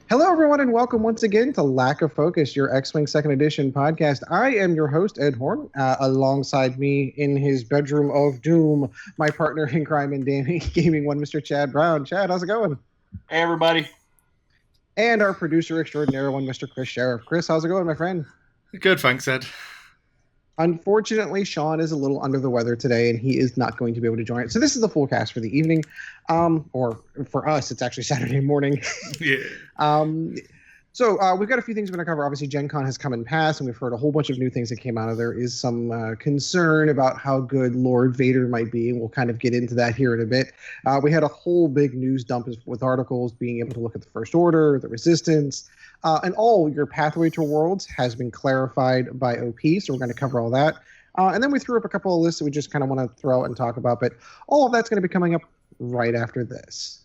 Hello, everyone, and welcome once again to Lack of Focus, your X-Wing Second Edition podcast. I am your host, Ed Horn. Alongside me in his bedroom of doom, my partner in crime and gaming one, Mr. Chad Brown. Chad, how's it going? Hey, everybody. And our producer extraordinaire one, Mr. Kris Sheriff. Kris, how's it going, my friend? Good, thanks, Ed. Unfortunately, Sean is a little under the weather today, and he is not going to be able to join it. So this is the full cast for the evening, or for us, it's actually Saturday morning. Yeah. So we've got a few things we're going to cover. Obviously, Gen Con has come and passed, and we've heard a whole bunch of new things that came out of there. Is some concern about how good Lord Vader might be, and we'll kind of get into that here in a bit. We had a whole big news dump with articles being able to look at the First Order, the Resistance, and all your pathway to worlds has been clarified by OP, so we're going to cover all that. And then we threw up a couple of lists that we just kind of want to throw out and talk about, but all of that's going to be coming up right after this.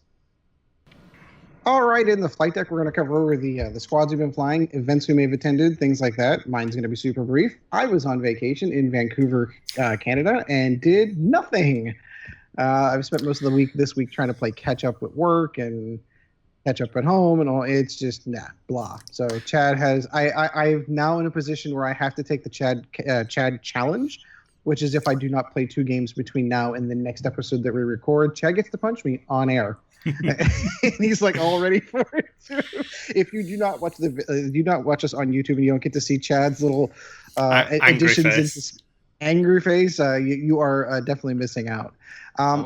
All right, in the flight deck, we're going to cover over the squads we've been flying, events we may have attended, things like that. Mine's going to be super brief. I was on vacation in Vancouver, Canada, and did nothing. I've spent most of the week this week trying to play catch up with work and catch up at home and all. It's just blah. So Chad has I'm now in a position where I have to take the Chad challenge, which is if I do not play 2 games between now and the next episode that we record, Chad gets to punch me on air. And he's like all ready for it too. If you do not watch us on YouTube and you don't get to see Chad's little additions into angry face, you are definitely missing out.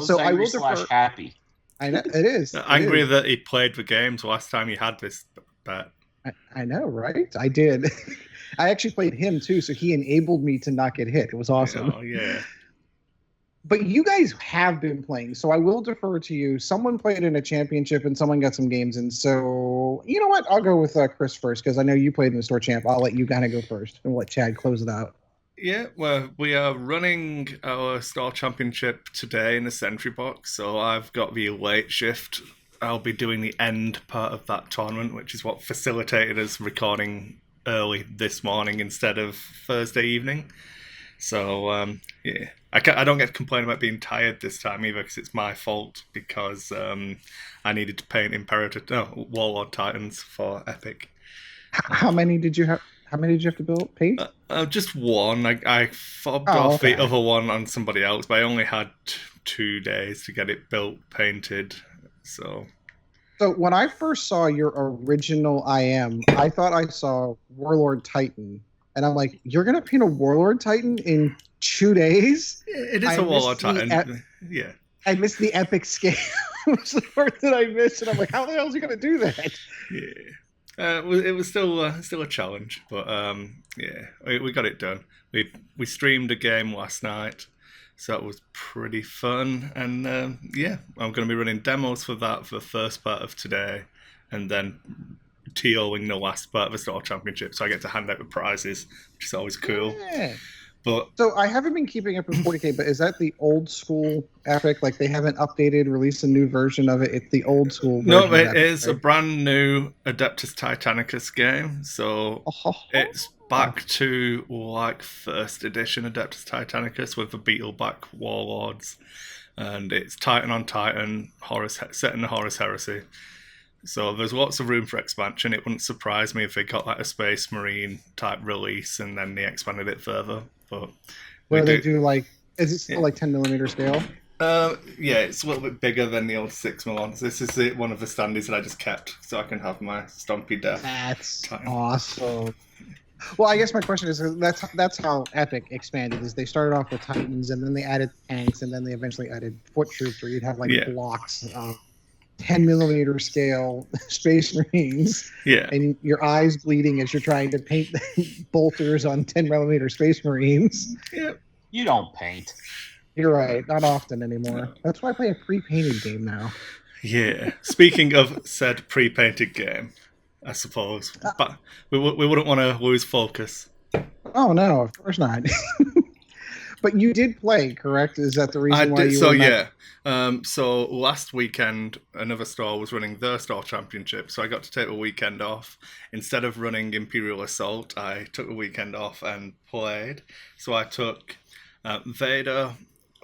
So I will defer. Happy. I know it is Angry that he played the games last time you had this bet. I know, right? I did. I actually played him too, so he enabled me to not get hit. It was awesome. Oh yeah. But you guys have been playing, so I will defer to you. Someone played in a championship and someone got some games in. So, you know what? I'll go with Kris first because I know you played in the store champ. I'll let you kind of go first and let Chad close it out. Yeah, well, we are running our Star Championship today in the Sentry Box, so I've got the late shift. I'll be doing the end part of that tournament, which is what facilitated us recording early this morning instead of Thursday evening. So, yeah. I don't get to complain about being tired this time either because it's my fault because I needed to paint Warlord Titans for Epic. How many did you have? How many did you have to paint? Just one. I fobbed off the other one on somebody else, but I only had 2 days to get it built, painted. So when I first saw your original IM, I thought I saw Warlord Titan. And I'm like, you're going to paint a Warlord Titan in 2 days? It is a Warlord Titan. Yeah. I missed the epic scale. It was the part that I missed. And I'm like, how the hell is he going to do that? Yeah. It was still a challenge. But, yeah, we got it done. We streamed a game last night. So that was pretty fun. And, yeah, I'm going to be running demos for that for the first part of today. And then TOing the last part of the Star Championship, so I get to hand out the prizes, which is always cool. Yeah. But so I haven't been keeping up with 40K, but is that the old school Epic? Like they haven't updated, released a new version of it? It's the old school version. No, it is right? A brand new Adeptus Titanicus game, so it's back to like first edition Adeptus Titanicus with the Beetleback Warlords, and it's Titan on Titan, set in the Horus Heresy. So there's lots of room for expansion. It wouldn't surprise me if they got like a Space Marine type release and then they expanded it further. But where they do like, is it still like 10mm scale? Yeah, it's a little bit bigger than the old 6mm. This is one of the standees that I just kept so I can have my Stompy Death. That's time. Awesome. Well, I guess my question is that's how Epic expanded. Is they started off with Titans and then they added tanks and then they eventually added foot troops where you'd have like blocks. 10mm scale Space Marines, and your eyes bleeding as you're trying to paint bolters on 10mm Space Marines. Yeah, you don't paint. You're right, not often anymore. That's why I play a pre-painted game now. Yeah. Speaking of said pre-painted game, I suppose, but we wouldn't want to lose focus. Oh no, of course not. But you did play, correct? Is that the reason why you were not... So last weekend, another store was running their store championship, so I got to take a weekend off. Instead of running Imperial Assault, I took a weekend off and played. So I took Vader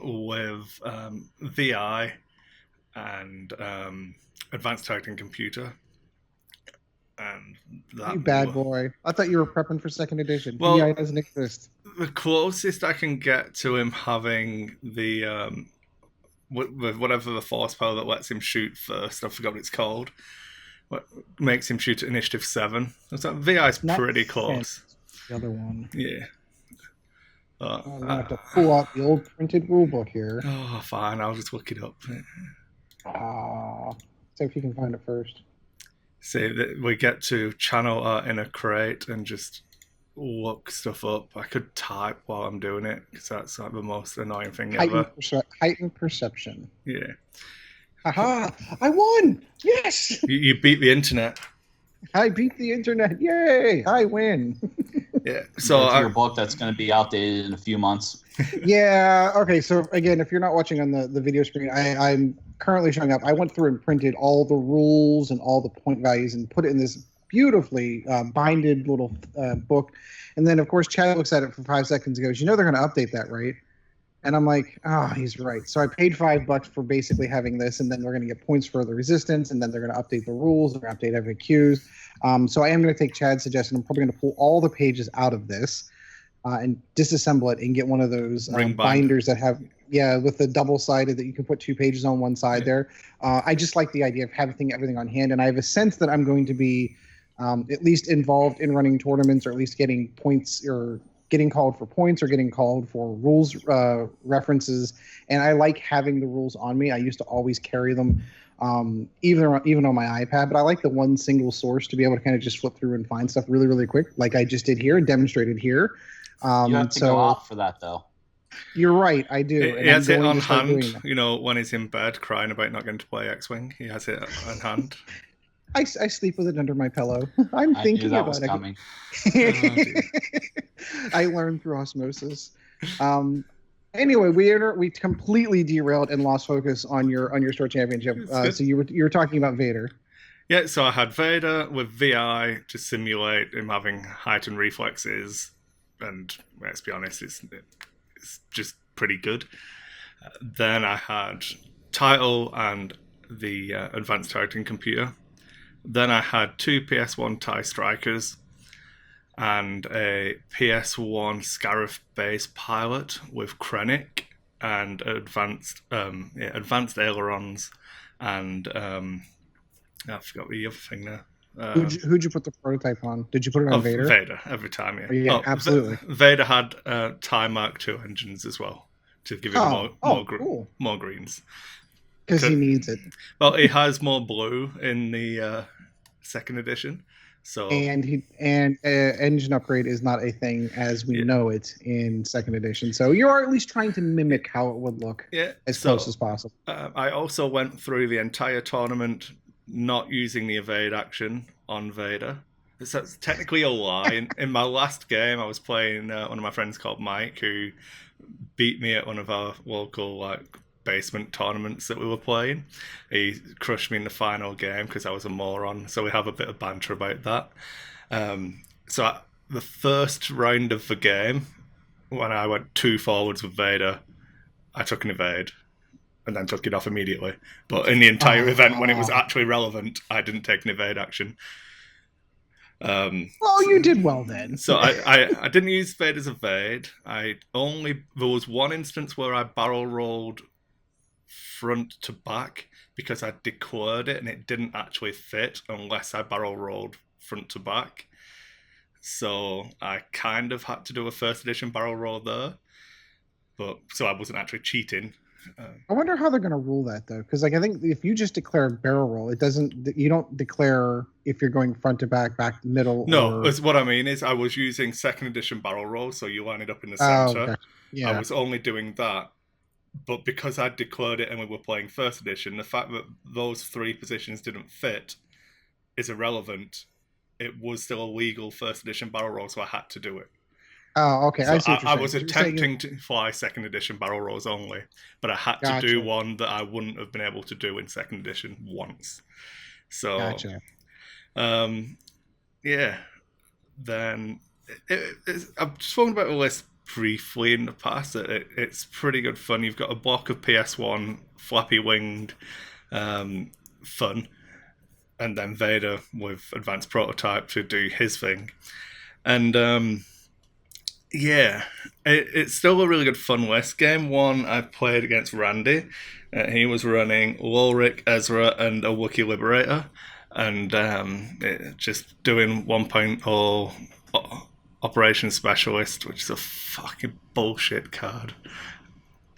with VI and Advanced Titan Computer. and that You bad boy. I thought you were prepping for second edition. Well, VI doesn't exist. The closest I can get to him having the whatever the force power that lets him shoot first, I forgot what it's called. What makes him shoot at initiative 7? So VI's pretty close. The other one. Yeah. I'm gonna have to pull out the old printed rulebook here. Oh, fine. I'll just look it up. So if you can find it first. See, we get to channel art in a crate and just look stuff up. I could type while I'm doing it because that's like the most annoying thing ever. Heightened perception. Yeah. Aha! I won! Yes! You beat the internet. I beat the internet. Yay! I win. Yeah. So it's your book that's going to be outdated in a few months. Yeah. Okay. So again, if you're not watching on the video screen, I'm currently showing up. I went through and printed all the rules and all the point values and put it in this beautifully binded little book. And then, of course, Chad looks at it for 5 seconds and goes, "You know they're going to update that, right?" And I'm like, he's right. So I paid $5 for basically having this, and then we're going to get points for the resistance, and then they're going to update the rules, they're going to update FAQs. So I am going to take Chad's suggestion. I'm probably going to pull all the pages out of this and disassemble it and get one of those binders that have, with the double-sided that you can put 2 pages on one side there. I just like the idea of having everything on hand, and I have a sense that I'm going to be at least involved in running tournaments, or at least getting points or getting called for points or getting called for rules references. And I like having the rules on me. I used to always carry them even on my iPad, but I like the one single source to be able to kind of just flip through and find stuff really, really quick, like I just did here and demonstrated here. You have to go out for that, though. You're right, I do. He has it on hand, when he's in bed crying about not getting to play X-Wing. He has it on hand. I sleep with it under my pillow. I thinking that about was it. Coming. I learned through osmosis. Anyway, we completely derailed and lost focus on your store championship. So you were talking about Vader. Yeah, so I had Vader with VI to simulate him having heightened reflexes, and let's be honest, it's just pretty good. Then I had Title and the advanced targeting computer. Then I had 2 PS1 TIE Strikers and a PS1 Scarif base pilot with Krennic and advanced ailerons and I forgot the other thing there. Who'd you put the prototype on? Did you put it on Vader? Vader, every time, yeah. Yeah, absolutely. Vader had TIE Mark II engines as well to give him more greens. Because he needs it. Well, he has more blue in the second edition. So and engine upgrade is not a thing as we know it in second edition. So you are at least trying to mimic how it would look as close as possible. I also went through the entire tournament not using the evade action on Vader. That's technically a lie. In my last game, I was playing one of my friends called Mike, who beat me at one of our local basement tournaments that we were playing. He crushed me in the final game because I was a moron, so we have a bit of banter about that. The first round of the game, when I went 2 forwards with Vader, I took an evade and then took it off immediately. But in the entire event, when it was actually relevant, I didn't take an evade action. Well, you did well then. So I didn't use Vader's evade. There was one instance where I barrel rolled front to back because I declared it and it didn't actually fit unless I barrel rolled front to back. So I kind of had to do a first edition barrel roll there, so I wasn't actually cheating. I wonder how they're going to rule that though, because I think if you just declare barrel roll, you don't declare if you're going front to back, back to middle. No, what I mean is I was using second edition barrel roll, so you line it up in the center. Okay. Yeah. I was only doing that. But because I declared it and we were playing first edition, the fact that those 3 positions didn't fit is irrelevant. It was still a legal first edition barrel roll, so I had to do it. Oh, okay. So I see what you're saying. I was attempting to fly second edition barrel rolls only, but I had to do one that I wouldn't have been able to do in second edition once. So, gotcha. Yeah. Then I've spoken about the list briefly in the past. It's pretty good fun. You've got a block of PS1 flappy winged fun. and then Vader with Advanced Prototype to do his thing. And it's still a really good fun list. Game 1, I played against Randy. He was running Lulric, Ezra, and a Wookiee Liberator, and just doing 1.0 Operation Specialist, which is a fucking bullshit card.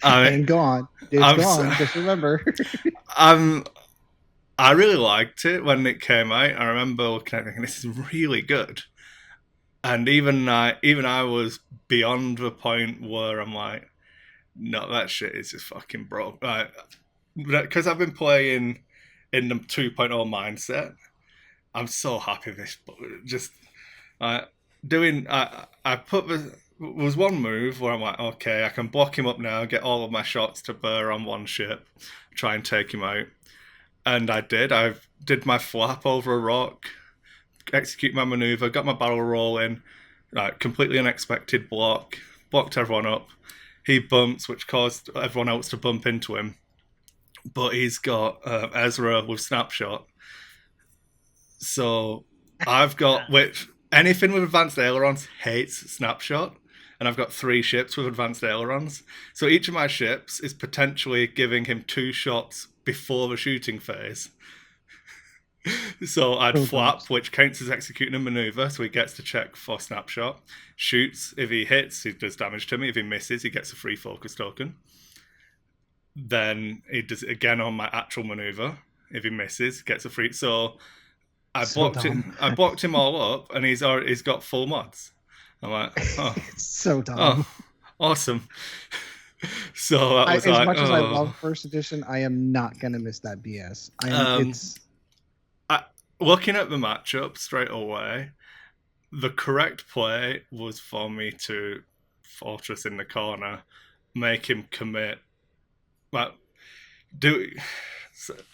And gone. It's gone. Just remember. I really liked it when it came out. I remember looking at it thinking, this is really good. And even I was beyond the point where I'm like, no, that shit is just fucking broke. Because I've been playing in the 2.0 mindset, I'm so happy with this. Just was one move where I'm like, okay, I can block him up now, get all of my shots to bear on one ship, try and take him out. And I did. I did my flap over a rock, execute my maneuver, got my barrel roll in, completely unexpected block, blocked everyone up. He bumps, which caused everyone else to bump into him. But he's got Ezra with Snapshot. So I've got, which anything with advanced ailerons hates Snapshot. And I've got 3 ships with advanced ailerons. So each of my ships is potentially giving him 2 shots before the shooting phase. So I'd flap, which counts as executing a maneuver, so he gets to check for Snapshot. Shoots, if he hits, he does damage to me. If he misses, he gets a free focus token. Then he does it again on my actual maneuver. If he misses, gets a free. So I blocked him all up, and he's got full mods. I'm like, oh, so dumb. Oh, awesome. So that was as much as I love First Edition, I am not gonna miss that BS. Looking at the matchup straight away, the correct play was for me to fortress in the corner, make him commit.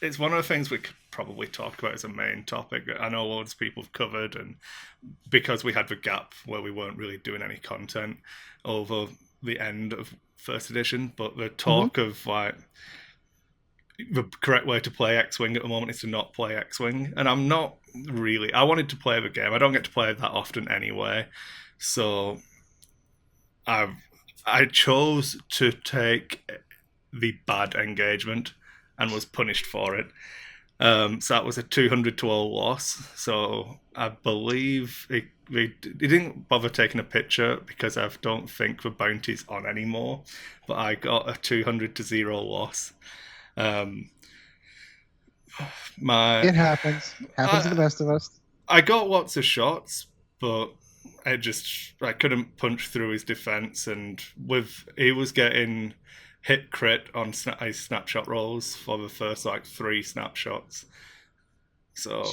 It's one of the things we could probably talk about as a main topic. I know loads of people have covered, and because we had the gap where we weren't really doing any content over the end of First Edition, but the talk of the correct way to play X-Wing at the moment is to not play X-Wing, and I'm not really. I wanted to play the game. I don't get to play it that often anyway, so I chose to take the bad engagement and was punished for it. So that was a 200-0 loss. So I believe he didn't bother taking a picture because I don't think the bounty's on anymore. But I got a 200-0 loss. It happens. Happens to the best of us. I got lots of shots, but I couldn't punch through his defense, and he was getting hit crit on his snapshot rolls for the first 3 snapshots. So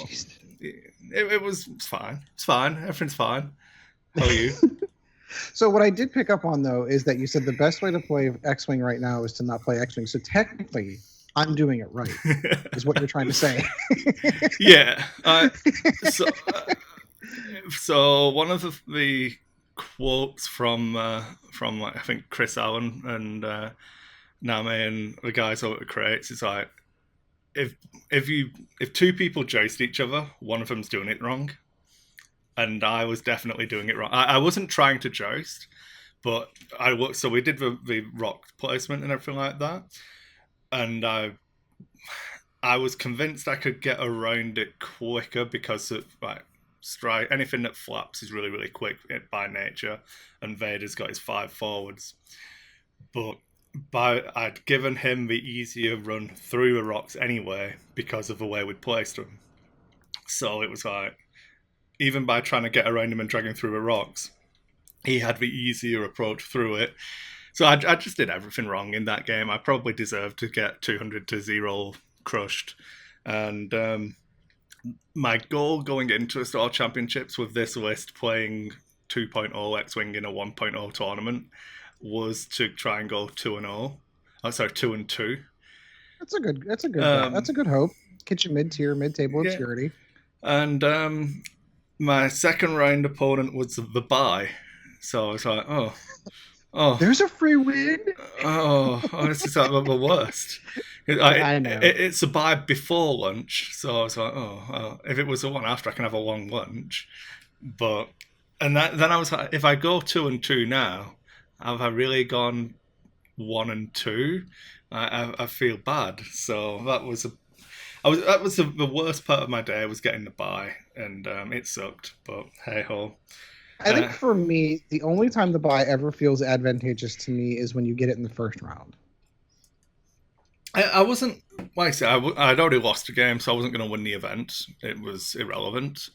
it was fine. It's fine. Everything's fine. How are you? So what I did pick up on, though, is that you said the best way to play X-Wing right now is to not play X-Wing. So technically, I'm doing it right, is what you're trying to say. Yeah. So one of the quotes from I think Chris Allen and Name and the guys over at Crates is like, if 2 people joust each other, one of them's doing it wrong. And I was definitely doing it wrong. I wasn't trying to joust, but so we did the rock placement and everything like that. And I was convinced I could get around it quicker because of strike. Anything that flaps is really, really quick by nature, and Vader's got his 5 forwards. But I'd given him the easier run through the rocks anyway because of the way we'd placed them. So it was even by trying to get around him and drag him through the rocks, he had the easier approach through it. So I just did everything wrong in that game. I probably deserved to get 200-0 crushed. And my goal going into Star Championships with this list, playing 2.0 X-Wing in a 1.0 tournament, was to try and go 2-0. Oh, sorry, 2-2. That's a good hope. Get you mid-table obscurity. And my second round opponent was the bye. So I was like, oh, there's a free win. Oh, this is the worst. I know. It's a buy before lunch, so I was like, oh, well, if it was the one after, I can have a long lunch. But then I was like, if I go 2-2 now, have I really gone 1-2? I feel bad. So that was the worst part of my day. Was getting the buy, and it sucked. But hey ho. I think for me, the only time the buy ever feels advantageous to me is when you get it in the first round. I wasn't, like I said, I'd already lost a game, so I wasn't going to win the event. It was irrelevant.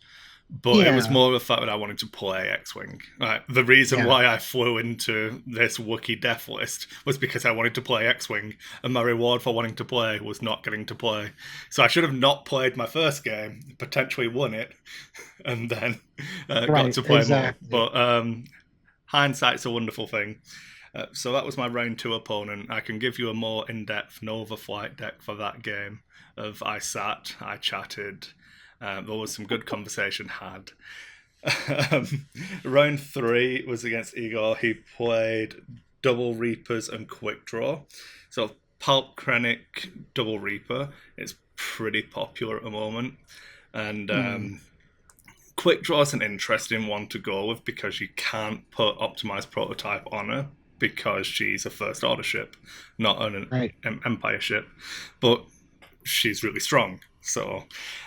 But it was more the fact that I wanted to play X-Wing. The reason why I flew into this Wookiee death list was because I wanted to play X-Wing, and my reward for wanting to play was not getting to play. So I should have not played my first game, potentially won it, and then got to play more. But hindsight's a wonderful thing. So that was my round 2 opponent. I can give you a more in-depth Nova Flight deck for that game. I sat, I chatted. There was some good conversation had. Round 3 was against Igor. He played Double Reapers and Quick Draw. So Pulp Krennic Double Reaper. It's pretty popular at the moment. And Quick Draw is an interesting one to go with because you can't put Optimized Prototype on her because she's a First Order ship, not an Empire ship. But she's really strong. So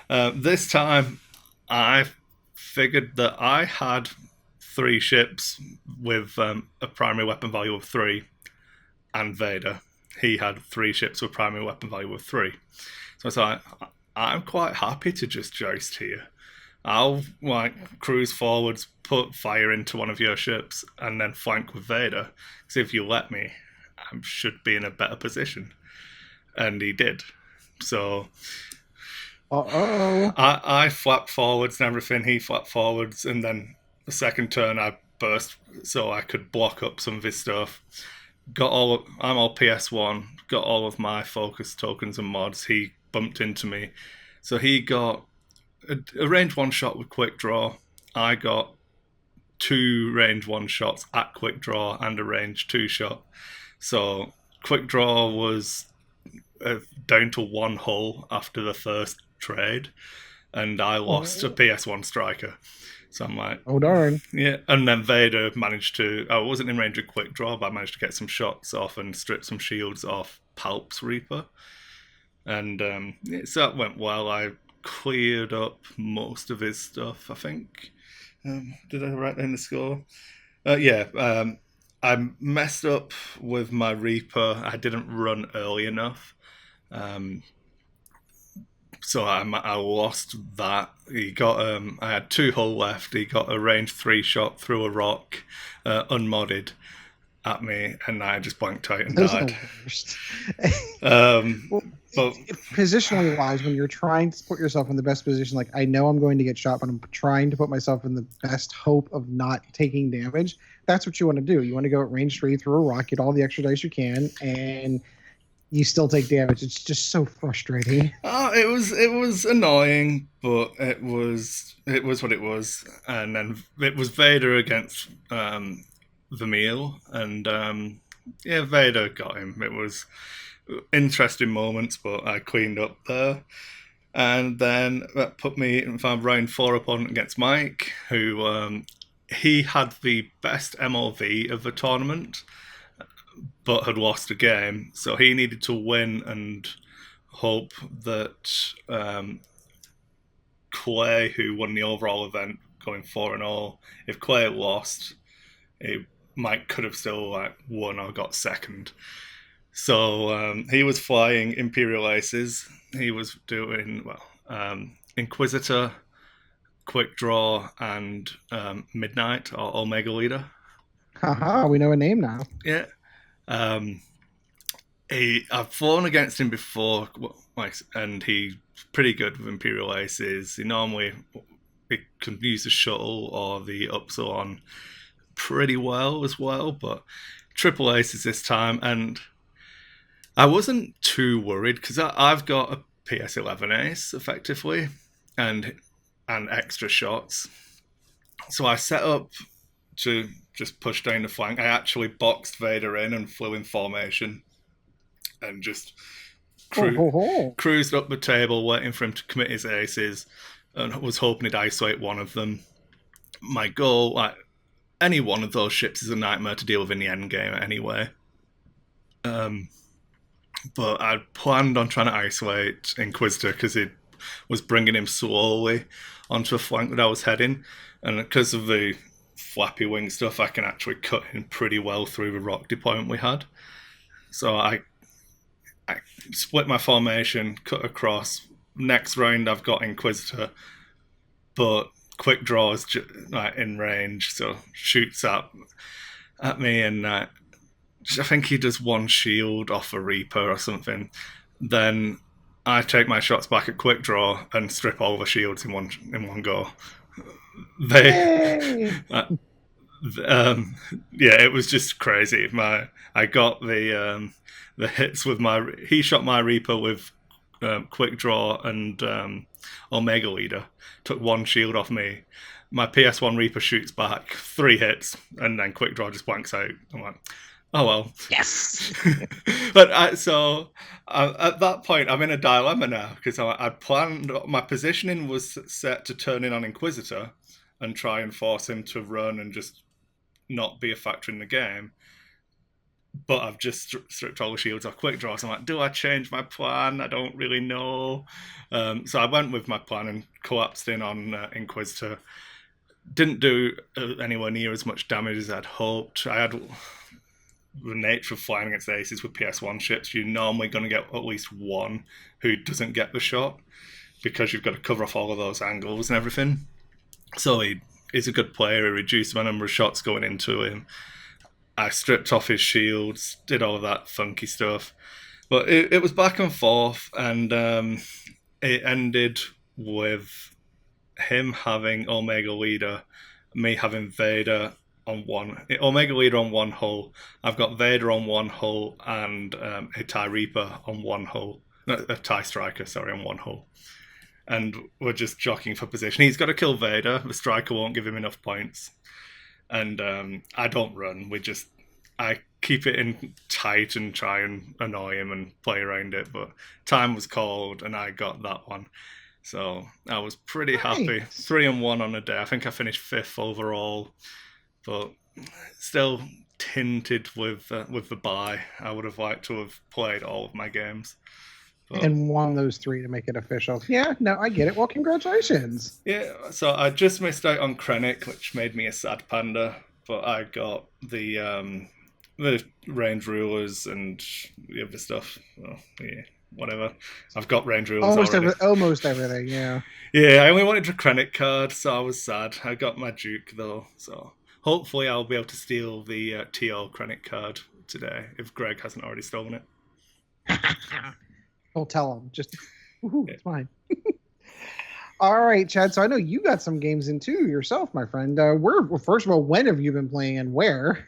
this time I figured that I had 3 ships with a primary weapon value of 3 and Vader. He had 3 ships with primary weapon value of 3. So I thought, I'm quite happy to just joust here. I'll cruise forwards, put fire into one of your ships, and then flank with Vader. So if you let me, I should be in a better position. And he did. So I flapped forwards and everything. He flapped forwards, and then the second turn I burst so I could block up some of his stuff. I'm all PS1. Got all of my focus tokens and mods. He bumped into me, so he got a range 1 shot with Quick Draw. I got 2 range 1 shots at Quick Draw and a range 2 shot. So Quick Draw was down to 1 hull after the first trade, and I lost a PS1 striker. So I'm like, oh darn. Yeah. And then Vader managed to, I wasn't in range of Quick Draw, but I managed to get some shots off and strip some shields off Palp's Reaper. And so that went well. I cleared up most of his stuff, I think. Did I write down the score? I messed up with my Reaper. I didn't run early enough. So I lost that. He got I had 2 hull left. He got a range 3 shot through a rock, unmodded, at me, and I just blanked out and died. Positionally wise, when you're trying to put yourself in the best position, like I know I'm going to get shot, but I'm trying to put myself in the best hope of not taking damage. That's what you want to do. You want to go at range 3 through a rock, get all the extra dice you can, and you still take damage. It's just so frustrating. It was annoying, but it was what it was. And then it was Vader against Vermeil, and Vader got him. It was interesting moments, but I cleaned up there. And then that put me in round 4 opponent against Mike, who he had the best MLV of the tournament, but had lost a game, so he needed to win and hope that Clay, who won the overall event, going 4-0, if Clay lost, Mike could have still won or got second. So he was flying Imperial Aces. He was doing Inquisitor, Quick Draw, and Midnight or Omega Leader. Haha, we know a name now. Yeah. I've flown against him before, and he's pretty good with Imperial Aces. He normally can use the shuttle or the Upsilon pretty well as well, but triple aces this time, and I wasn't too worried because I've got a PS11 ace effectively and extra shots. So I set up to just push down the flank. I actually boxed Vader in and flew in formation and just cruised up the table, waiting for him to commit his aces, and was hoping he'd isolate one of them. My goal, like any one of those ships, is a nightmare to deal with in the end game anyway. But I planned on trying to isolate Inquisitor because it was bringing him slowly onto a flank that I was heading, and because of the flappy wing stuff, I can actually cut him pretty well through the rock deployment we had. So I split my formation, cut across. Next round, I've got Inquisitor, but quick draw is like in range, so shoots at me, and I think he does one shield off a Reaper or something. Then I take my shots back at quick draw and strip all the shields in one go. It was just crazy. I got the hits with my. He shot my Reaper with quick draw and Omega Leader. Took one shield off me. My PS1 Reaper shoots back 3 hits, and then quick draw just blanks out. I'm like, oh well. Yes. But at that point, I'm in a dilemma now because I planned. My positioning was set to turn in on Inquisitor and try and force him to run and just not be a factor in the game. But I've just stripped all the shields off quick draw. So I'm like, do I change my plan? I don't really know. So I went with my plan and collapsed in on Inquisitor. Didn't do anywhere near as much damage as I'd hoped. I had the nature of flying against aces with PS1 ships. You're normally going to get at least one who doesn't get the shot because you've got to cover off all of those angles and everything. So he's a good player. He reduced the number of shots going into him. I stripped off his shields, did all of that funky stuff. But it was back and forth, and it ended with him having Omega Leader, me having Vader on one. Omega Leader on one hull. I've got Vader on one hull and a TIE Reaper on one hull. No, a TIE Striker, sorry, on one hull. And we're just jockeying for position. He's got to kill Vader. The Striker won't give him enough points. And I don't run. I keep it in tight and try and annoy him and play around it. But time was called, and I got that one. So I was pretty happy. 3-1 on a day. I think I finished 5th overall, but still tinted with the bye. I would have liked to have played all of my games. And won those 3 to make it official. Yeah, no, I get it. Well, congratulations. Yeah, so I just missed out on Krennic, which made me a sad panda, but I got the range rulers and the other stuff. Well, yeah, whatever. I've got range rulers almost everything, yeah. Yeah, I only wanted the Krennic card, so I was sad. I got my Duke, though, so hopefully I'll be able to steal the TO Krennic card today, if Greg hasn't already stolen it. Don't tell him. Just, it's fine. All right, Chad. So I know you got some games in too yourself, my friend. First of all, when have you been playing and where?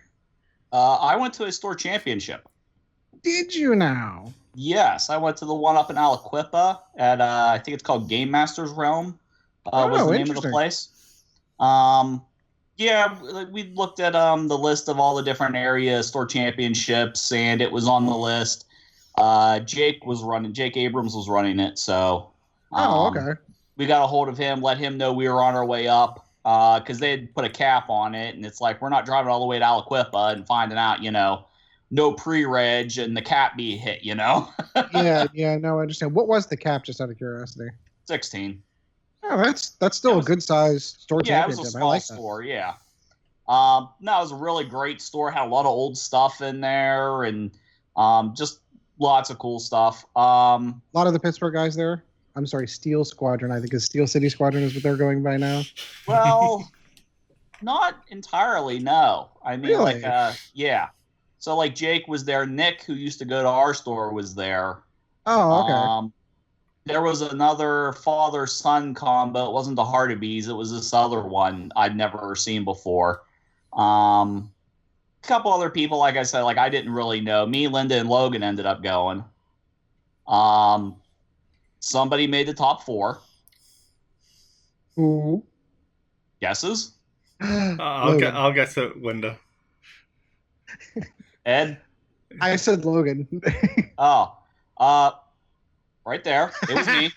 I went to a store championship. Did you now? Yes, I went to the one up in Aliquippa at I think it's called Game Master's Realm. Was the name of the place. Yeah, we looked at the list of all the different area store championships, and it was on the list. Jake Abrams was running it, so okay. We got a hold of him, let him know we were on our way up, because they had put a cap on it, and it's like, we're not driving all the way to Aliquippa and finding out, no pre-reg and the cap be hit, Yeah, no, I understand. What was the cap, just out of curiosity? 16. Oh, that's still a good size store championship. Yeah, it was a small store, yeah. No, it was a really great store, had a lot of old stuff in there, and just lots of cool stuff. A lot of the Pittsburgh guys there. I'm sorry, Steel Squadron. I think is Steel City Squadron is what they're going by now. Well, not entirely. No, I mean, really? Yeah. So like Jake was there. Nick, who used to go to our store, was there. Oh, okay. There was another father-son combo. It wasn't the Hardabees. It was this other one I'd never seen before. A couple other people, like I said, like I didn't really know. Me, Linda, and Logan ended up going. Somebody made the top 4. Who? Guesses? I'll guess it, Linda. Ed? I said Logan. right there. It was me.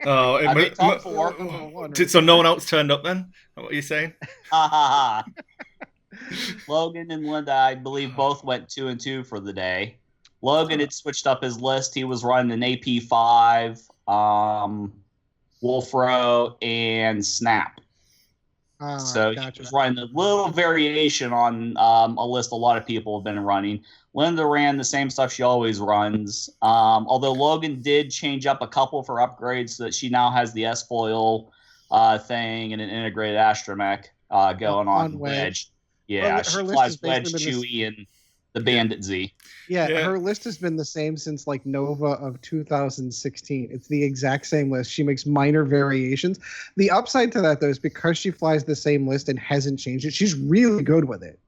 Oh, I made top 4. So no one else turned up then? What are you saying? Ha ha ha. Logan and Linda, I believe, both went 2 and 2 for the day. Logan had switched up his list. He was running an AP5, Wolfro, and Snap. So gotcha. He was running a little variation on a list a lot of people have been running. Linda ran the same stuff she always runs. Although Logan did change up a couple for upgrades so that she now has the S-foil thing and an integrated astromech going on Wedge. Yeah, her she flies Wedge, Chewie, and the Bandit Z. Yeah, her list has been the same since like Nova of 2016. It's the exact same list. She makes minor variations. The upside to that, though, is because she flies the same list and hasn't changed it, she's really good with it.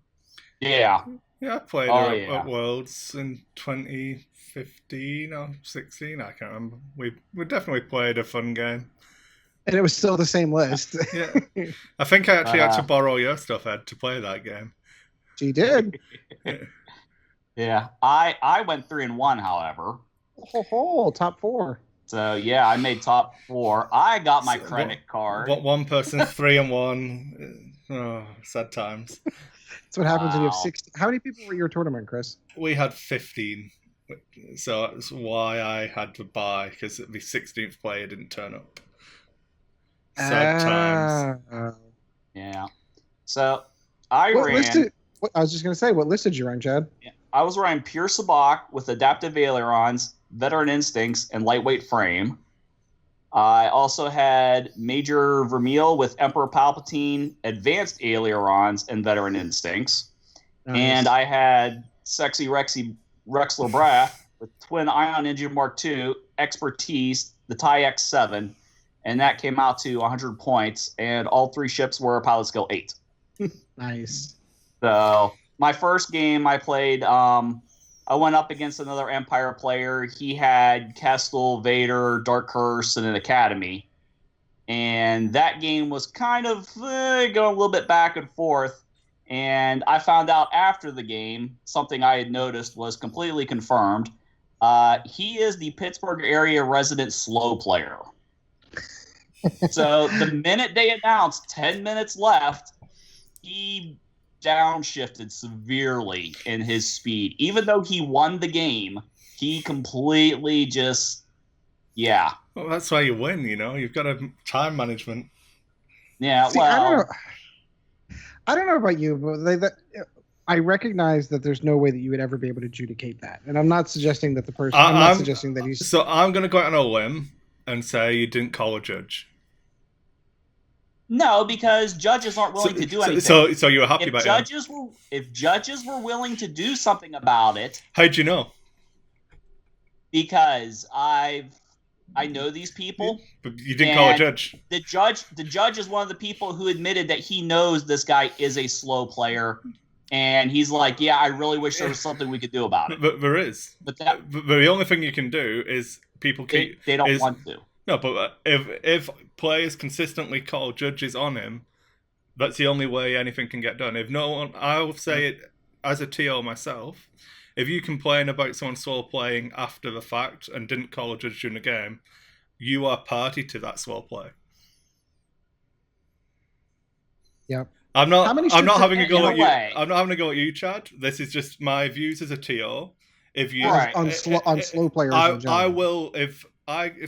Yeah. Yeah, I played her at Worlds in 2015 or 16. I can't remember. We definitely played a fun game. And it was still the same list. Yeah. I think I actually had to borrow your stuff, Ed, to play that game. She did. Yeah. I went 3 and 1, however. Top 4. So yeah, I made top 4. I got my credit card. One person's 3 and 1. Oh, sad times. That's what happens when you have 60. How many people were at your tournament, Kris? We had 15. So that's why I had to buy, because the 16th player didn't turn up. Sad times. Yeah. So I was just going to say, what list did you run, Chad? Yeah, I was running Pure Sabacc with adaptive ailerons, veteran instincts, and lightweight frame. I also had Major Vermeil with Emperor Palpatine, advanced ailerons, and veteran instincts. Nice. And I had Sexy Rexler Brath with twin ion engine Mark II, expertise, the TIE X7, and that came out to 100 points, and all 3 ships were pilot skill 8. Nice. So my first game I played, I went up against another Empire player. He had Kestel, Vader, Dark Curse, and an Academy. And that game was kind of going a little bit back and forth. And I found out after the game, something I had noticed was completely confirmed. He is the Pittsburgh area resident slow player. So the minute they announced 10 minutes left, he downshifted severely in his speed. Even though he won the game, he completely just, Well, that's why you win, You've got a time management. Yeah, see, well... I don't know about you, but I recognize that there's no way that you would ever be able to adjudicate that. And I'm not suggesting that the person... I'm not suggesting that he's... So I'm going to go out on a limb and say you didn't call a judge. No, because judges aren't willing to do anything. So you were happy about it? If judges were willing to do something about it... How'd you know? Because I know these people. But you didn't call a judge. The judge is one of the people who admitted that he knows this guy is a slow player. And he's like, yeah, I really wish there was something we could do about it. But there is. But the only thing you can do is people keep... They don't want to. No, but if players consistently call judges on him, that's the only way anything can get done. If no one, I'll say it as a TO myself, if you complain about someone slow playing after the fact and didn't call a judge during the game, you are party to that slow play. Yep. I'm not having a go at you, Chad. This is just my views as a TO. If you on slow players, I will if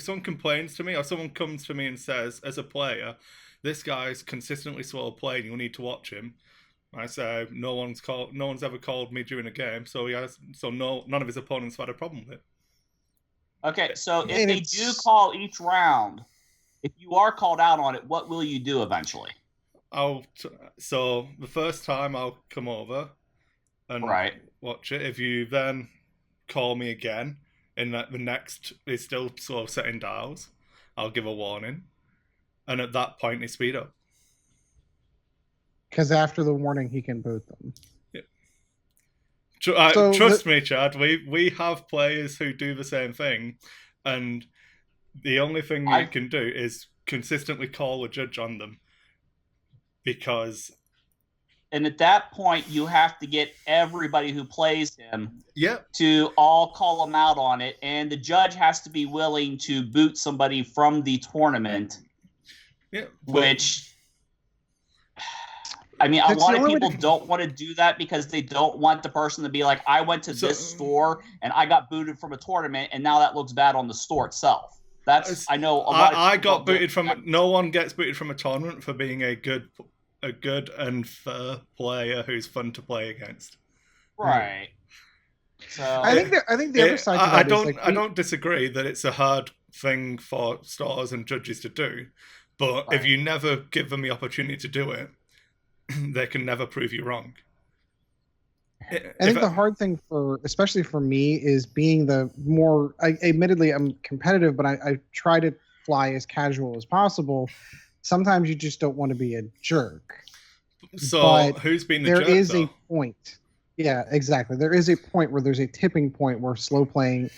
someone complains to me or someone comes to me and says, as a player, this guy's consistently slow playing, you'll need to watch him. I say no one's ever called me during a game, so none of his opponents have had a problem with it. Okay, so if they do call each round, if you are called out on it, what will you do eventually? So the first time I'll come over and watch it. If you then call me again, and that the next is still sort of setting dials, I'll give a warning. And at that point, they speed up. Because after the warning, he can boot them. Yeah. Trust me, Chad, we have players who do the same thing. And the only thing you can do is consistently call a judge on them. Because And at that point, you have to get everybody who plays him Yep. to all call him out on it. And the judge has to be willing to boot somebody from the tournament, Yep. which... I mean, a lot of people don't want to do that because they don't want the person to be like, I went to this store and I got booted from a tournament, and now that looks bad on the store itself. I know a lot of people I got booted from... No one gets booted from a tournament for being a good and fair player who's fun to play against. Right. So I think the other side to that is like, I don't disagree that it's a hard thing for stars and judges to do, but if you never give them the opportunity to do it, they can never prove you wrong. I think the hard thing especially for me, is being the more... admittedly, I'm competitive, but I try to fly as casual as possible. Sometimes you just don't want to be a jerk. So but who's been the jerk, there is though? a point. Yeah, exactly. There is a point where there's a tipping point where slow playing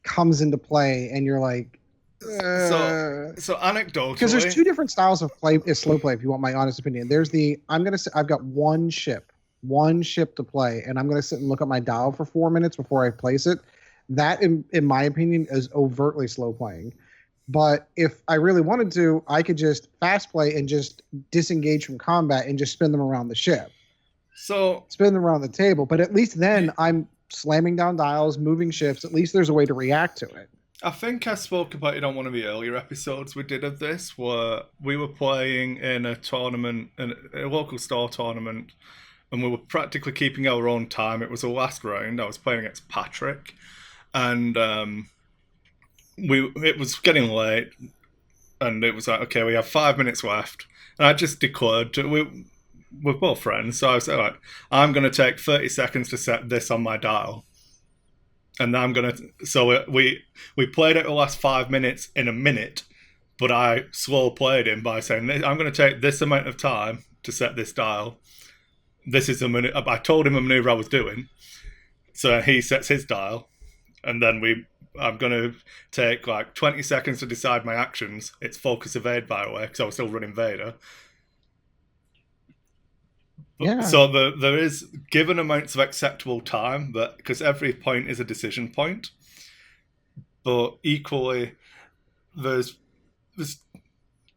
comes into play, and you're like... So anecdotally, because there's two different styles of slow play. If you want my honest opinion, there's I've got one ship to play, and I'm gonna sit and look at my dial for 4 minutes before I place it. That, in my opinion, is overtly slow playing. But if I really wanted to, I could just fast play and just disengage from combat and just spin them around the ship. So spin them around the table. But at least then I'm slamming down dials, moving ships. At least there's a way to react to it. I think I spoke about it on one of the earlier episodes we did of this, where we were playing in a tournament, a local store tournament, and we were practically keeping our own time. It was the last round. I was playing against Patrick, and it was getting late, and it was like, okay, we have 5 minutes left, and I just declared we're both friends, so I was like, I'm going to take 30 seconds to set this on my dial. And I'm gonna. So we played it the last 5 minutes in a minute, but I slow played him by saying, I'm going to take this amount of time to set this dial. This is I told him a maneuver I was doing, so he sets his dial, and then I'm going to take like 20 seconds to decide my actions. It's focus evade, by the way, because I was still running Vader. Yeah. So there is given amounts of acceptable time, because every point is a decision point. But equally, there's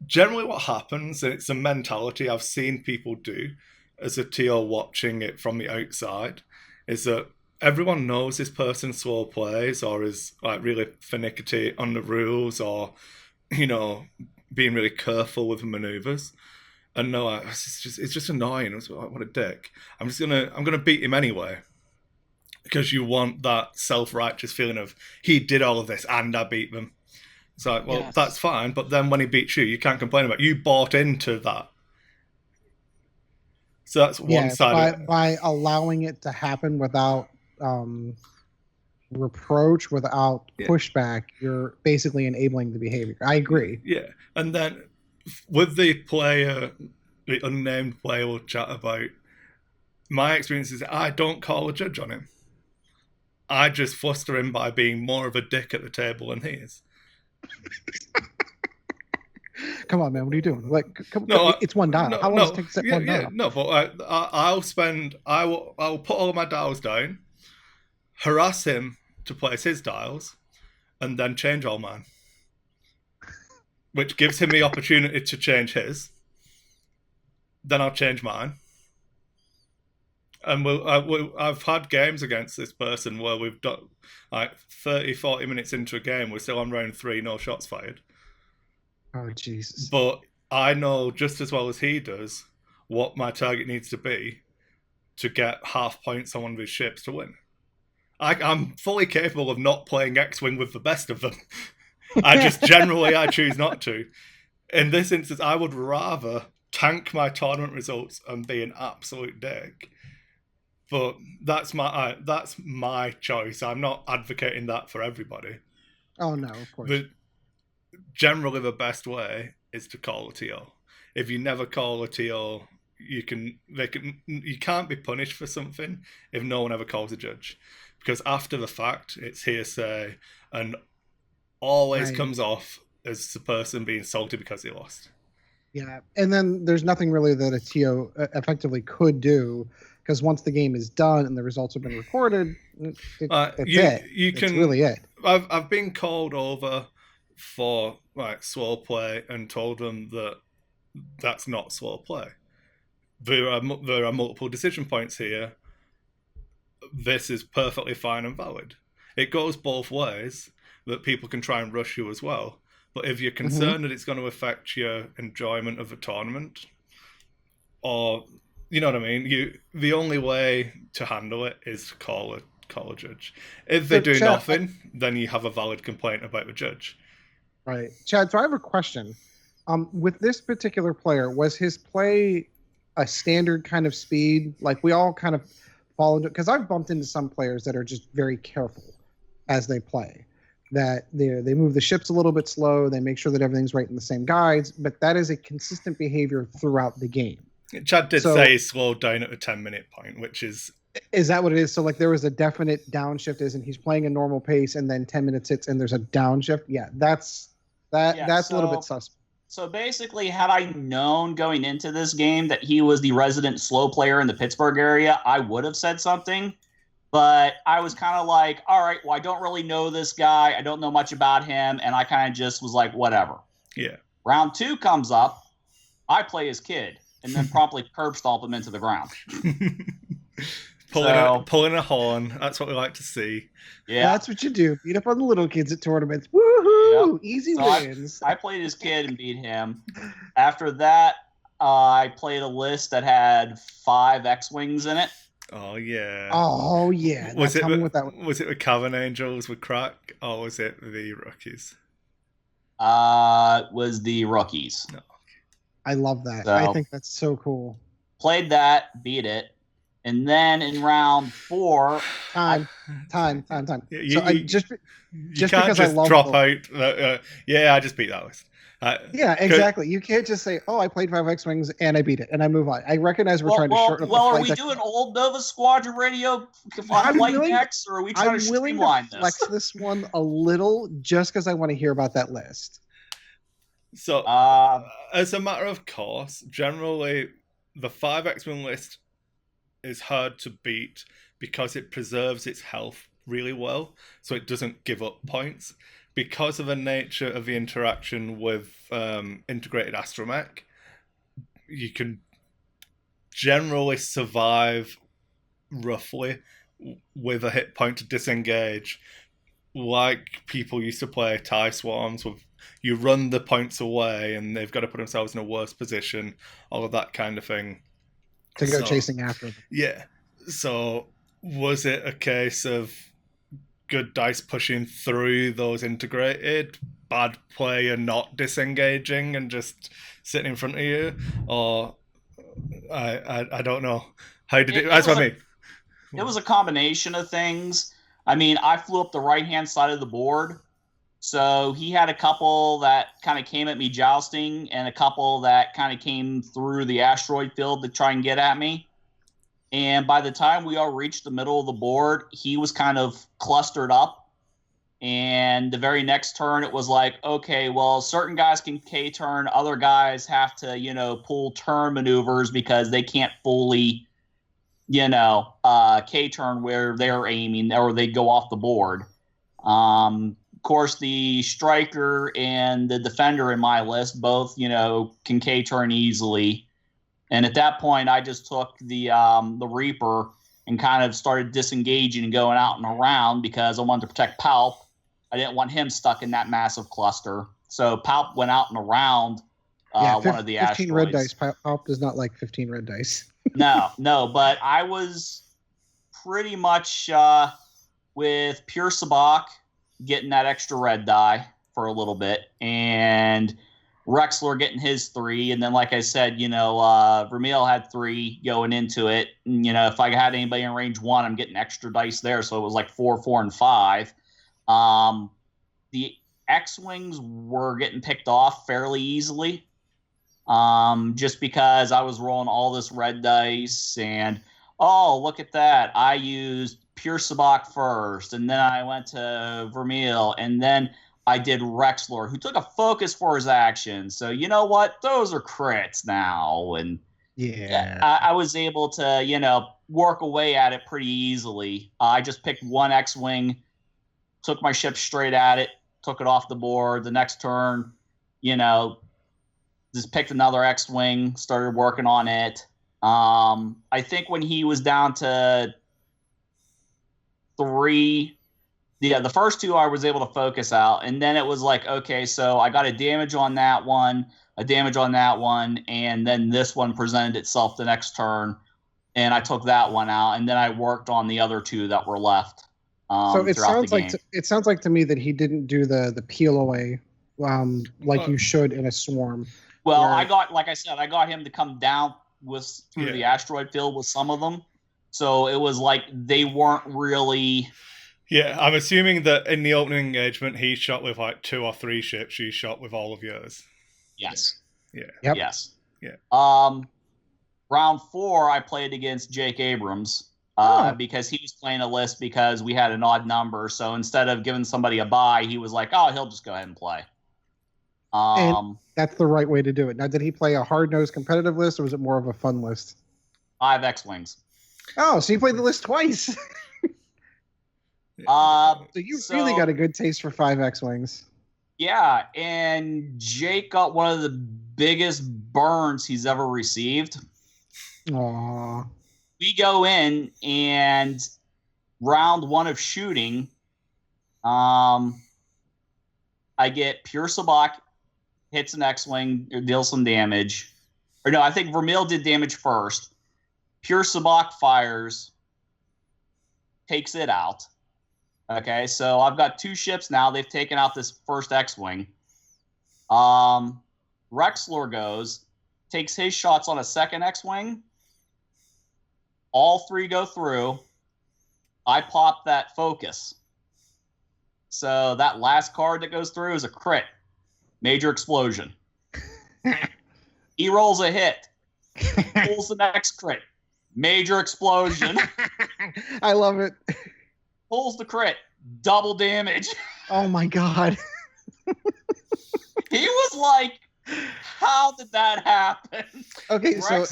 generally what happens, and it's a mentality I've seen people do as a TO watching it from the outside, is that everyone knows this person slow plays or is like really finicky on the rules, or being really careful with the maneuvers. And no, it's just annoying. It's like, what a dick. I'm gonna beat him anyway, because you want that self-righteous feeling of he did all of this and I beat them. It's like, well, yes, that's fine, but then when he beats you, you can't complain about it. You bought into that. So that's one side of it. By allowing it to happen without reproach, without pushback, you're basically enabling the behavior. I agree. Yeah, and then with the unnamed player we'll chat about, my experience is I don't call a judge on him. I just fluster him by being more of a dick at the table than he is. Come on, man, what are you doing? It's one dial. How long does it take to set one dial? No, but I will put all of my dials down, harass him to place his dials, and then change all mine. Which gives him the opportunity to change his. Then I'll change mine. And I've had games against this person where we've done like 30, 40 minutes into a game, we're still on round 3, no shots fired. Oh, Jesus. But I know just as well as he does what my target needs to be to get half points on one of his ships to win. I'm fully capable of not playing X-Wing with the best of them. I choose not to. In this instance, I would rather tank my tournament results and be an absolute dick. But that's my choice. I'm not advocating that for everybody. Oh no, of course. But generally, the best way is to call a TO. If you never call a TO, you can't be punished for something if no one ever calls a judge, because after the fact, it's hearsay and always comes off as the person being salty because he lost. Yeah, and then there's nothing really that a TO effectively could do, because once the game is done and the results have been recorded, that's it. You That's can. really it. I've been called over for like slow play and told them that that's not slow play. There are multiple decision points here. This is perfectly fine and valid. It goes both ways, that people can try and rush you as well. But if you're concerned that it's going to affect your enjoyment of a tournament, or you know what I mean, the only way to handle it is to call a judge. If they do nothing, then you have a valid complaint about the judge. Right, Chad. So I have a question. With this particular player, was his play a standard kind of speed? Like we all kind of fall into, because I've bumped into some players that are just very careful as they play. That they move the ships a little bit slow. They make sure that everything's right in the same guides. But that is a consistent behavior throughout the game. Chad did say he slowed down at a 10-minute point, which is... Is that what it is? So like there was a definite downshift, isn't he's playing a normal pace and then 10 minutes hits and there's a downshift? Yeah, that's a little bit suspect. So basically, had I known going into this game that he was the resident slow player in the Pittsburgh area, I would have said something. But I was kind of like, all right, well, I don't really know this guy. I don't know much about him. And I kind of just was like, whatever. Yeah. Round 2 comes up. I play his kid and then promptly curb stomp him into the ground. Pulling a horn. That's what we like to see. Yeah. That's what you do. Beat up on the little kids at tournaments. Woohoo! Yep. Easy wins. I played his kid and beat him. After that, I played a list that had 5 X-Wings in it. Oh, yeah. Oh, yeah. Was it the Cavern Angels with Crack, or was it the Rookies? Was the Rookies. No. I love that. So, I think that's so cool. Played that, beat it. And then in round 4... Time. You, so just because I love drop out. Yeah, I just beat that list. Yeah, exactly. You can't just say, "Oh, I played 5 X-Wings and I beat it," and I move on. I recognize we're trying to shorten up. Well, are we doing old Nova Squadron radio flight decks, or are we trying to streamline this? Flex this one a little, just because I want to hear about that list. So, as a matter of course, generally the 5 X-Wing list is hard to beat because it preserves its health really well, so it doesn't give up points. Because of the nature of the interaction with integrated astromech, you can generally survive roughly with a hit point to disengage, like people used to play TIE Swarms with. You run the points away and they've got to put themselves in a worse position, all of that kind of thing. To go chasing after them. Yeah. So was it a case of good dice pushing through those integrated, bad player not disengaging and just sitting in front of you? Or I don't know. How did it? That's what I mean. It was a combination of things. I mean, I flew up the right-hand side of the board. So he had a couple that kind of came at me jousting and a couple that kind of came through the asteroid field to try and get at me. And by the time we all reached the middle of the board, he was kind of clustered up. And the very next turn, it was like, okay, well, certain guys can K-turn. Other guys have to, pull turn maneuvers because they can't fully, K-turn where they're aiming or they go off the board. Of course, the striker and the defender in my list both, can K-turn easily. And at that point, I just took the Reaper and kind of started disengaging and going out and around because I wanted to protect Palp. I didn't want him stuck in that massive cluster. So Palp went out and around one of the 15 asteroids. 15 red dice. Palp does not like 15 red dice. No, but I was pretty much with Pure Sabak getting that extra red die for a little bit. And Rexler getting his 3, and then like I said, Vermeil had 3 going into it. And, if I had anybody in range 1, I'm getting extra dice there, so it was like 4, 4, and 5. The X-Wings were getting picked off fairly easily, just because I was rolling all this red dice, and look at that, I used Pure Sabak first, and then I went to Vermeil, and then I did Rexlor, who took a focus for his action. So you know what? Those are crits now. And I was able to, work away at it pretty easily. I just picked one X-Wing, took my ship straight at it, took it off the board. The next turn, just picked another X-Wing, started working on it. I think when he was down to 3, the first 2 I was able to focus out, and then it was like, okay, so I got a damage on that one, and then this one presented itself the next turn, and I took that one out, and then I worked on the other 2 that were left. So it sounds like to me that he didn't do the peel away you should in a swarm. Well, I got him to come down through the asteroid field with some of them, so it was like they weren't really. Yeah, I'm assuming that in the opening engagement he shot with like 2 or 3 ships. You shot with all of yours. Yes. Yeah. Yep. Yes. Yeah. Round 4, I played against Jake Abrams because he was playing a list because we had an odd number. So instead of giving somebody a bye, he was like, "Oh, he'll just go ahead and play." And that's the right way to do it. Now, did he play a hard-nosed competitive list, or was it more of a fun list? 5 X-Wings. Oh, so you played the list twice. So you really got a good taste for 5 X-Wings. Yeah, and Jake got one of the biggest burns he's ever received. Aww. We go in, and round 1 of shooting, I get Pure Sabak, hits an X-Wing, deals some damage. Or no, I think Vermeil did damage first. Pure Sabak fires, takes it out. Okay, so I've got 2 ships now. They've taken out this first X-Wing. Rexlor goes, takes his shots on a second X-Wing. All 3 go through. I pop that focus. So that last card that goes through is a crit. Major explosion. He rolls a hit. Pulls the next crit. Major explosion. I love it. Pulls the crit. Double damage. Oh my god. He was like, how did that happen? Okay, so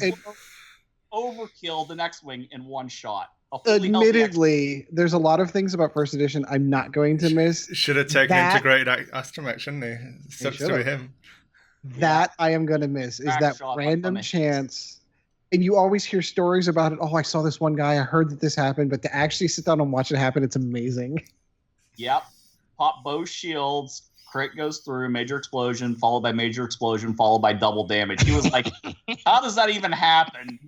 overkill the next wing in one shot. Admittedly, there's a lot of things about first edition I'm not going to miss. Should have taken integrated astromech, shouldn't he? Sucks to be him. That I am going to miss is that random chance. And you always hear stories about it. Oh, I saw this one guy. I heard that this happened. But to actually sit down and watch it happen, it's amazing. Yep. Pop both shields. Crit goes through. Major explosion, followed by major explosion, followed by double damage. He was like, how does that even happen?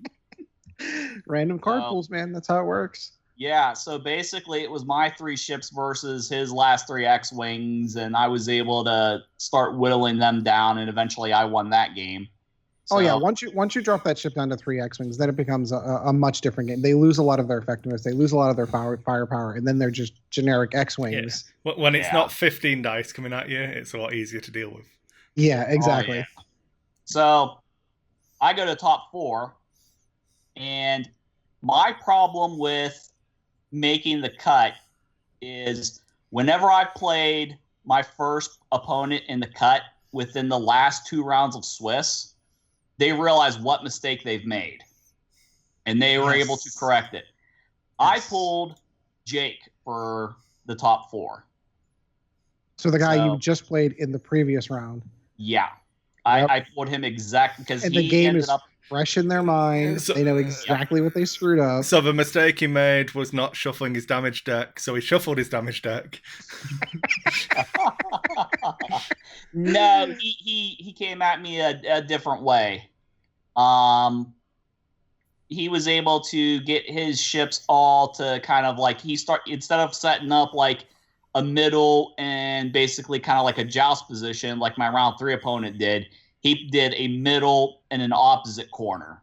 Random card pulls, man. That's how it works. Yeah, so basically it was my 3 ships versus his last 3 X-Wings, and I was able to start whittling them down, and eventually I won that game. So, oh, yeah. Once you drop that ship down to 3 X-Wings, then it becomes a much different game. They lose a lot of their effectiveness. They lose a lot of their firepower, and then they're just generic X-Wings. Yeah. When it's not 15 dice coming at you, it's a lot easier to deal with. Yeah, exactly. Oh, yeah. So I go to top 4. And my problem with making the cut is whenever I played my first opponent in the cut within the last 2 rounds of Swiss, they realize what mistake they've made. And they were able to correct it. I pulled Jake for the top 4. So the guy you just played in the previous round. Yeah. Yep. I pulled him exactly because the game ended up fresh in their mind. So, they know exactly what they screwed up. So the mistake he made was not shuffling his damage deck, so he shuffled his damage deck. No, he came at me a different way. He was able to get his ships all to kind of like instead of setting up like a middle and basically kind of like a joust position like my round 3 opponent did. He did a middle and an opposite corner.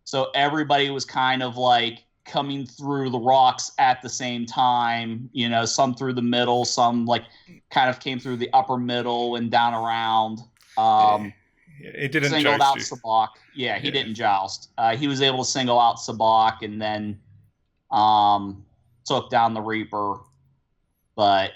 So everybody was kind of like coming through the rocks at the same time. You know, some through the middle, some like kind of came through the upper middle and down around. It didn't singled out Sabak. Yeah, he didn't joust. He was able to single out Sabak and then took down the Reaper. But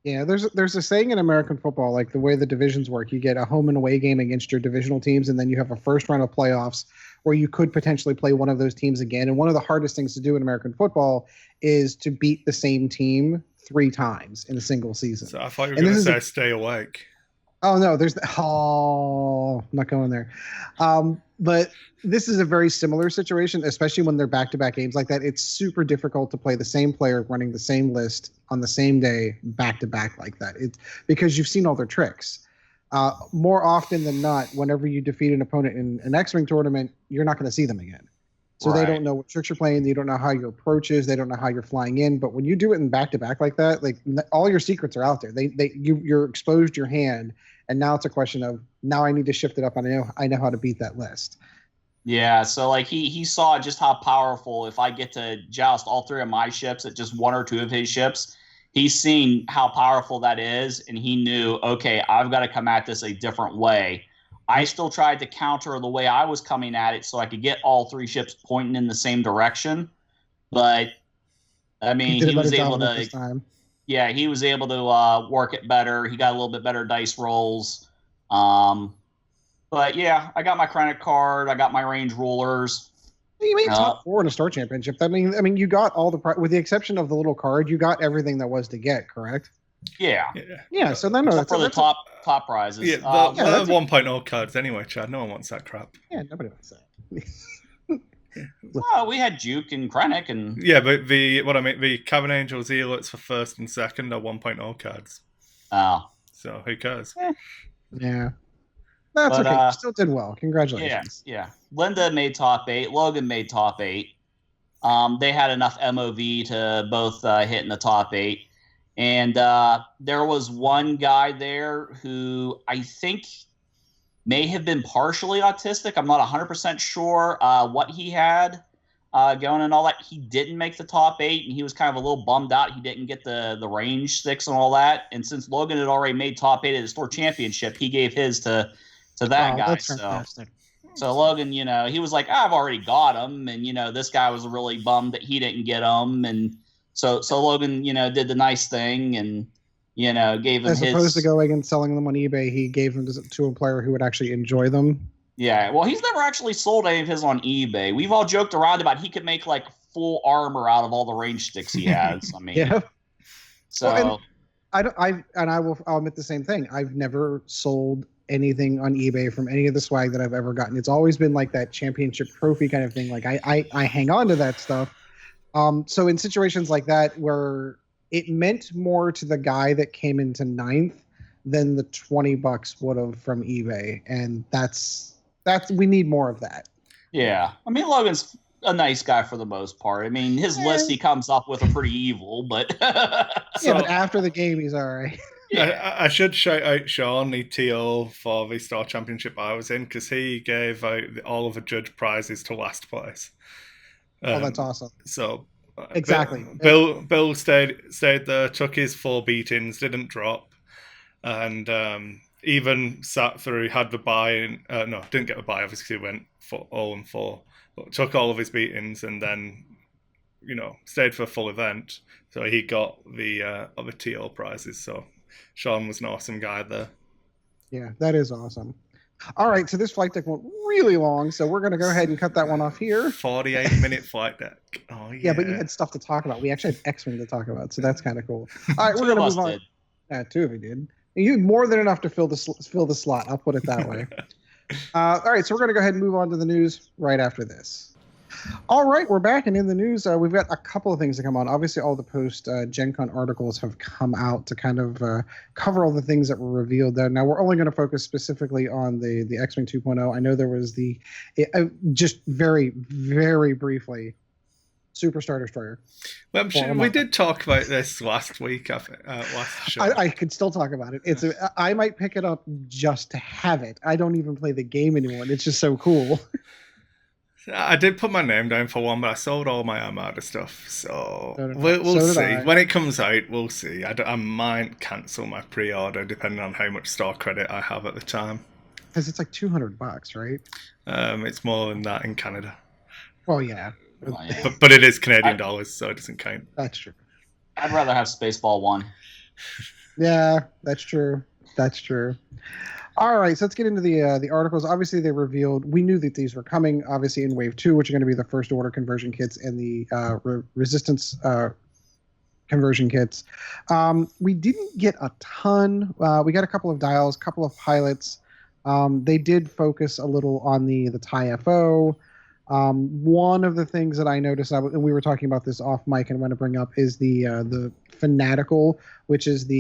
Yeah, there's a saying in American football, like the way the divisions work, you get a home and away game against your divisional teams, and then you have a first round of playoffs where you could potentially play one of those teams again. And one of the hardest things to do in American football is to beat the same team 3 times in a single season. So I thought you were going to say stay awake. Oh no, I'm not going there. But this is a very similar situation, especially when they're back-to-back games like that. It's super difficult to play the same player running the same list on the same day back-to-back like that. It's because you've seen all their tricks. More often than not, whenever you defeat an opponent in an X-Wing tournament, you're not going to see them again. So They don't know what tricks you're playing. They don't know how your approach is. They don't know how you're flying in. But when you do it in back-to-back like that, like all your secrets are out there. You're exposed your hand, and now it's a question of now I need to shift it up. And I know how to beat that list. Yeah, so like he saw just how powerful if I get to joust all 3 of my ships at just 1 or 2 of his ships. He's seen how powerful that is, and he knew, okay, I've got to come at this a different way. I still tried to counter the way I was coming at it so I could get all 3 ships pointing in the same direction. But, I mean, he was able to – yeah, he was able to work it better. He got a little bit better dice rolls. But, yeah, I got my credit card. I got my range rulers. You made top 4 in a Star Championship. I mean, you got all with the exception of the little card, you got everything that was to get, correct? Yeah. So then that's for the top prizes. Yeah, the 1.0 cards anyway, Chad. No one wants that crap. Yeah, nobody wants that. Well, we had Juke and Krennic and but the Cavern Angels Zealots for first and second are 1.0 cards. Oh. So who cares? Yeah. That's okay. Still did well. Congratulations. Yeah. Linda made top 8. Logan made top 8. They had enough MOV to both hit in the top 8. And there was one guy there who I think may have been partially autistic. I'm not 100% sure what he had going and all that. He didn't make the top 8, and he was kind of a little bummed out he didn't get the range 6 and all that. And since Logan had already made top 8 at the store championship, he gave his to that guy. That's fantastic. So Logan, he was like, I've already got him. And, this guy was really bummed that he didn't get him. And so Logan, did the nice thing and, gave him his. As opposed to going and selling them on eBay, he gave them to a player who would actually enjoy them. Yeah. Well, he's never actually sold any of his on eBay. We've all joked around about he could make like full armor out of all the range sticks he has. I mean, yeah. So well, I'll admit the same thing. I've never sold anything on eBay from any of the swag that I've ever gotten. It's always been like that championship trophy kind of thing. Like I hang on to that stuff. So in situations like that where it meant more to the guy that came into 9th than the $20 would have from eBay. And that's we need more of that. Yeah. I mean, Logan's a nice guy for the most part. I mean, his list he comes up with are pretty evil, but but after the game he's all right. Yeah. I should shout out Sean, the TO for the Star Championship I was in, because he gave out all of the judge prizes to last place. That's awesome. So exactly. Bill stayed there, took his 4 beatings, didn't drop, and even sat through, had the buy. No, didn't get the buy. Obviously, he went for 0-4, but took all of his beatings and then, stayed for a full event. So he got the other TL prizes. So Sean was an awesome guy there. Yeah, that is awesome. All right, so this flight deck went really long, so we're going to go ahead and cut that one off here. 48-minute flight deck. Oh, yeah. Yeah, but you had stuff to talk about. We actually had X-Wing to talk about, so that's kind of cool. All right, we're going to move on. Did. Yeah, 2 of you did. You had more than enough to fill the slot. I'll put it that way. All right, so we're going to go ahead and move on to the news right after this. All right, we're back, and in the news, we've got a couple of things to come on. Obviously, all the post-Gen Con articles have come out to kind of cover all the things that were revealed there. Now, we're only going to focus specifically on the X-Wing 2.0. I know there was just very, very briefly, Superstar Destroyer. Well, I'm sure we did talk about this last week, last show. I could still talk about it. I might pick it up just to have it. I don't even play the game anymore, and it's just so cool. I did put my name down for one, but I sold all my Armada stuff, so we'll see. When it comes out, we'll see. I might cancel my pre-order depending on how much store credit I have at the time. Because it's like $200, right? It's more than that in Canada. Well, yeah. But it is Canadian dollars, so it doesn't count. That's true. I'd rather have Spaceball 1. Yeah, that's true. That's true. All right, so let's get into the articles. Obviously, they revealed we knew that these were coming. Obviously, in Wave 2, which are going to be the First Order conversion kits and the Resistance conversion kits. We didn't get a ton. We got a couple of dials, a couple of pilots. They did focus a little on the TIE FO. One of the things that I noticed, and we were talking about this off mic, and want to bring up is the fanatical, which is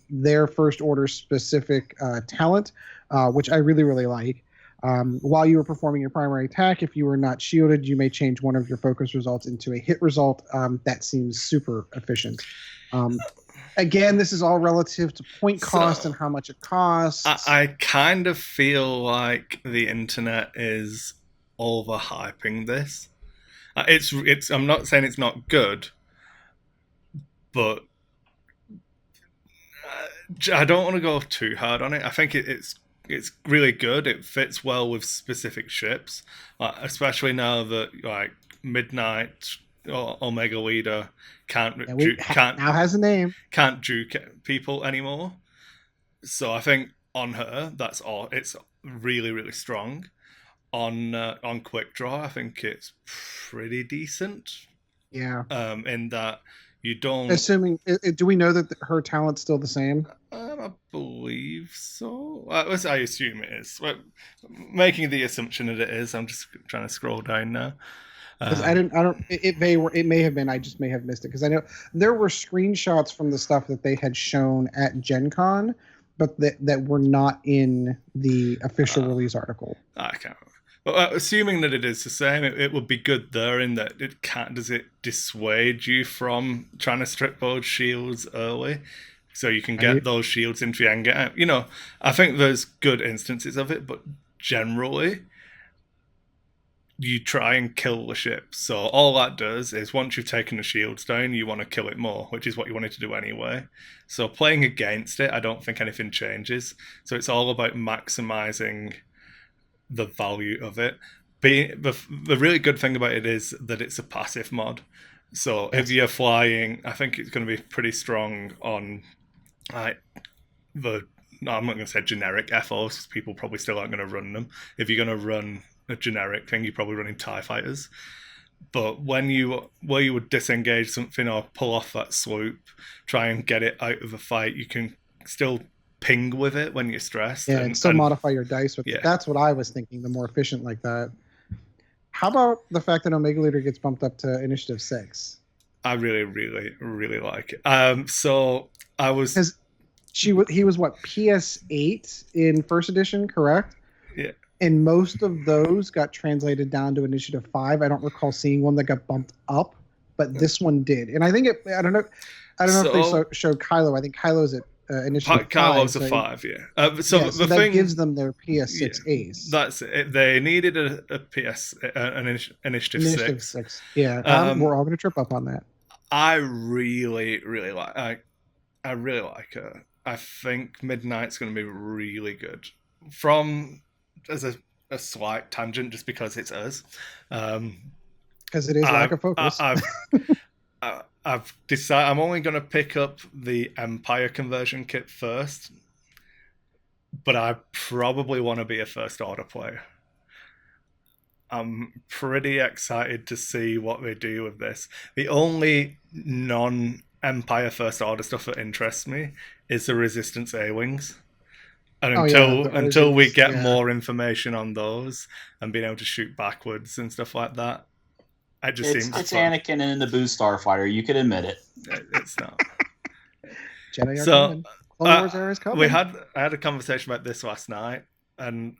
their First Order specific talent, which I really really like. While you were performing your primary attack, if you were not shielded, you may change one of your focus results into a hit result. That seems super efficient. Again, this is all relative to point cost and how much it costs. I kind of feel like the internet is overhyping this. It's. I'm not saying it's not good, but I don't want to go too hard on it. I think it's really good. It fits well with specific ships, especially now that like Midnight or Omega Leader can't now has a name. Can't juke people anymore. So I think on her, that's all. It's really really strong. On Quick Draw, I think it's pretty decent. Yeah. In that you don't. Assuming, do we know that her talent's still the same? I believe so. I assume it is. Well, making the assumption that it is. I'm just trying to scroll down now. I don't. It may have been. I just may have missed it because I know there were screenshots from the stuff that they had shown at Gen Con, but that were not in the official release article. I can't remember. But assuming that it is the same, it would be good there in that it can't. Does it dissuade you from trying to strip those shields early, so you can get those shields into your end game? You know, I think there's good instances of it, but generally, you try and kill the ship. So all that does is once you've taken the shields down, you want to kill it more, which is what you wanted to do anyway. So playing against it, I don't think anything changes. So it's all about maximizing the value of it. The really good thing about it is that it's a passive mod. So if you're flying, I think it's going to be pretty strong on I'm not going to say generic FOs because people probably still aren't going to run them. If you're going to run a generic thing, you're probably running TIE fighters. But where you would disengage something or pull off that swoop, try and get it out of a fight, you can still ping with it when you're stressed. Yeah, and still modify your dice with it. That's what I was thinking, the more efficient like that. How about the fact that Omega Leader gets bumped up to Initiative 6? I really, really, really like it. So I was... He was what, PS8 in first edition, correct? Yeah. And most of those got translated down to Initiative 5. I don't recall seeing one that got bumped up, but this one did. And I think I don't know if they showed Kylo. I think Kylo's at Initiative 5. Kylo's a 5, yeah. So the that thing gives them their PS6 Ace. That's it. They needed an Initiative 6. Yeah, we're all going to trip up on that. I really, really like. I really like her. I think Midnight's going to be really good. As a slight tangent, just because it's us. Because it is lack of focus. I've decided I'm only going to pick up the Empire conversion kit first, but I probably want to be a First Order player. I'm pretty excited to see what they do with this. The only non-Empire First Order stuff that interests me is the Resistance A-Wings. And until we get more information on those and being able to shoot backwards and stuff like that, it just seems it's fun. Anakin and the Naboo Starfighter. You could admit it. It's not. Jedi are coming. Clone Wars era is coming. I had a conversation about this last night, and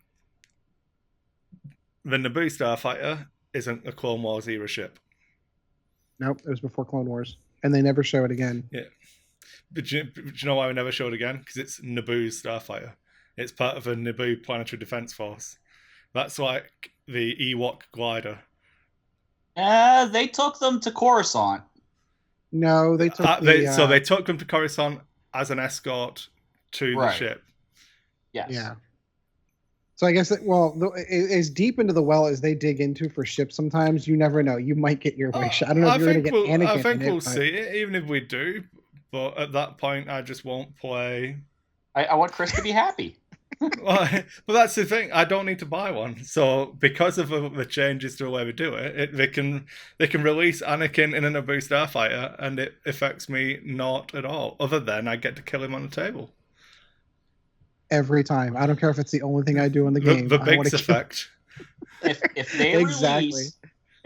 the Naboo Starfighter isn't a Clone Wars era ship. Nope, it was before Clone Wars, and they never show it again. Yeah, but do you know why we never show it again? Because it's Naboo's Starfighter. It's part of a Naboo Planetary Defense Force. That's like the Ewok glider. They took them to Coruscant. No, they took so they took them to Coruscant as an escort to the ship. Yes. Yeah. So I guess as deep into the well as they dig into for ships, sometimes you never know. You might get your way shot. I don't know if you're going to get Anakin. I think we'll see it, even if we do. but at that point, I just won't play. I want Kris to be happy. Well, but that's the thing. I don't need to buy one. So because of the changes to the way we do it, they can release Anakin in an Naboo starfighter, and it affects me not at all. Other than I get to kill him on the table. Every time. I don't care if it's the only thing I do in the game. The Biggs effect. If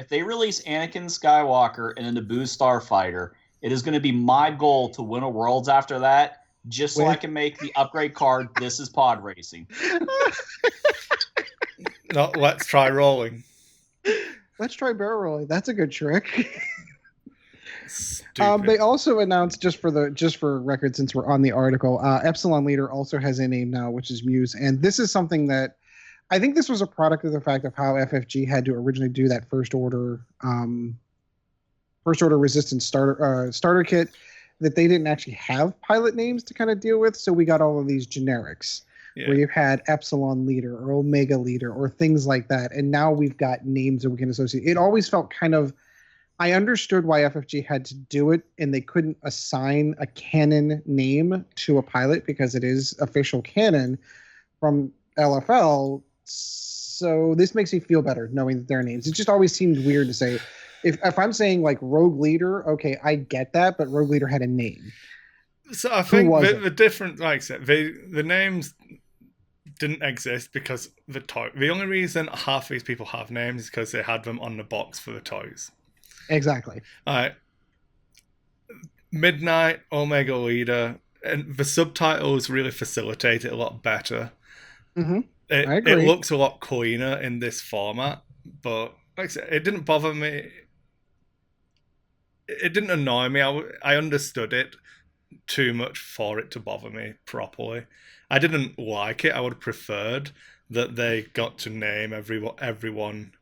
they release Anakin Skywalker in a Naboo starfighter, it is going to be my goal to win a Worlds after that. Just so I can make the upgrade card, this is pod racing. No, let's try rolling. Let's try barrel rolling. That's a good trick. They also announced, just for record, since we're on the article, Epsilon Leader also has a name now, which is Muse. And this is something that I think this was a product of the fact of how FFG had to originally do that first order resistance starter kit, that they didn't actually have pilot names to kind of deal with. So we got all of these generics where you had Epsilon Leader or Omega Leader or things like that. And now we've got names that we can associate. It always felt kind of, I understood why FFG had to do it, and they couldn't assign a canon name to a pilot because it is official canon from LFL. So this makes me feel better knowing that their names. It just always seemed weird to say, if I'm saying like Rogue Leader, okay, I get that, but Rogue Leader had a name. So I think the different, like I said, the names didn't exist because the only reason half these people have names is because they had them on the box for the toys. Exactly. Midnight, Omega Leader, and the subtitles really facilitate it a lot better. Mm-hmm. I It agree. looks a lot cleaner in this format, but like I said, it didn't bother me. It didn't annoy me. I understood it too much for it to bother me properly. I didn't like it. I would have preferred that they got to name everyone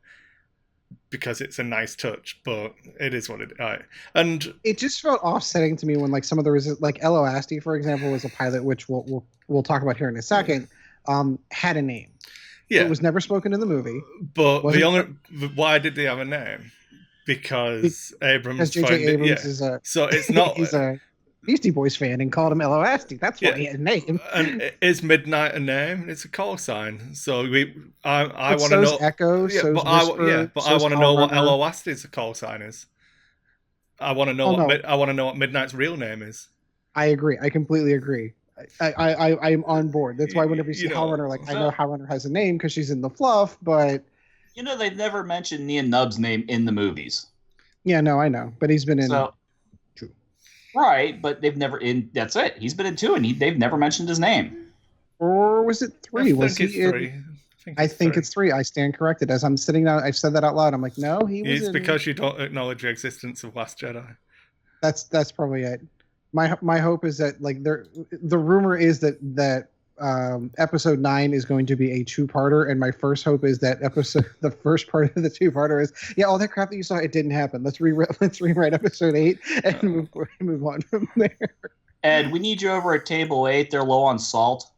because it's a nice touch, but it is what it is. And it just felt offsetting to me when like some of the like Eloasti, for example, was a pilot, which we'll talk about here in a second, had a name. Yeah, it was never spoken in the movie. But why did they have a name? Because Abrams. Because J.J. Abrams is so it's not. He's a Beastie Boys fan and called him Eloasti. That's why he had a name. And is Midnight a name? It's a call sign. So I want to know. Echo. But I want to know what Eloasti's call sign is. I want to know I want to know what Midnight's real name is. I agree. I completely agree. I'm on board. That's why whenever you see Howrunner, like I know Howrunner has a name because she's in the fluff, but they've never mentioned Nia Nub's name in the movies. Yeah, no, I know, but he's been in two. Right, but they've never in. That's it. He's been in two, and they've never mentioned his name. Or was it three? Was he three? I think it's three. I stand corrected. As I'm sitting down, I've said that out loud. I'm like, no, he was. It's because you don't acknowledge the existence of Last Jedi. That's probably it. My hope is that like the rumor is that episode 9 is going to be a 2-parter, and my first hope is that the first part of the 2-parter is all that crap that you saw, it didn't happen. Let's rewrite episode 8 and move on from there. Ed, we need you over at table 8. They're low on salt.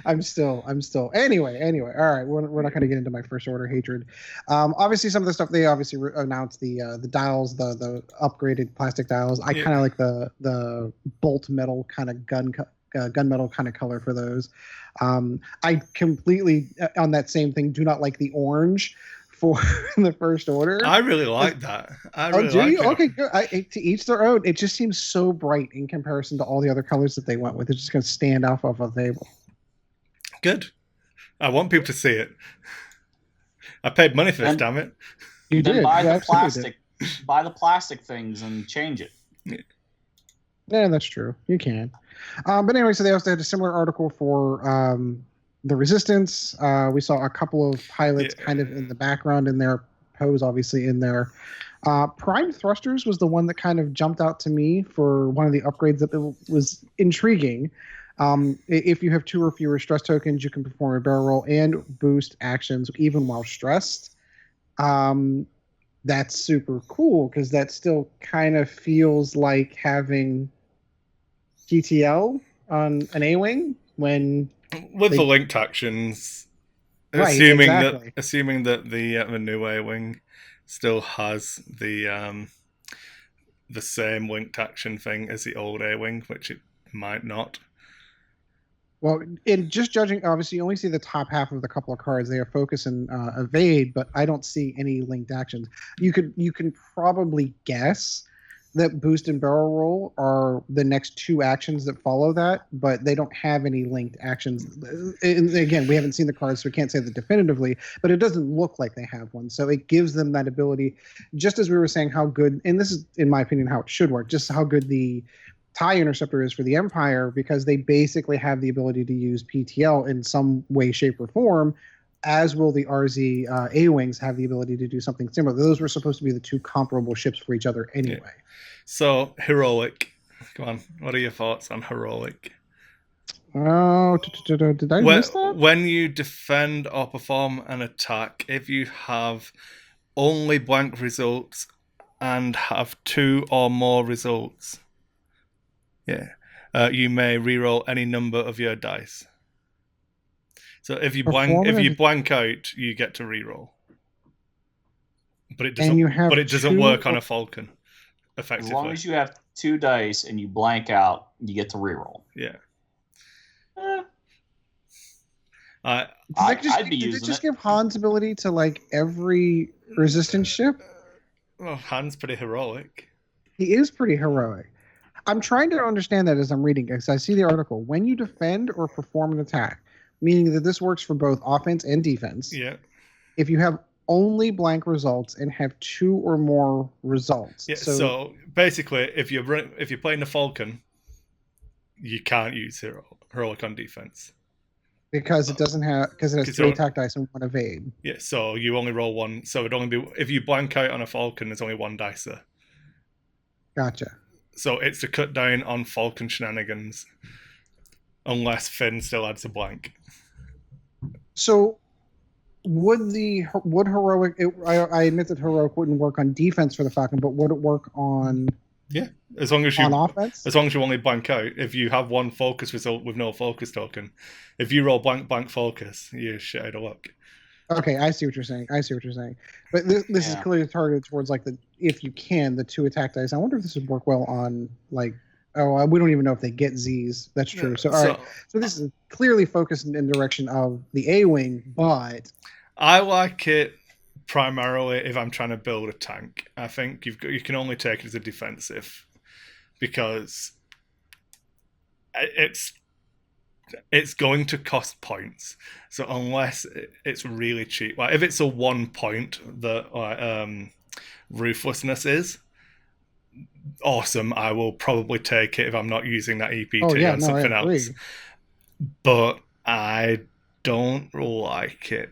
I'm still anyway. All right, we're not going to get into my first order hatred. Obviously, some of the stuff they obviously announced the dials, the upgraded plastic dials. I kind of like the bolt metal kind of gunmetal kind of color for those. I completely on that same thing do not like the orange for the first order. I really like that. Okay, good. To each their own. It just seems so bright in comparison to all the other colors that they went with. It's just going to stand off of a table. Good. I want people to see it. I paid money for this, damn it. You did. Buy the plastic. Buy the plastic things and change it. Yeah, that's true. You can. But anyway, so they also had a similar article for the Resistance. We saw a couple of pilots kind of in the background in their pose, obviously in there. Prime Thrusters was the one that kind of jumped out to me for one of the upgrades that was intriguing. If you have 2 or fewer stress tokens, you can perform a barrel roll and boost actions even while stressed. That's super cool because that still kind of feels like having GTL on an A-wing when with the linked actions, right, assuming that the new A-wing still has the the same linked action thing as the old A-Wing, which it might not. Well, in just judging, obviously, you only see the top half of the couple of cards. They have focus and evade, but I don't see any linked actions. You can probably guess that boost and barrel roll are the next two actions that follow that, but they don't have any linked actions. And again, we haven't seen the cards, so we can't say that definitively, but it doesn't look like they have one. So it gives them that ability, just as we were saying how good, and this is, in my opinion, how it should work, just how good the TIE Interceptor is for the Empire, because they basically have the ability to use PTL in some way, shape, or form, as will the RZ A-Wings have the ability to do something similar. Those were supposed to be the two comparable ships for each other anyway. Yeah. So, Heroic. Come on, what are your thoughts on Heroic? Oh, did I miss that? When you defend or perform an attack, if you have only blank results and have 2 or more results, you may reroll any number of your dice. So if you blank out, you get to reroll. But it doesn't work on a Falcon. Effectively. As long as you have 2 dice and you blank out, you get to reroll. Yeah. Did it just give Han's ability to like every resistance ship? Well, Han's pretty heroic. He is pretty heroic. I'm trying to understand that as I'm reading, because I see the article. When you defend or perform an attack, meaning that this works for both offense and defense. Yeah. If you have only blank results and have 2 or more results. Yeah. So basically, if you're playing the Falcon, you can't use heroic on defense because it has 3 attack dice and 1 evade. Yeah. So you only roll 1. So it'd only be if you blank out on a Falcon, there's only 1 dice there. Gotcha. So it's to cut down on Falcon shenanigans, unless Finn still adds a blank. So, would heroic? I admit that heroic wouldn't work on defense for the Falcon, but would it work on? Yeah, as long as you on offense. As long as you only blank out. If you have 1 focus result with no focus token, if you roll blank focus, you're shit out of luck. Okay, I see what you're saying. But this is clearly targeted towards like the 2 attack dice. I wonder if this would work well on like. Oh, we don't even know if they get Z's. That's true. So, all right. So this is clearly focused in the direction of the A-Wing, but I like it primarily if I'm trying to build a tank. I think you can only take it as a defensive because it's going to cost points. So unless it's really cheap, like if it's a 1 point that ruthlessness is. Awesome, I will probably take it if I'm not using that EPT on something else. But I don't like it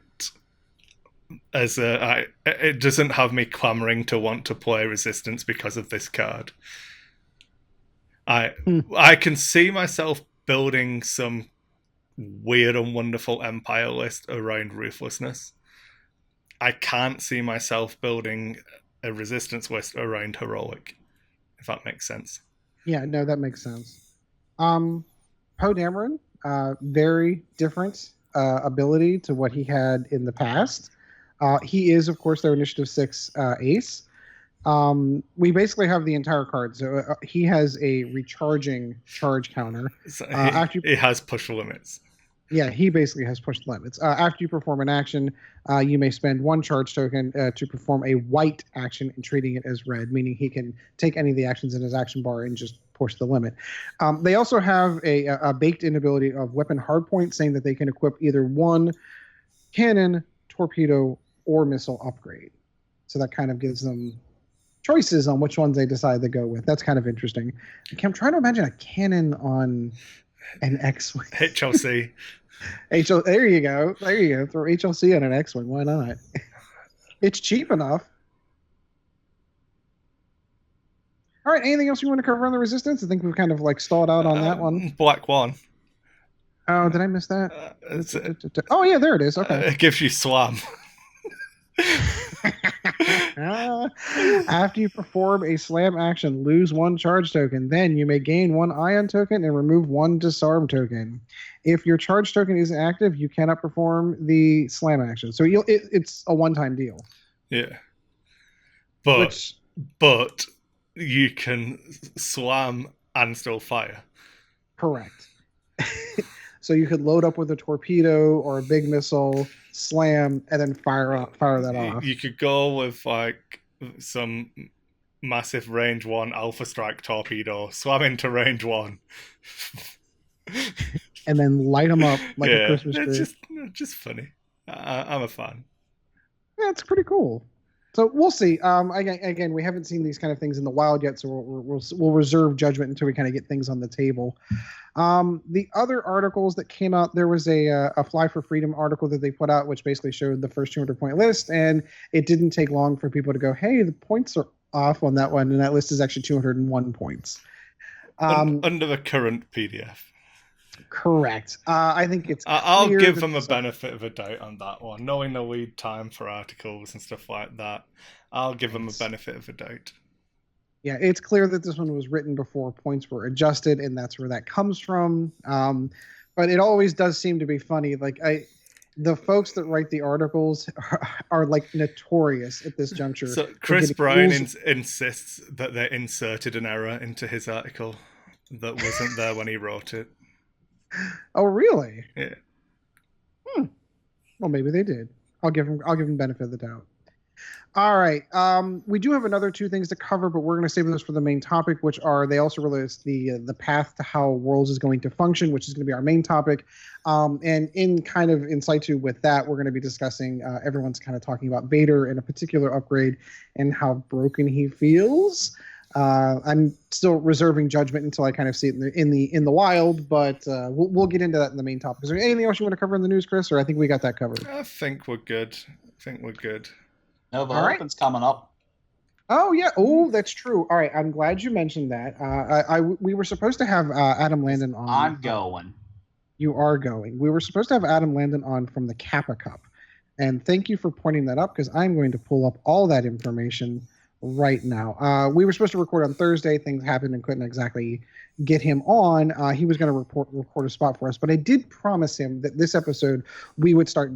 it doesn't have me clamoring to want to play Resistance because of this card. I can see myself building some weird and wonderful Empire list around Ruthlessness. I can't see myself building a Resistance list around Heroic. If that makes sense. Yeah, no, that makes sense. Poe Dameron, very different ability to what he had in the past. He is, of course, their Initiative 6 ace. We basically have the entire card. So he has a recharging charge counter. So he has push limits. Yeah, he basically has pushed limits. After you perform an action, you may spend 1 charge token to perform a white action and treating it as red, meaning he can take any of the actions in his action bar and just push the limit. They also have a baked-in ability of weapon hardpoint, saying that they can equip either 1 cannon, torpedo, or missile upgrade. So that kind of gives them choices on which ones they decide to go with. That's kind of interesting. I'm trying to imagine a cannon on an X-Wing. HLC. There you go. Throw HLC on an X-Wing. Why not? It's cheap enough. All right. Anything else you want to cover on the Resistance? I think we've kind of like stalled out on that one. Black One. Oh, did I miss that? Oh, yeah, there it is. Okay. It gives you slam. After you perform a slam action, lose 1 charge token. Then you may gain 1 ion token and remove 1 disarm token. If your charge token isn't active, you cannot perform the slam action. So it's a one-time deal. Yeah. But you can slam and still fire. Correct. So you could load up with a torpedo or a big missile, slam, and then fire that off. You could go with like some massive range 1 Alpha Strike torpedo, swam into range 1. And then light them up like a Christmas tree. It's just funny. I'm a fan. Yeah, it's pretty cool. So we'll see. Again, we haven't seen these kind of things in the wild yet, so we'll reserve judgment until we kind of get things on the table. The other articles that came out, there was a Fly for Freedom article that they put out, which basically showed the first 200-point list, and it didn't take long for people to go, hey, the points are off on that one, and that list is actually 201 points. Under the current PDF. Correct. I think it's. I'll give them a benefit of a doubt on that one, knowing the lead time for articles and stuff like that. I'll give them a benefit of a doubt. Yeah, it's clear that this one was written before points were adjusted, and that's where that comes from. But it always does seem to be funny. Like the folks that write the articles are like notorious at this juncture. So Kris Bryan insists that they inserted an error into his article that wasn't there when he wrote it. Oh, really? Yeah. Well, maybe they did. I'll give him benefit of the doubt. All right. We do have another 2 things to cover, but we're going to save those for the main topic, which are they also released the path to how Worlds is going to function, which is going to be our main topic. And in situ with that, we're going to be discussing. Everyone's kind of talking about Vader and a particular upgrade and how broken he feels. I'm still reserving judgment until I kind of see it in the wild, but we'll get into that in the main topic. Is there anything else you want to cover in the news, Kris, or I think we got that covered? I think we're good. Nova Open's coming up. Oh yeah. Oh, that's true. All right. I'm glad you mentioned that. We were supposed to have Adam Landon on. I'm going. You are going. We were supposed to have Adam Landon on from the Kappa Cup, and thank you for pointing that up because I'm going to pull up all that information right now. We were supposed to record on Thursday. Things happened and couldn't exactly get him on. He was going to record a spot for us, but I did promise him that this episode we would start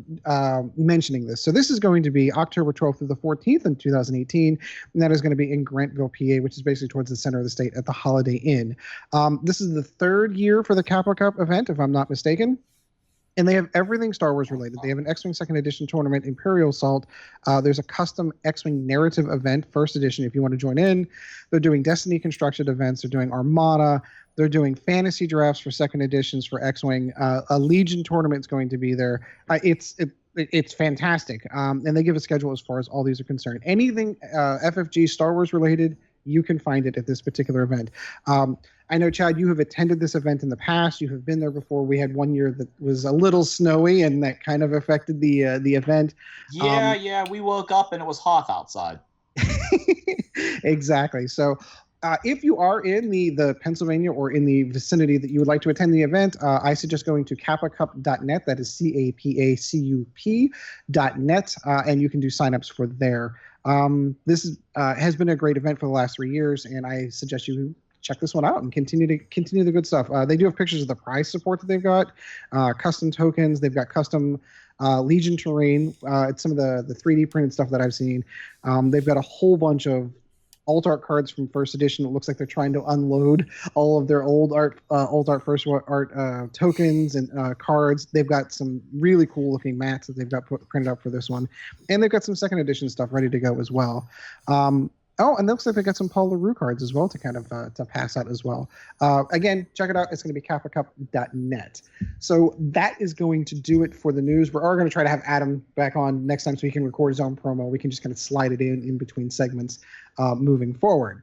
mentioning this. So this is going to be October 12th through the 14th in 2018, and that is going to be in Grantville, PA, which is basically towards the center of the state at the Holiday Inn. This is the 3rd year for the Kappa Cup event, if I'm not mistaken. And they have everything Star Wars related. They have an X-Wing 2nd Edition tournament, Imperial Assault. There's a custom X-Wing narrative event, 1st edition, if you want to join in. They're doing Destiny constructed events. They're doing Armada. They're doing fantasy drafts for 2nd editions for X-Wing. A Legion tournament is going to be there. It's fantastic. And they give a schedule as far as all these are concerned. Anything FFG Star Wars related, you can find it at this particular event. I know, Chad, you have attended this event in the past. You have been there before. We had one year that was a little snowy, and that kind of affected the event. Yeah, we woke up and it was hot outside. Exactly. So if you are in the Pennsylvania or in the vicinity that you would like to attend the event, I suggest going to kappacup.net. That is CAPACUP.net, and you can do signups for there. This has been a great event for the last 3 years, and I suggest you check this one out and continue the good stuff. They do have pictures of the prize support that they've got, custom tokens. They've got custom Legion terrain. It's some of the 3D printed stuff that I've seen. They've got a whole bunch of alt art cards from 1st edition. It looks like they're trying to unload all of their old art first art tokens and cards. They've got some really cool looking mats that they've got printed up for this one, and they've got some 2nd edition stuff ready to go as well. And it looks like they got some Paul LaRue cards as well to kind of to pass out as well. Again, check it out. It's going to be kappacup.net. So that is going to do it for the news. We're going to try to have Adam back on next time so he can record his own promo. We can just kind of slide it in between segments moving forward.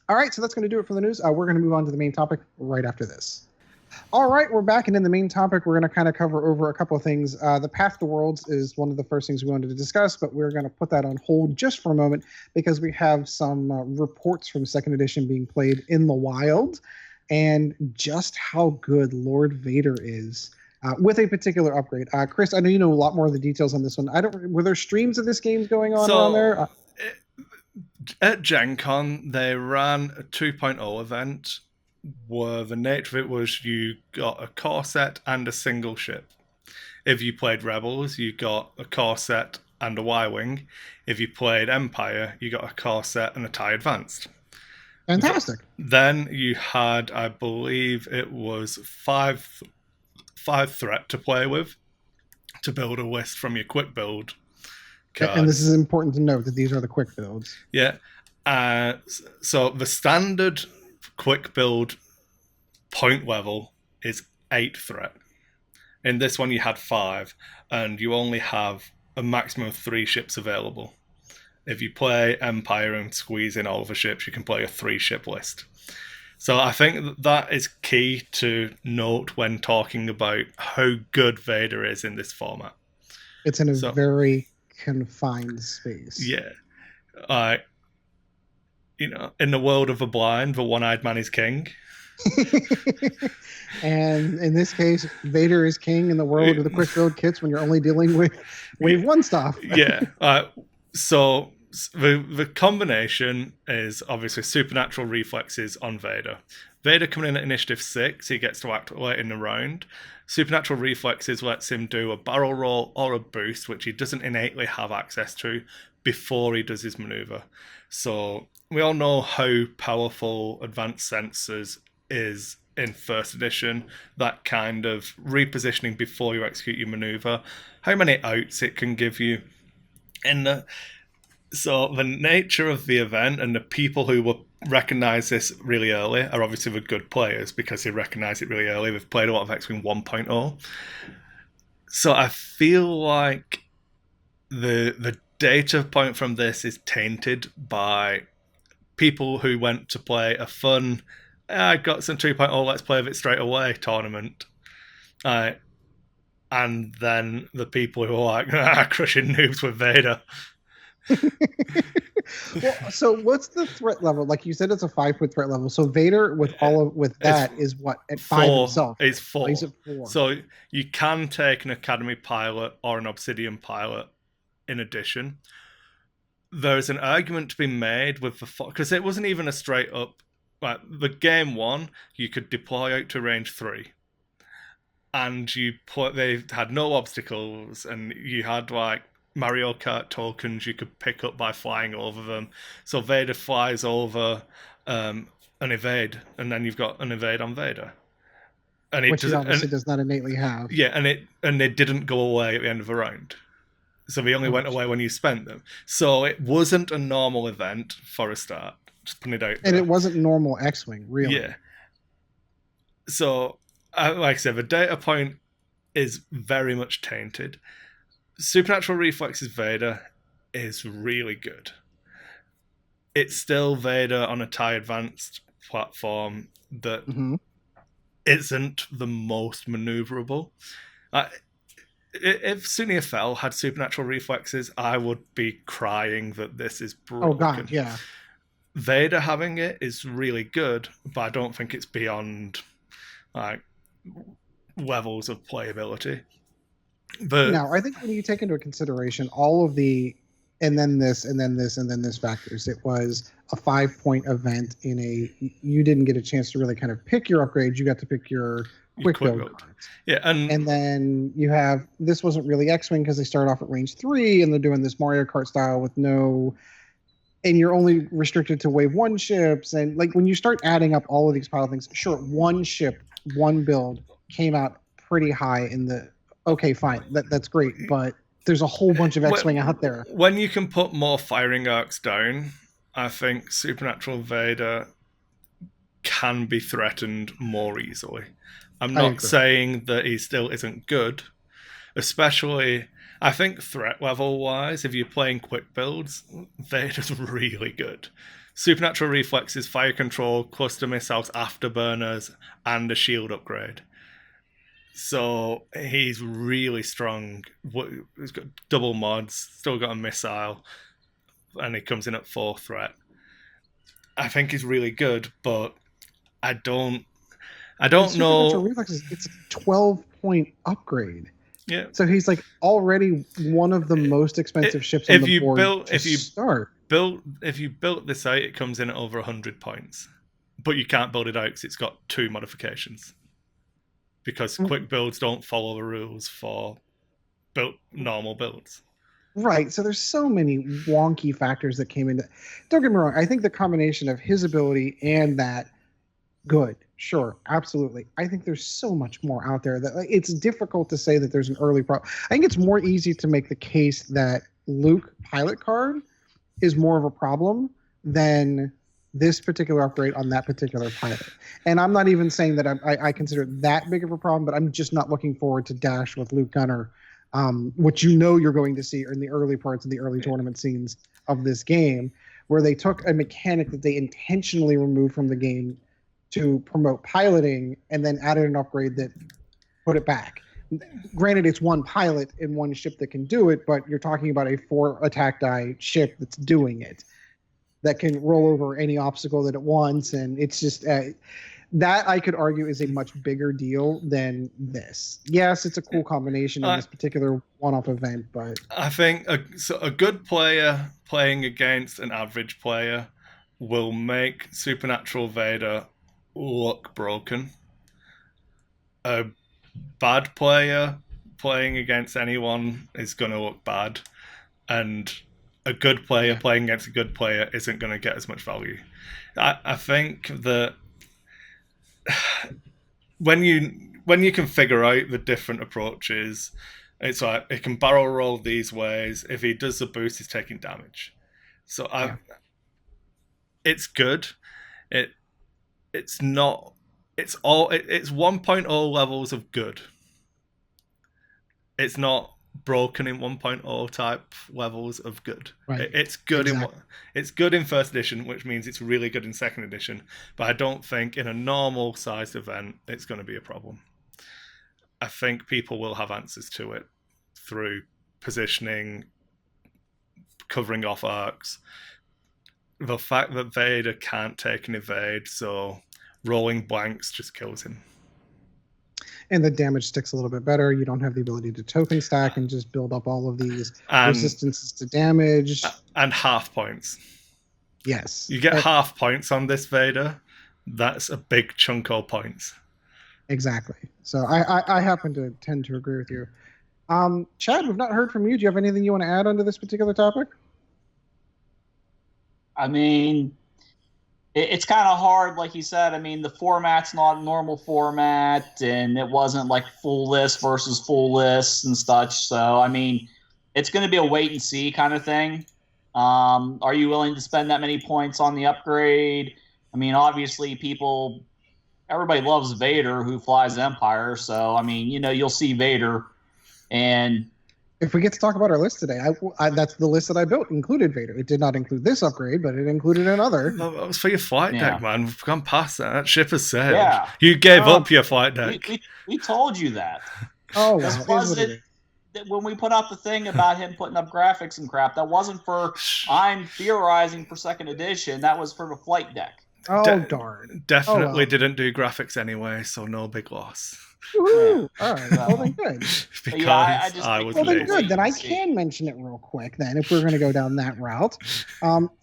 All right, so that's going to do it for the news. We're going to move on to the main topic right after this. All right, we're back, and in the main topic, we're going to kind of cover over a couple of things. The Path to Worlds is one of the first things we wanted to discuss, but we're going to put that on hold just for a moment because we have some reports from 2nd edition being played in the wild and just how good Lord Vader is with a particular upgrade. Kris, I know you know a lot more of the details on this one. Were there streams of this game going on around there? At Gen Con, they ran a 2.0 event where the nature of it was you got a core set and a single ship. If you played Rebels, you got a core set and a Y-Wing. If you played Empire, you got a core set and a TIE Advanced. Fantastic. Then you had, I believe it was five threat to play with to build a list from your quick build cards. And this is important to note that these are the quick builds. Yeah. So the standard quick build point level is 8 threat. In this one you had 5, and you only have a maximum of 3 ships available. If you play Empire and squeeze in all the ships, you can play a 3-ship list. So I think that is key to note when talking about how good Vader is in this format. It's in a very confined space. Yeah. In the world of the blind, the one-eyed man is king. And in this case, Vader is king in the world of the quick build kits when you're only dealing with wave 1 stuff. Yeah. So the combination is obviously supernatural reflexes on Vader. Vader coming in at initiative 6, he gets to act late in the round. Supernatural reflexes lets him do a barrel roll or a boost, which he doesn't innately have access to before he does his maneuver. So we all know how powerful Advanced Sensors is in first edition, that kind of repositioning before you execute your maneuver, how many outs it can give you. So the nature of the event and the people who will recognise this really early are obviously the good players because they recognise it really early. They've played a lot of X-Wing 1.0. So I feel like the data point from this is tainted by people who went to play a fun, I got some 2.0, let's play with it straight away tournament. And then the people who are like, crushing noobs with Vader. Well, so what's the threat level? Like you said, it's a 5-foot threat level. So Vader with that is what at 5 himself? It's 4. He's at 4. So you can take an Academy pilot or an Obsidian pilot in addition. There's an argument to be made with the because it wasn't even a straight up. Like the game 1, you could deploy out to range 3, and they had no obstacles, and you had like Mario Kart tokens you could pick up by flying over them. So Vader flies over an evade, and then you've got an evade on Vader. And which he obviously does not innately have. Yeah, and they didn't go away at the end of a round. So they only went away when you spent them. So it wasn't a normal event for a start. Just putting it out there. And it wasn't normal X-Wing, really. Yeah. So, like I said, the data point is very much tainted. Supernatural Reflexes Vader is really good. It's still Vader on a TIE Advanced platform that isn't the most maneuverable. If Sunir Fel had supernatural reflexes, I would be crying that this is broken. Oh god, yeah. Vader having it is really good, but I don't think it's beyond like levels of playability. But now, I think when you take into consideration all of the and then this and then this and then this factors, it was a 5-point event in you didn't get a chance to really kind of pick your upgrades. You got to pick your quick build cards. Yeah, and then you have this wasn't really X-Wing because they started off at range 3 and they're doing this Mario Kart style with and you're only restricted to wave 1 ships. And like when you start adding up all of these pile of things, sure, 1 ship, 1 build came out pretty high in the okay, fine, that's great, but there's a whole bunch of X-Wing out there. When you can put more firing arcs down, I think Supernatural Vader can be threatened more easily. I'm not saying that he still isn't good, especially, I think threat level wise, if you're playing quick builds, Vader's really good. Supernatural Reflexes, fire control, cluster missiles, afterburners, and a shield upgrade. So he's really strong. He's got double mods, still got a missile, and he comes in at 4 threat. I think he's really good, but I don't know. Reflexes, it's a 12-point upgrade. Yeah. So he's like already one of the most expensive ships on the board. If you built this out, it comes in at over 100 points, but you can't build it out because it's got 2 modifications. Because quick builds don't follow the rules for normal builds. Right. So there's so many wonky factors that came into. Don't get me wrong. I think the combination of his ability and that good, sure, absolutely. I think there's so much more out there that like, it's difficult to say that there's an early problem. I think it's more easy to make the case that Luke pilot card is more of a problem than this particular upgrade on that particular pilot. And I'm not even saying that I consider it that big of a problem, but I'm just not looking forward to Dash with Luke Gunner, which you know you're going to see in the early parts of the early tournament scenes of this game, where they took a mechanic that they intentionally removed from the game to promote piloting and then added an upgrade that put it back. Granted, it's one pilot and one ship that can do it, but you're talking about a 4 attack die ship that's doing it, that can roll over any obstacle that it wants. And it's just that I could argue is a much bigger deal than this. Yes, it's a cool combination in this particular one-off event, but I think a good player playing against an average player will make Supernatural Vader look broken. A bad player playing against anyone is going to look bad, and a good player playing against a good player isn't going to get as much value. I think that when you can figure out the different approaches, it's like it can barrel roll these ways. If he does the boost, he's taking damage. So it's good. It's not. It's 1.0 levels of good. It's not broken in 1.0 type levels of good. Right. It's good it's good in first edition, which means it's really good in second edition. But I don't think in a normal sized event it's going to be a problem. I think people will have answers to it through positioning, covering off arcs. The fact that Vader can't take an evade, so rolling blanks just kills him. And the damage sticks a little bit better. You don't have the ability to token stack and just build up all of these resistances to damage. And half points. Yes. You get half points on this Vader. That's a big chunk of points. Exactly. So I happen to tend to agree with you. Chad, we've not heard from you. Do you have anything you want to add onto this particular topic? I mean, it's kind of hard, like you said. I mean, the format's not a normal format, and it wasn't like full list versus full list and such. So, I mean, it's going to be a wait and see kind of thing. Are you willing to spend that many points on the upgrade? I mean, obviously, everybody loves Vader who flies Empire. So, I mean, you'll see Vader. And if we get to talk about our list today, that's the list that I built, included Vader. It did not include this upgrade, but it included another. No, that was for your flight deck, man. We've gone past that. That ship has sailed. Yeah. You gave up your flight deck. We told you that. Oh, when we put out the thing about him putting up graphics and crap, that wasn't for I'm theorizing for second edition. That was for the flight deck. Oh, darn. Definitely didn't do graphics anyway, so no big loss. Woohoo! All right, well then good. Because I was then good. Then I can mention it real quick then, if we're going to go down that route.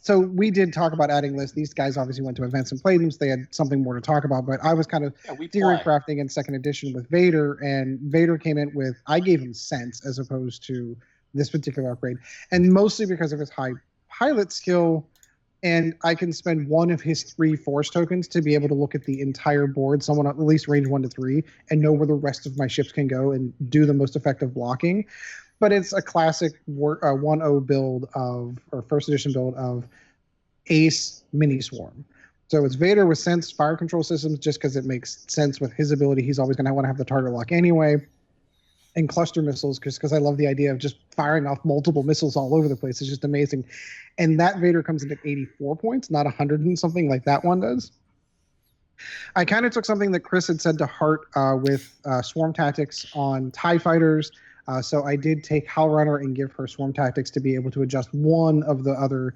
So we did talk about adding lists. These guys obviously went to events and played them, so they had something more to talk about. But I was kind of theory crafting in second edition with Vader, and Vader came in with, I gave him sense as opposed to this particular upgrade, and mostly because of his high pilot skill. And I can spend one of his 3 force tokens to be able to look at the entire board, someone at least range 1 to 3, and know where the rest of my ships can go and do the most effective blocking. But it's a classic 1.0 build or first edition build of Ace Mini Swarm. So it's Vader with Sense fire control systems, just because it makes sense with his ability. He's always going to want to have the target lock anyway. And cluster missiles, because I love the idea of just firing off multiple missiles all over the place. It's just amazing. And that Vader comes in at 84 points, not 100 and something like that one does. I kind of took something that Kris had said to heart with swarm tactics on TIE fighters. So I did take Hal Runner and give her swarm tactics to be able to adjust one of the other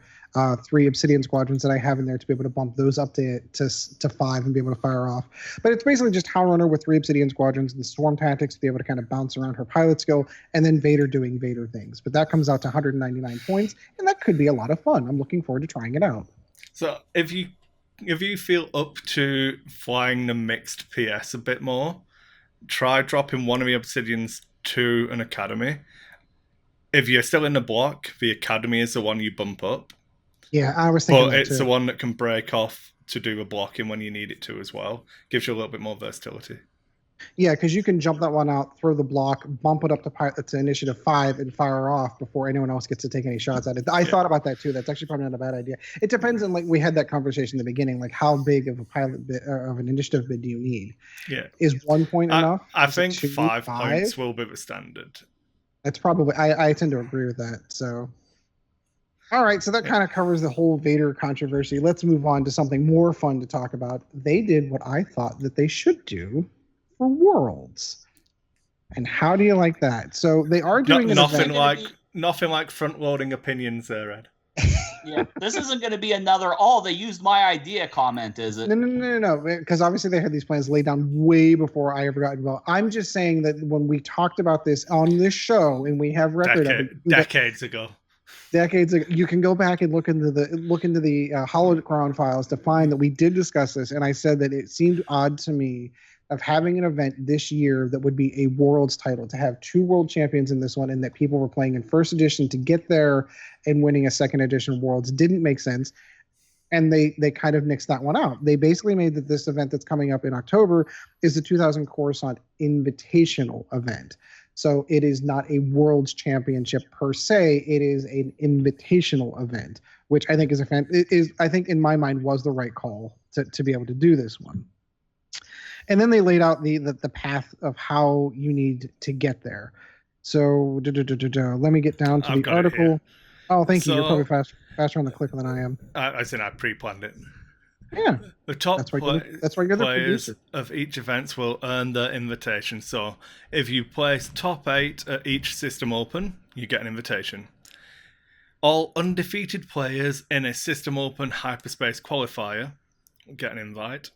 3 Obsidian squadrons that I have in there to be able to bump those up to 5 and be able to fire off. But it's basically just Hal Runner with 3 Obsidian squadrons and swarm tactics to be able to kind of bounce around her pilot skill, and then Vader doing Vader things. But that comes out to 199 points, and that could be a lot of fun. I'm looking forward to trying it out. So if you feel up to flying the mixed PS a bit more, try dropping one of the Obsidians to an academy if you're still in the block, the academy is the one you bump up. Yeah, I was thinking But that it's too. the one that can break off to do a blocking when you need it to as well. Gives you a little bit more versatility. Yeah, because you can jump that one out, throw the block, bump it up to initiative 5, and fire off before anyone else gets to take any shots at it. I thought about that too. That's actually probably not a bad idea. It depends on, like, we had that conversation in the beginning, like how big of a pilot bid, of an initiative bid do you need? Yeah. Is 1 point enough? I Is it think 2, 5 points will be the standard. That's probably, I tend to agree with that. So, all right, so that kind of covers the whole Vader controversy. Let's move on to something more fun to talk about. They did what I thought that they should do for Worlds. And how do you like that? So they are doing nothing like front loading opinions there, Ed. Yeah, this isn't going to be another they used my idea comment, is it? No, because obviously they had these plans laid down way before I ever got involved. I'm just saying that when we talked about this on this show, and we have record of it decades ago, you can go back and look into the Holocron files to find that we did discuss this, and I said that it seemed odd to me of having an event this year that would be a Worlds title, to have 2 world champions in this one, and that people were playing in first edition to get there and winning a second edition Worlds didn't make sense. And they kind of nixed that one out. They basically made that this event that's coming up in October is the 2000 Coruscant Invitational event. So it is not a Worlds Championship per se. It is an invitational event, which I think I think in my mind was the right call to be able to do this one. And then they laid out the path of how you need to get there. So let me get down to the article. Oh, thank you. You're probably faster on the click than I am. I said I pre-planned it. Yeah. The top that's why you're the players producer of each event will earn the invitation. So if you place top 8 at each System Open, you get an invitation. All undefeated players in a System Open Hyperspace qualifier get an invite.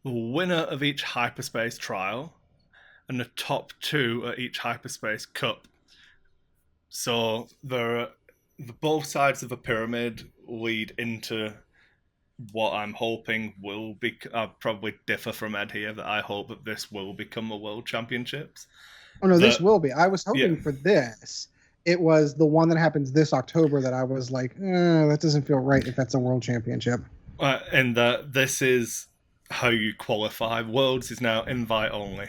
The winner of each Hyperspace trial and the top 2 at each Hyperspace Cup. So both sides of the pyramid lead into what I'm hoping will be. I probably differ from Ed here, that I hope that this will become a World Championships. Oh no, this will be. I was hoping for this. It was the one that happens this October that I was like, that doesn't feel right if that's a World Championship. And this is how you qualify. Worlds is now invite only.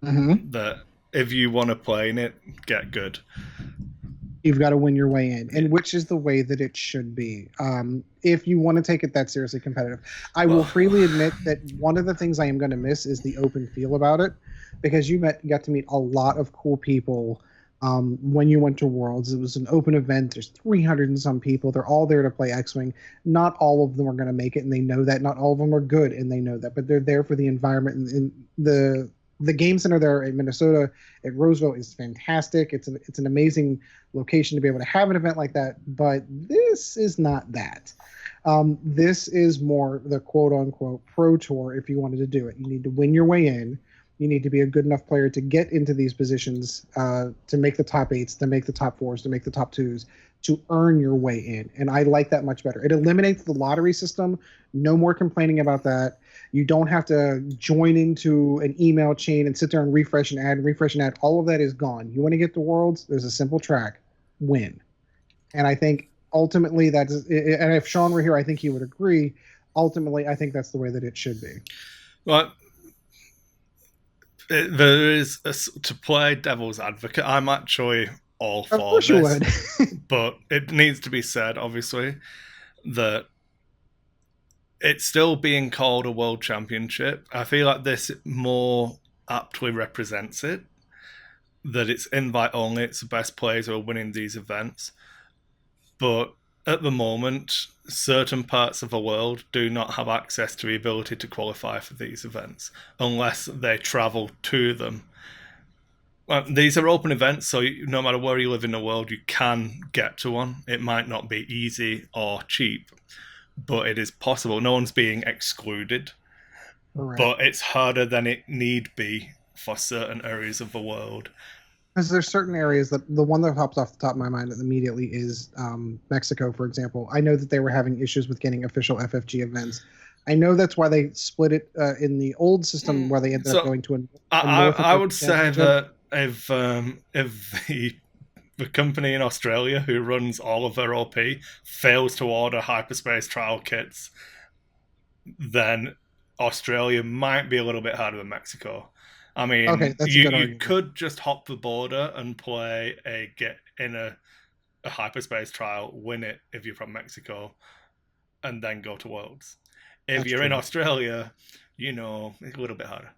Mm-hmm. That if you want to play in it, get good. You've got to win your way in, and which is the way that it should be. If you want to take it that seriously competitive, I will freely admit that one of the things I am going to miss is the open feel about it, because you got to meet a lot of cool people when you went to Worlds. It was an open event. There's 300 and some people. They're all there to play X-Wing. Not all of them are going to make it, and they know that. Not all of them are good, and they know that. But they're there for the environment, and the game center there in Minnesota at Roseville is fantastic. It's an amazing location to be able to have an event like that. But this is not that. This is more the quote unquote pro tour. If you wanted to do it, you need to win your way in. You need to be a good enough player to get into these positions, to make the top 8s, to make the top 4s, to make the top 2s, to earn your way in. And I like that much better. It eliminates the lottery system. No more complaining about that. You don't have to join into an email chain and sit there and refresh and add. All of that is gone. You want to get to Worlds, there's a simple track. Win. And I think ultimately and if Sean were here, I think he would agree. Ultimately, I think that's the way that it should be. Well, there is, to play devil's advocate, I'm actually all for this. Of course you would. But it needs to be said, obviously, that it's still being called a World Championship. I feel like this more aptly represents it. That it's invite only, it's the best players who are winning these events. But at the moment, certain parts of the world do not have access to the ability to qualify for these events unless they travel to them. These are open events, so no matter where you live in the world, you can get to one. It might not be easy or cheap, but it is possible. No one's being excluded, right. But it's harder than it need be for certain areas of the world. Because there's certain areas that the one that pops off the top of my mind immediately is Mexico, for example. I know that they were having issues with getting official FFG events. I know that's why they split it in the old system, where they ended up going to I would say that if the the company in Australia who runs all of their OP fails to order hyperspace trial kits, then Australia might be a little bit harder than Mexico. I mean, Okay, that's a good you argument. could just hop the border and play a hyperspace trial, win it if you're from Mexico, and then go to Worlds. If That's you're in true. Australia, it's a little bit harder.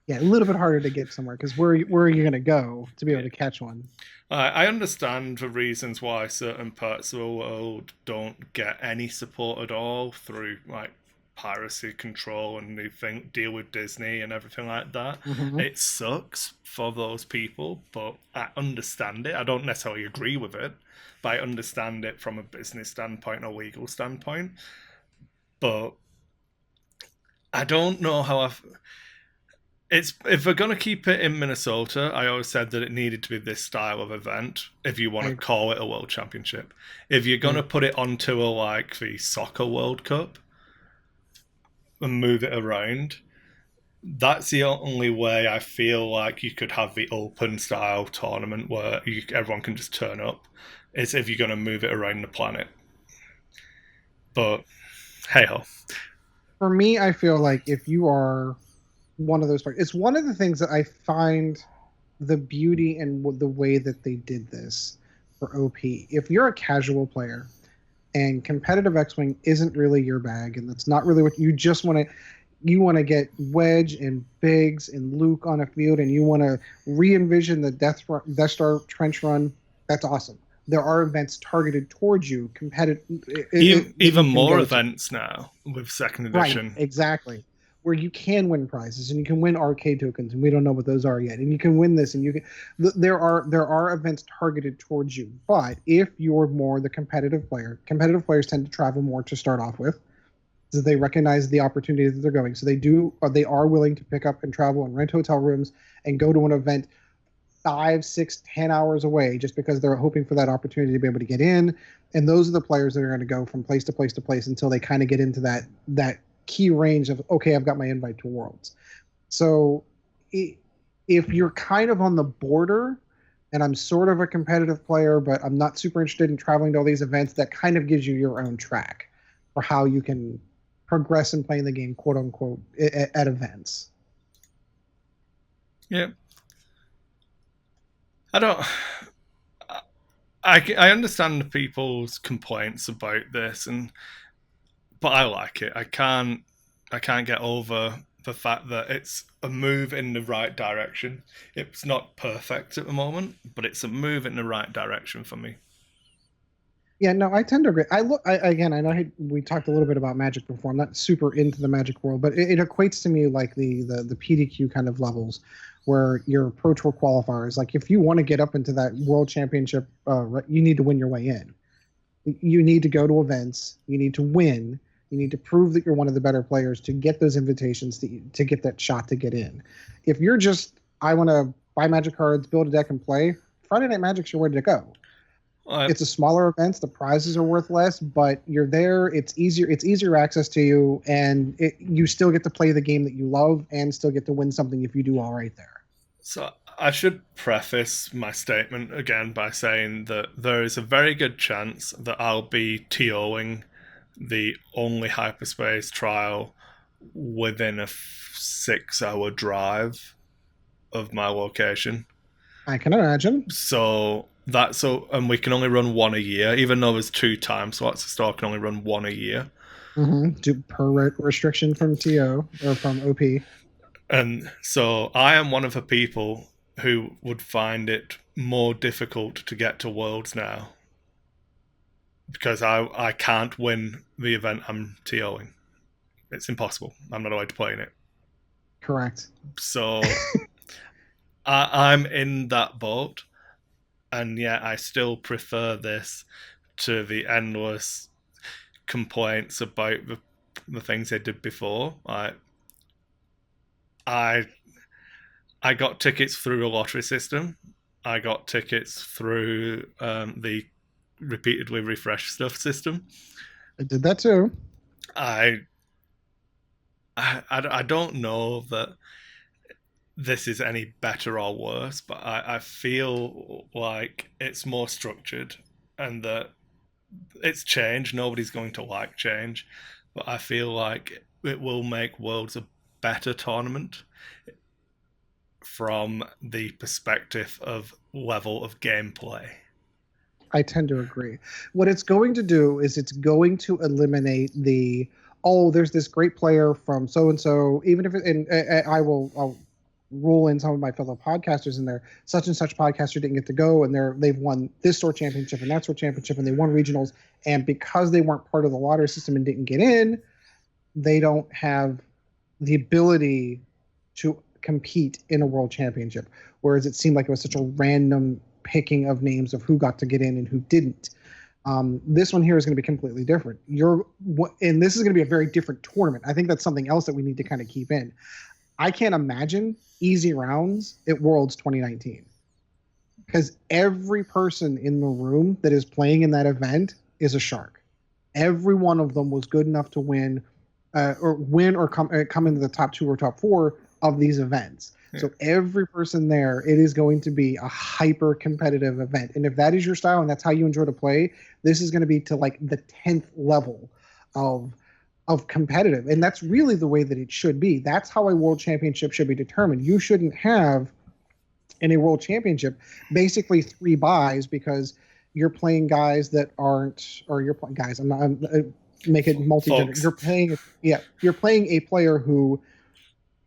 Yeah, a little bit harder to get somewhere because where are you going to go to be able to catch one? I understand the reasons why certain parts of the world don't get any support at all through like piracy control, and they deal with Disney and everything like that. Mm-hmm. It sucks for those people, but I understand it. I don't necessarily agree with it, but I understand it from a business standpoint or legal standpoint. But I don't know how if we're going to keep it in Minnesota, I always said that it needed to be this style of event if you want to call it a world championship. If you're going to put it on tour like the Soccer World Cup and move it around, that's the only way I feel like you could have the open style tournament where everyone can just turn up, is if you're going to move it around the planet. But hey ho. For me, I feel like if you are one of those players, it's one of the things that I find the beauty in the way that they did this for OP. If you're a casual player and competitive X-Wing isn't really your bag, and that's not really what you just want to get Wedge and Biggs and Luke on a field, and you want to re-envision the Death Star trench run, that's awesome. There are events targeted towards you, competitive. Even more events now with second edition. Right, exactly. Where you can win prizes and you can win arcade tokens, and we don't know what those are yet. And you can win this, and you can. There are events targeted towards you. But if you're more the competitive competitive players tend to travel more to start off with, so they recognize the opportunity that they're going. So they are willing to pick up and travel and rent hotel rooms and go to an event 5, 6, 10 hours away just because they're hoping for that opportunity to be able to get in. And those are the players that are going to go from place to place to place until they kind of get into that key range of, okay, I've got my invite to Worlds. So if you're kind of on the border and I'm sort of a competitive player, but I'm not super interested in traveling to all these events, that kind of gives you your own track for how you can progress in playing the game, quote unquote, at events. Yeah. I understand people's complaints about this, but I like it. I can't get over the fact that it's a move in the right direction. It's not perfect at the moment, but it's a move in the right direction for me. Yeah, no, I tend to agree. I know we talked a little bit about Magic before. I'm not super into the Magic world, but it equates to me like the PDQ kind of levels, where your Pro Tour qualifiers. Like if you want to get up into that World Championship, you need to win your way in. You need to go to events. You need to win. You need to prove that you're one of the better players to get those invitations to get that shot to get in. If you're just, I want to buy Magic cards, build a deck, and play, Friday Night Magic's your way to go. It's a smaller event. The prizes are worth less, but you're there. It's easier access to you, and you still get to play the game that you love and still get to win something if you do all right there. So I should preface my statement again by saying that there is a very good chance that I'll be TOing the only hyperspace trial within a 6-hour drive of my location. I can imagine. And we can only run one a year, even though there's 2 time slots. The store can only run one a year. Mm-hmm. Per restriction from TO or from OP. And so I am one of the people who would find it more difficult to get to Worlds now because I can't win the event I'm TOing. It's impossible. I'm not allowed to play in it. Correct. So I'm in that boat, and yet I still prefer this to the endless complaints about the things they did before. I got tickets through the lottery system. I got tickets through the repeatedly refresh stuff system. I did that too. I don't know that this is any better or worse, but I feel like it's more structured and that it's change. Nobody's going to like change, but I feel like it will make Worlds a better tournament from the perspective of level of gameplay. I tend to agree. What it's going to do is it's going to eliminate the, oh, there's this great player from so and so. Even if it, and I'll roll in some of my fellow podcasters in there. Such and such podcaster didn't get to go, and they've won this store championship and that store championship, and they won regionals. And because they weren't part of the lottery system and didn't get in, they don't have the ability to compete in a world championship. Whereas it seemed like it was such a random picking of names of who got to get in and who didn't. This one here is going to be completely different. And this is going to be a very different tournament. I think that's something else that we need to kind of keep in. I can't imagine easy rounds at Worlds 2019 because every person in the room that is playing in that event is a shark. Every one of them was good enough to win or come into the top 2 or top 4 of these events. So every person there, it is going to be a hyper competitive event. And if that is your style and that's how you enjoy to play, this is going to be to like the 10th level of competitive. And that's really the way that it should be. That's how a world championship should be determined. You shouldn't have in a world championship basically 3 buys because you're playing guys that aren't, or you're playing guys. Make it multi-gender. You're playing a player who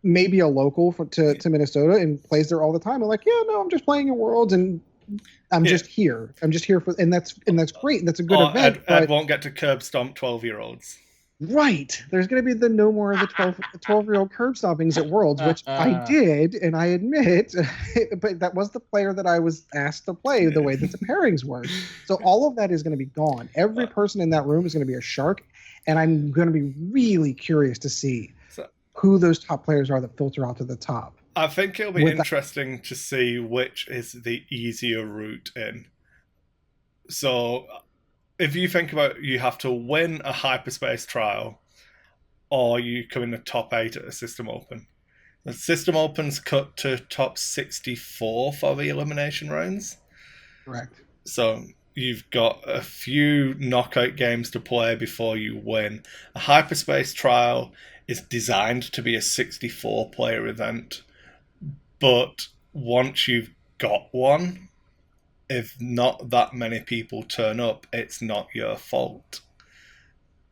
maybe a local to Minnesota and plays there all the time. I'm like, yeah, no, I'm just playing in Worlds and I'm just here. I'm just here for, and that's great. That's a good event. Ed won't get to curb stomp 12-year-olds. Right. There's going to be the no more of the 12-year-old curb stompings at Worlds, which I did, and I admit, but that was the player that I was asked to play the way that the pairings were. So all of that is going to be gone. Every person in that room is going to be a shark, and I'm going to be really curious to see who those top players are that filter out to the top. I think it'll be interesting to see which is the easier route in. So if you think about you have to win a hyperspace trial or you come in the top 8 at a System Open. The System Open's cut to top 64 for the elimination rounds. Correct. So you've got a few knockout games to play before you win. A hyperspace trial is designed to be a 64-player event, but once you've got one, if not that many people turn up, it's not your fault.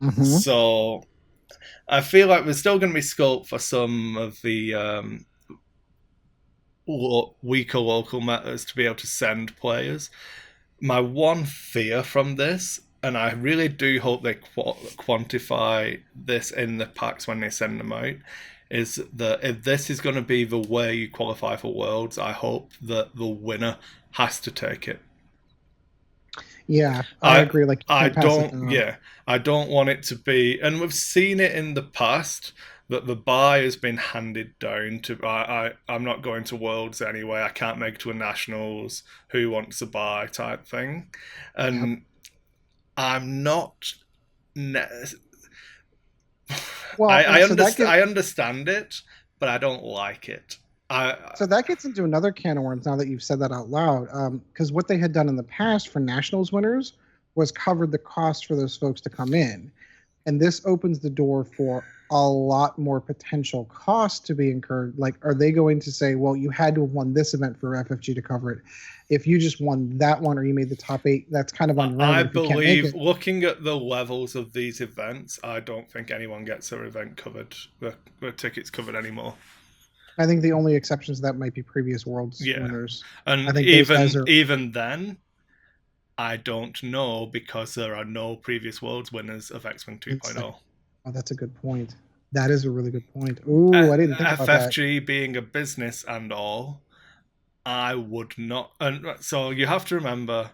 Mm-hmm. So I feel like there's still going to be scope for some of the weaker local metas to be able to send players. My one fear from this, and I really do hope they quantify this in the packs when they send them out, is that if this is going to be the way you qualify for Worlds, I hope that the winner has to take it. Yeah, I agree. Like I don't want it to be, and we've seen it in the past that the buy has been handed down to. I'm not going to Worlds anyway. I can't make it to a Nationals. Who wants a buy type thing, and. Yep. I'm not. Well, I understand it, but I don't like it. So that gets into another can of worms now that you've said that out loud. Because what they had done in the past for Nationals winners was covered the cost for those folks to come in, and this opens the door for a lot more potential costs to be incurred. Like, are they going to say, well, you had to have won this event for FFG to cover it? If you just won that one or you made the top 8, that's kind of unrelated. I believe, looking at the levels of these events, I don't think anyone gets their event covered, their tickets covered anymore. I think the only exceptions to that might be previous Worlds winners. And I think even then, I don't know because there are no previous Worlds winners of X-Wing 2.0. Oh, that's a good point. That is a really good point. Ooh, I didn't think about that. FFG being a business and all, I would not. And so you have to remember,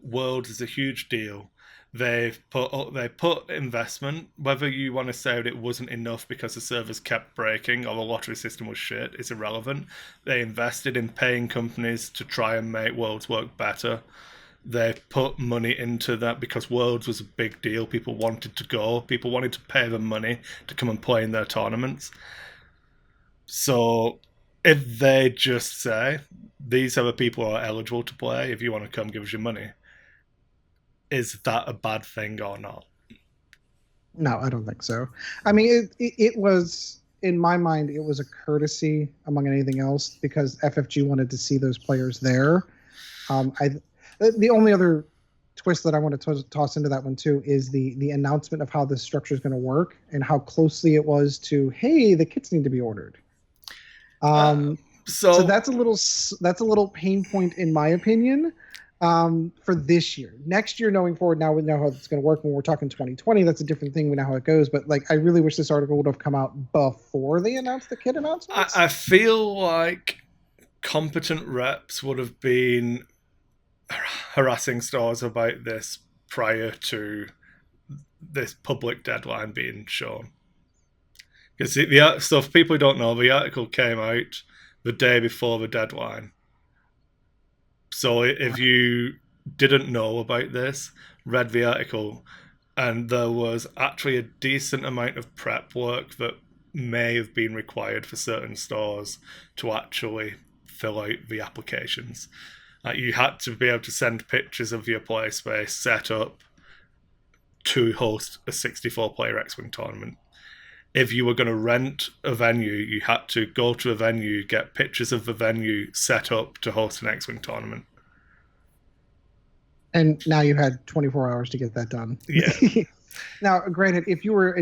Worlds is a huge deal. They put investment. Whether you want to say that it wasn't enough because the servers kept breaking or the lottery system was shit, it's irrelevant. They invested in paying companies to try and make Worlds work better. They put money into that because Worlds was a big deal. People wanted to go. People wanted to pay them money to come and play in their tournaments. So if they just say, these are the people who are eligible to play, if you want to come, give us your money, is that a bad thing or not? No, I don't think so. I mean, it was, in my mind, it was a courtesy among anything else because FFG wanted to see those players there. The only other twist that I want to toss into that one too is the announcement of how this structure is going to work and how closely it was to, hey, the kits need to be ordered. So that's a little pain point in my opinion. For this year. Next year, knowing forward, now we know how it's going to work. When we're talking 2020, that's a different thing. We know how it goes. But like, I really wish this article would have come out before they announced the kit announcements. I feel like competent reps would have been harassing stores about this prior to this public deadline being shown. Because so for people who don't know, the article came out the day before the deadline. So if you didn't know about this, read the article, and there was actually a decent amount of prep work that may have been required for certain stores to actually fill out the applications. You had to be able to send pictures of your play space set up to host a 64-player X-Wing tournament. If you were going to rent a venue, you had to go to a venue, get pictures of the venue set up to host an X-Wing tournament. And now you had 24 hours to get that done. Yeah. Now, granted, if you were,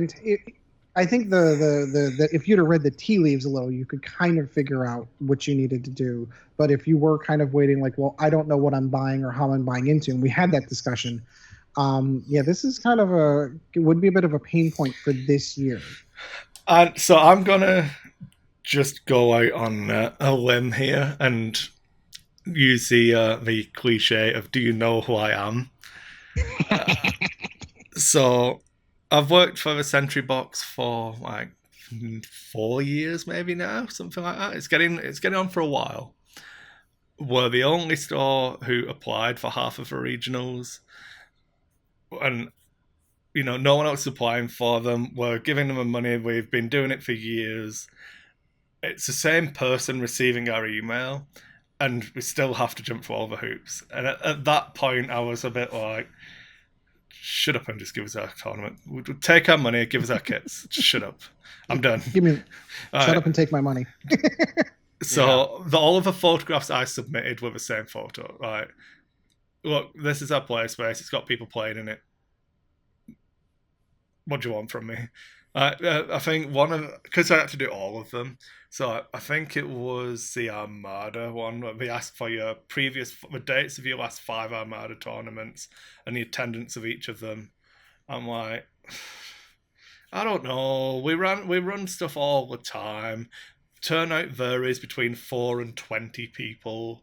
I think the if you'd have read the tea leaves a little, you could kind of figure out what you needed to do. But if you were kind of waiting, like, well, I don't know what I'm buying or how I'm buying into, and we had that discussion. This is kind of it would be a bit of a pain point for this year. And so I'm gonna just go out on a limb here and use the cliche of "Do you know who I am?" So I've worked for the Sentry Box for like 4 years, maybe now, something like that. It's getting on for a while. We're the only store who applied for half of the regionals, and no one else is applying for them. We're giving them the money. We've been doing it for years. It's the same person receiving our email, and we still have to jump through all the hoops. And at that point, I was a bit like, shut up and just give us our tournament. We'll take our money, give us our kits. Just shut up. I'm done. Shut up and take my money. So all of the photographs I submitted were the same photo. Right? Look, this is our play space. It's got people playing in it. What do you want from me? I think because I had to do all of them. So I think it was the Armada one where they asked for the dates of your last 5 Armada tournaments and the attendance of each of them. I'm like, I don't know. We run stuff all the time. Turnout varies between 4 and 20 people.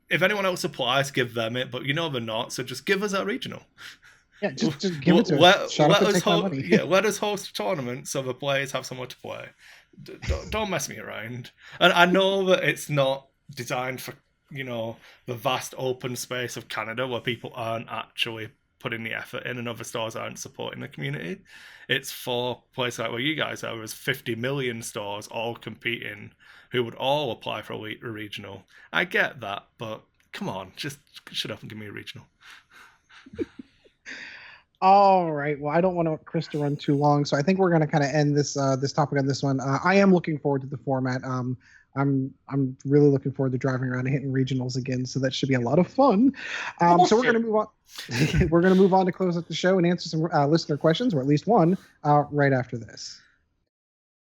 If anyone else applies, give them it, but they're not, so just give us our regional. Yeah, just give it to us. Shut up and take my money. Yeah, let us host a tournament so the players have somewhere to play. Don't mess me around. And I know that it's not designed for the vast open space of Canada where people aren't actually putting the effort in and other stores aren't supporting the community. It's for places like where you guys are. There's 50 million stores all competing who would all apply for a regional. I get that, but come on, just shut up and give me a regional. All right. Well, I don't want Kris to run too long, so I think we're going to kind of end this topic on this one. I am looking forward to the format. I'm really looking forward to driving around and hitting regionals again, so that should be a lot of fun. So we're going to move on. We're going to move on to close up the show and answer some listener questions, or at least one, right after this.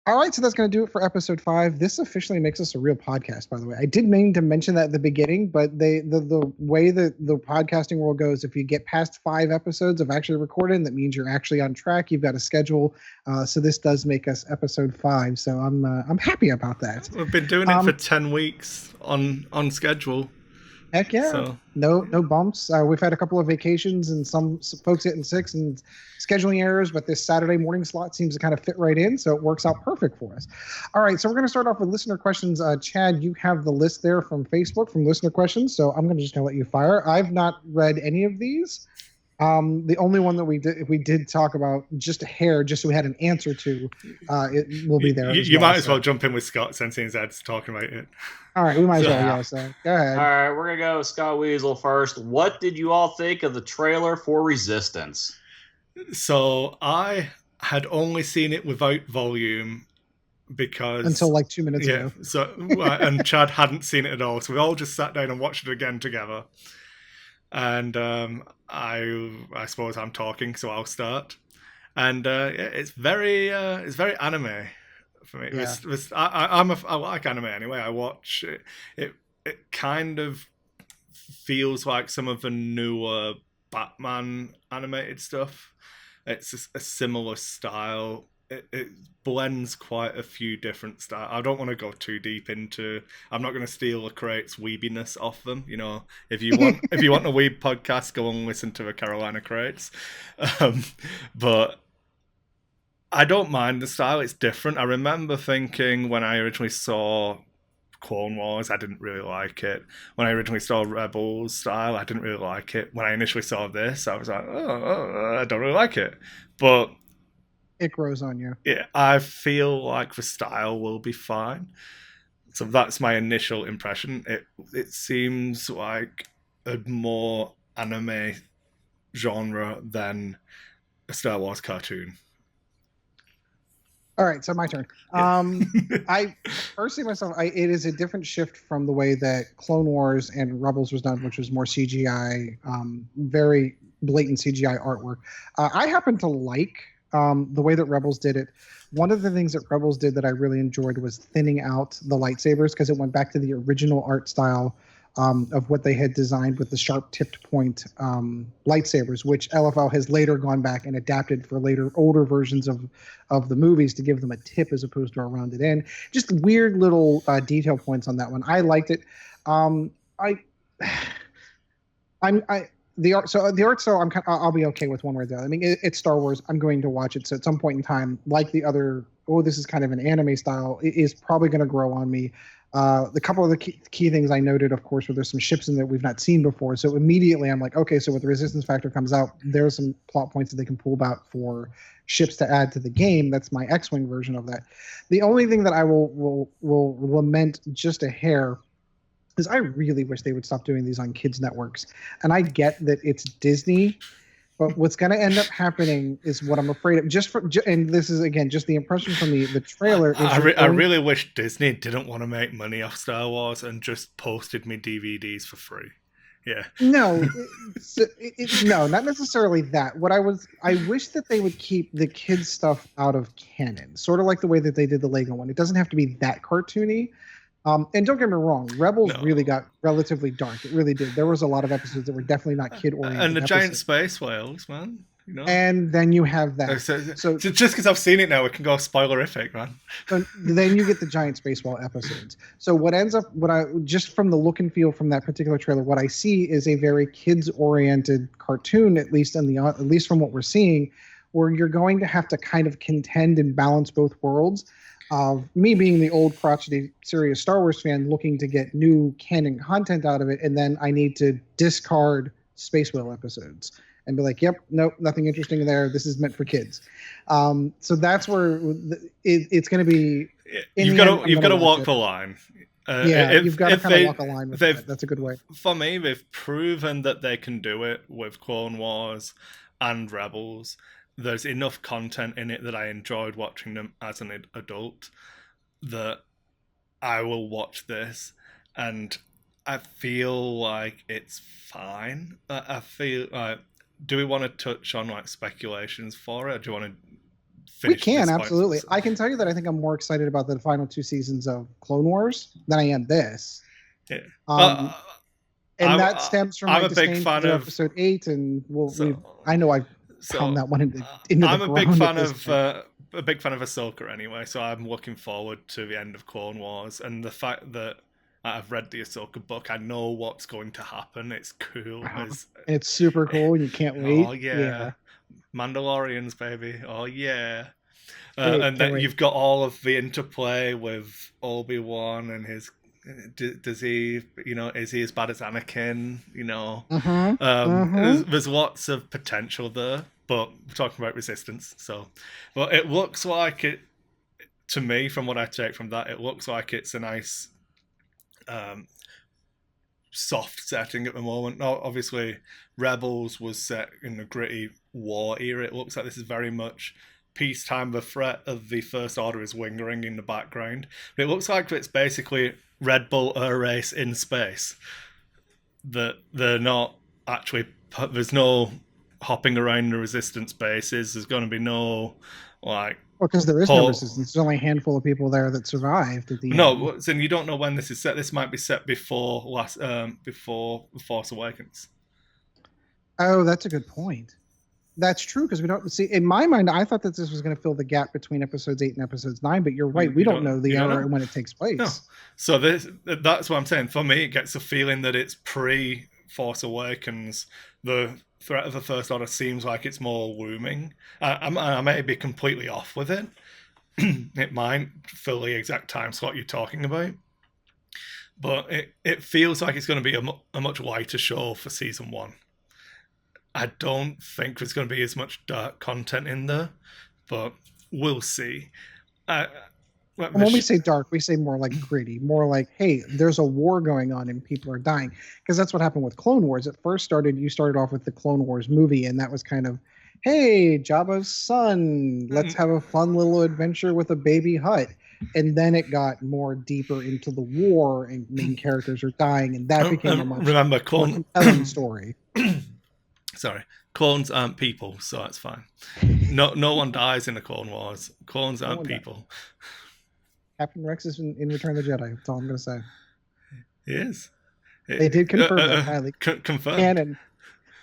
All right, so that's going to do it for episode 5. This officially makes us a real podcast, by the way. I did mean to mention that at the beginning, but the way that the podcasting world goes, if you get past 5 episodes of actually recording, that means you're actually on track. You've got a schedule. So this does make us episode 5. So I'm happy about that. We've been doing it for 10 weeks on schedule. Heck yeah. So. No bumps. We've had a couple of vacations and some folks hitting 6 and scheduling errors, but this Saturday morning slot seems to kind of fit right in, so it works out perfect for us. All right, so we're going to start off with listener questions. Chad, you have the list there from Facebook from listener questions, so I'm just going to let you fire. I've not read any of these. The only one that we did talk about just a hair, just so we had an answer to, it will be there. You might as well jump in with Scott since he's talking about it. All right, we might as well. Yeah. Yeah. So go ahead. All right, we're gonna go with Scott Weasel first. What did you all think of the trailer for Resistance? So I had only seen it without volume because Until like 2 minutes ago. So and Chad hadn't seen it at all, so we all just sat down and watched it again together. And I suppose I'm talking, so I'll start. And it's very anime for me. Yeah. I like anime anyway. I watch it. It kind of feels like some of the newer Batman animated stuff. It's a similar style. It blends quite a few different styles. I don't want to go too deep into. I'm not going to steal a Crate's weebiness off them. You know, if you want a weeb podcast, go and listen to the Carolina Crates. But I don't mind the style. It's different. I remember thinking when I originally saw Clone Wars, I didn't really like it. When I originally saw Rebels style, I didn't really like it. When I initially saw this, I was like, I don't really like it. But it grows on you. Yeah, I feel like the style will be fine. So that's my initial impression. It seems like a more anime genre than a Star Wars cartoon. All right, so my turn. I personally myself, it is a different shift from the way that Clone Wars and Rebels was done, which was more CGI, very blatant CGI artwork. I happen to like the way that Rebels did it. One of the things that Rebels did that I really enjoyed was thinning out the lightsabers, because it went back to the original art style of what they had designed with the sharp tipped point lightsabers, which LFL has later gone back and adapted for later older versions of the movies to give them a tip as opposed to a rounded end. Just weird little detail points on that one. I liked it. The art style, I'll be okay with one way or the other. I mean, it's Star Wars. I'm going to watch it. So at some point in time, like the other, this is kind of an anime style, it is probably going to grow on me. The couple of the key things I noted, of course, were there's some ships in there we've not seen before. So immediately I'm like, okay, so when the Resistance Factor comes out, there's some plot points that they can pull about for ships to add to the game. That's my X-Wing version of that. The only thing that I will lament just a hair is I really wish they would stop doing these on kids' networks. And I get that it's Disney, but what's going to end up happening is what I'm afraid of. And this is, again, just the impression from the trailer. I really wish Disney didn't want to make money off Star Wars and just posted me DVDs for free. Yeah. No, no, not necessarily that. I wish that they would keep the kids' stuff out of canon, sort of like the way that they did the Lego one. It doesn't have to be that cartoony. And don't get me wrong, Rebels really got relatively dark. It really did. There was a lot of episodes that were definitely not kid-oriented. And the giant space whales, man. You know? And then you have that. So just because I've seen it now, it can go spoilerific, man. So then you get the giant space whale episodes. So just from the look and feel from that particular trailer, what I see is a very kids-oriented cartoon, at least from what we're seeing, where you're going to have to kind of contend and balance both worlds. Of me being the old crotchety serious Star Wars fan looking to get new canon content out of it, and then I need to discard Space Whale episodes and be like, yep, nope, nothing interesting there. This is meant for kids. So that's where it's going to be. You've got to walk the line. You've got to kind of walk a line with that. That's a good way. For me, they've proven that they can do it with Clone Wars and Rebels. There's enough content in it that I enjoyed watching them as an adult that I will watch this, and I feel like it's fine. I feel like, do we want to touch on like speculations for it? Or do you want to finish? We can, absolutely. I can tell you that I think I'm more excited about the final 2 seasons of Clone Wars than I am this. Yeah. That stems from I'm a big fan of episode 8, and I know I've pound that one into I'm a big fan of Ahsoka anyway, so I'm looking forward to the end of Clone Wars, and the fact that I've read the Ahsoka book, I know what's going to happen. It's cool. It's super cool. You can't wait. Oh yeah. Mandalorians, baby. Oh yeah. And then you've got all of the interplay with Obi-Wan and his Does he, is he as bad as Anakin? There's lots of potential there, but we're talking about Resistance. So, but it looks like it, to me, from what I take from that, it looks like it's a nice soft setting at the moment. Now, obviously, Rebels was set in the gritty war era. It looks like this is very much peacetime. The threat of the First Order is lingering in the background. But it looks like it's basically Red Bull Air Race in space. That they're not actually... There's no hopping around the Resistance bases. There's going to be no, like... Well, because there is no Resistance. There's only a handful of people there that survived at the end. No, and you don't know when this is set. This might be set before The Force Awakens. Oh, that's a good point. That's true, because we don't see. In my mind, I thought that this was going to fill the gap between episodes 8 and episodes 9, but you're right. We don't know the era and when it takes place. No. So that's what I'm saying. For me, it gets the feeling that it's pre-Force Awakens. The threat of the First Order seems like it's more looming. I may be completely off with it. It might fill the exact time slot you're talking about. But it feels like it's going to be a much lighter show for season 1. I don't think there's going to be as much dark content in there, but we'll see. When we say dark, we say more like gritty, more like, hey, there's a war going on and people are dying. Because that's what happened with Clone Wars. It first you started off with the Clone Wars movie, and that was kind of, hey, Jabba's son, let's have a fun little adventure with a baby Hutt. And then it got more deeper into the war, and main characters are dying, and that became a much more compelling story. Sorry, clones aren't people, so that's fine. No one dies in the Clone Wars. Clones aren't people. Captain Rex is in Return of the Jedi. That's all I'm going to say. He is. They did confirm that highly. Confirmed. Canon.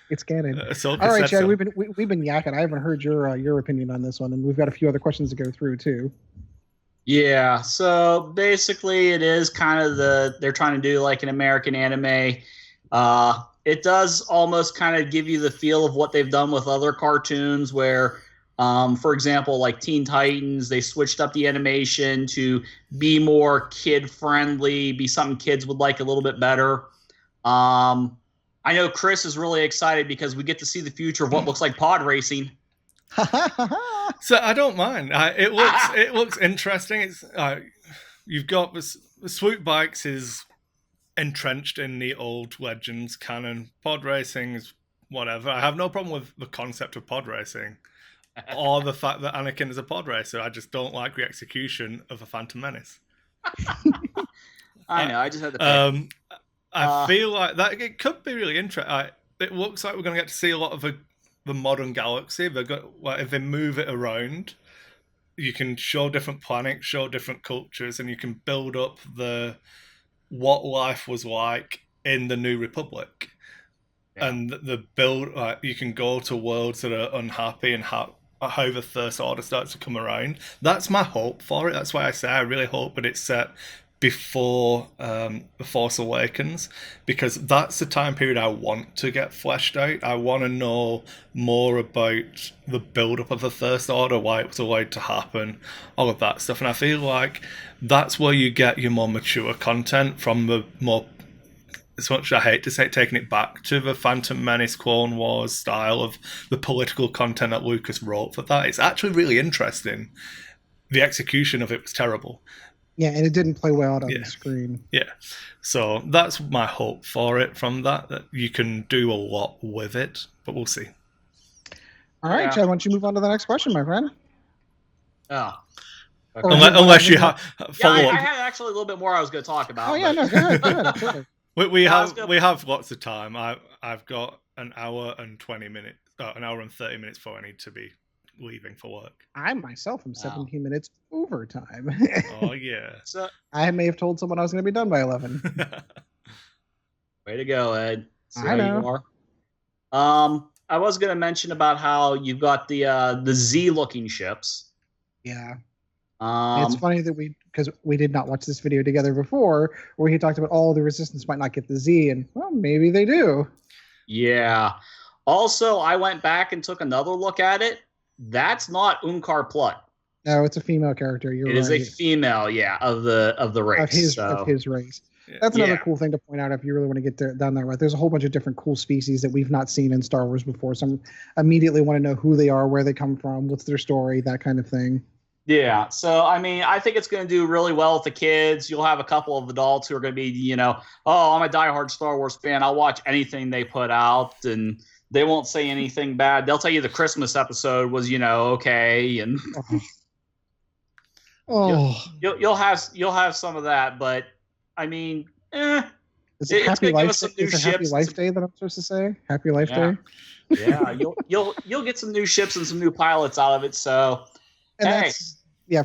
It's canon. All right, Chad. So. We've been yakking. I haven't heard your opinion on this one, and we've got a few other questions to go through too. Yeah. So basically, it is kind of they're trying to do like an American anime. It does almost kind of give you the feel of what they've done with other cartoons where, for example, like Teen Titans, they switched up the animation to be more kid-friendly, be something kids would like a little bit better. I know Kris is really excited because we get to see the future of what looks like pod racing. So I don't mind. It looks interesting. It's you've got the swoop bikes is entrenched in the old Legends canon. Pod racing is whatever. I have no problem with the concept of pod racing or the fact that Anakin is a pod racer. I just don't like the execution of a Phantom Menace. I know. I just had to. I feel like that it could be really interesting. It looks like we're going to get to see a lot of the modern galaxy. They've got if they move it around, you can show different planets, show different cultures, and you can build up what life was like in the New Republic. Yeah. And the build, you can go to worlds that are unhappy and how the First Order starts to come around. That's my hope for it. That's why I say I really hope that it's set before The Force Awakens, because that's the time period I want to get fleshed out. I want to know more about the build-up of the First Order, why it was allowed to happen, all of that stuff. And I feel like that's where you get your more mature content from the more, as much as I hate to say it, taking it back to the Phantom Menace, Clone Wars style of the political content that Lucas wrote for that. It's actually really interesting. The execution of it was terrible. Yeah, and it didn't play well out on the screen. Yeah. So that's my hope for it from that you can do a lot with it, but we'll see. All right, Chad, why don't you move on to the next question, my friend? Oh. Okay. Unless you have follow up. I had actually a little bit more I was going to talk about. Oh, yeah, no, go ahead. We have lots of time. I've got an hour and 20 minutes, an hour and 30 minutes before I need to be leaving for work. I myself am 17 minutes overtime. Oh yeah. So I may have told someone I was going to be done by 11. Way to go, Ed. See I know. You are. I was going to mention about how you've got the Z-looking ships. Yeah. It's funny that because we did not watch this video together before, where he talked about the Resistance might not get the Z, and well, maybe they do. Yeah. Also, I went back and took another look at it. That's not Unkar Plutt. No, it's a female character. It is a female, of the race. Of his race. That's another cool thing to point out if you really want to get down that route. There's a whole bunch of different cool species that we've not seen in Star Wars before. So I immediately want to know who they are, where they come from, what's their story, that kind of thing. Yeah, so I mean, I think it's going to do really well with the kids. You'll have a couple of adults who are going to be, oh, I'm a diehard Star Wars fan. I'll watch anything they put out, and they won't say anything bad. They'll tell you the Christmas episode was, okay, and you'll have some of that. But I mean, is it Happy Life? Is it Happy Life Day that I'm supposed to say? Happy Life Day. Yeah, you'll get some new ships and some new pilots out of it. So. And that's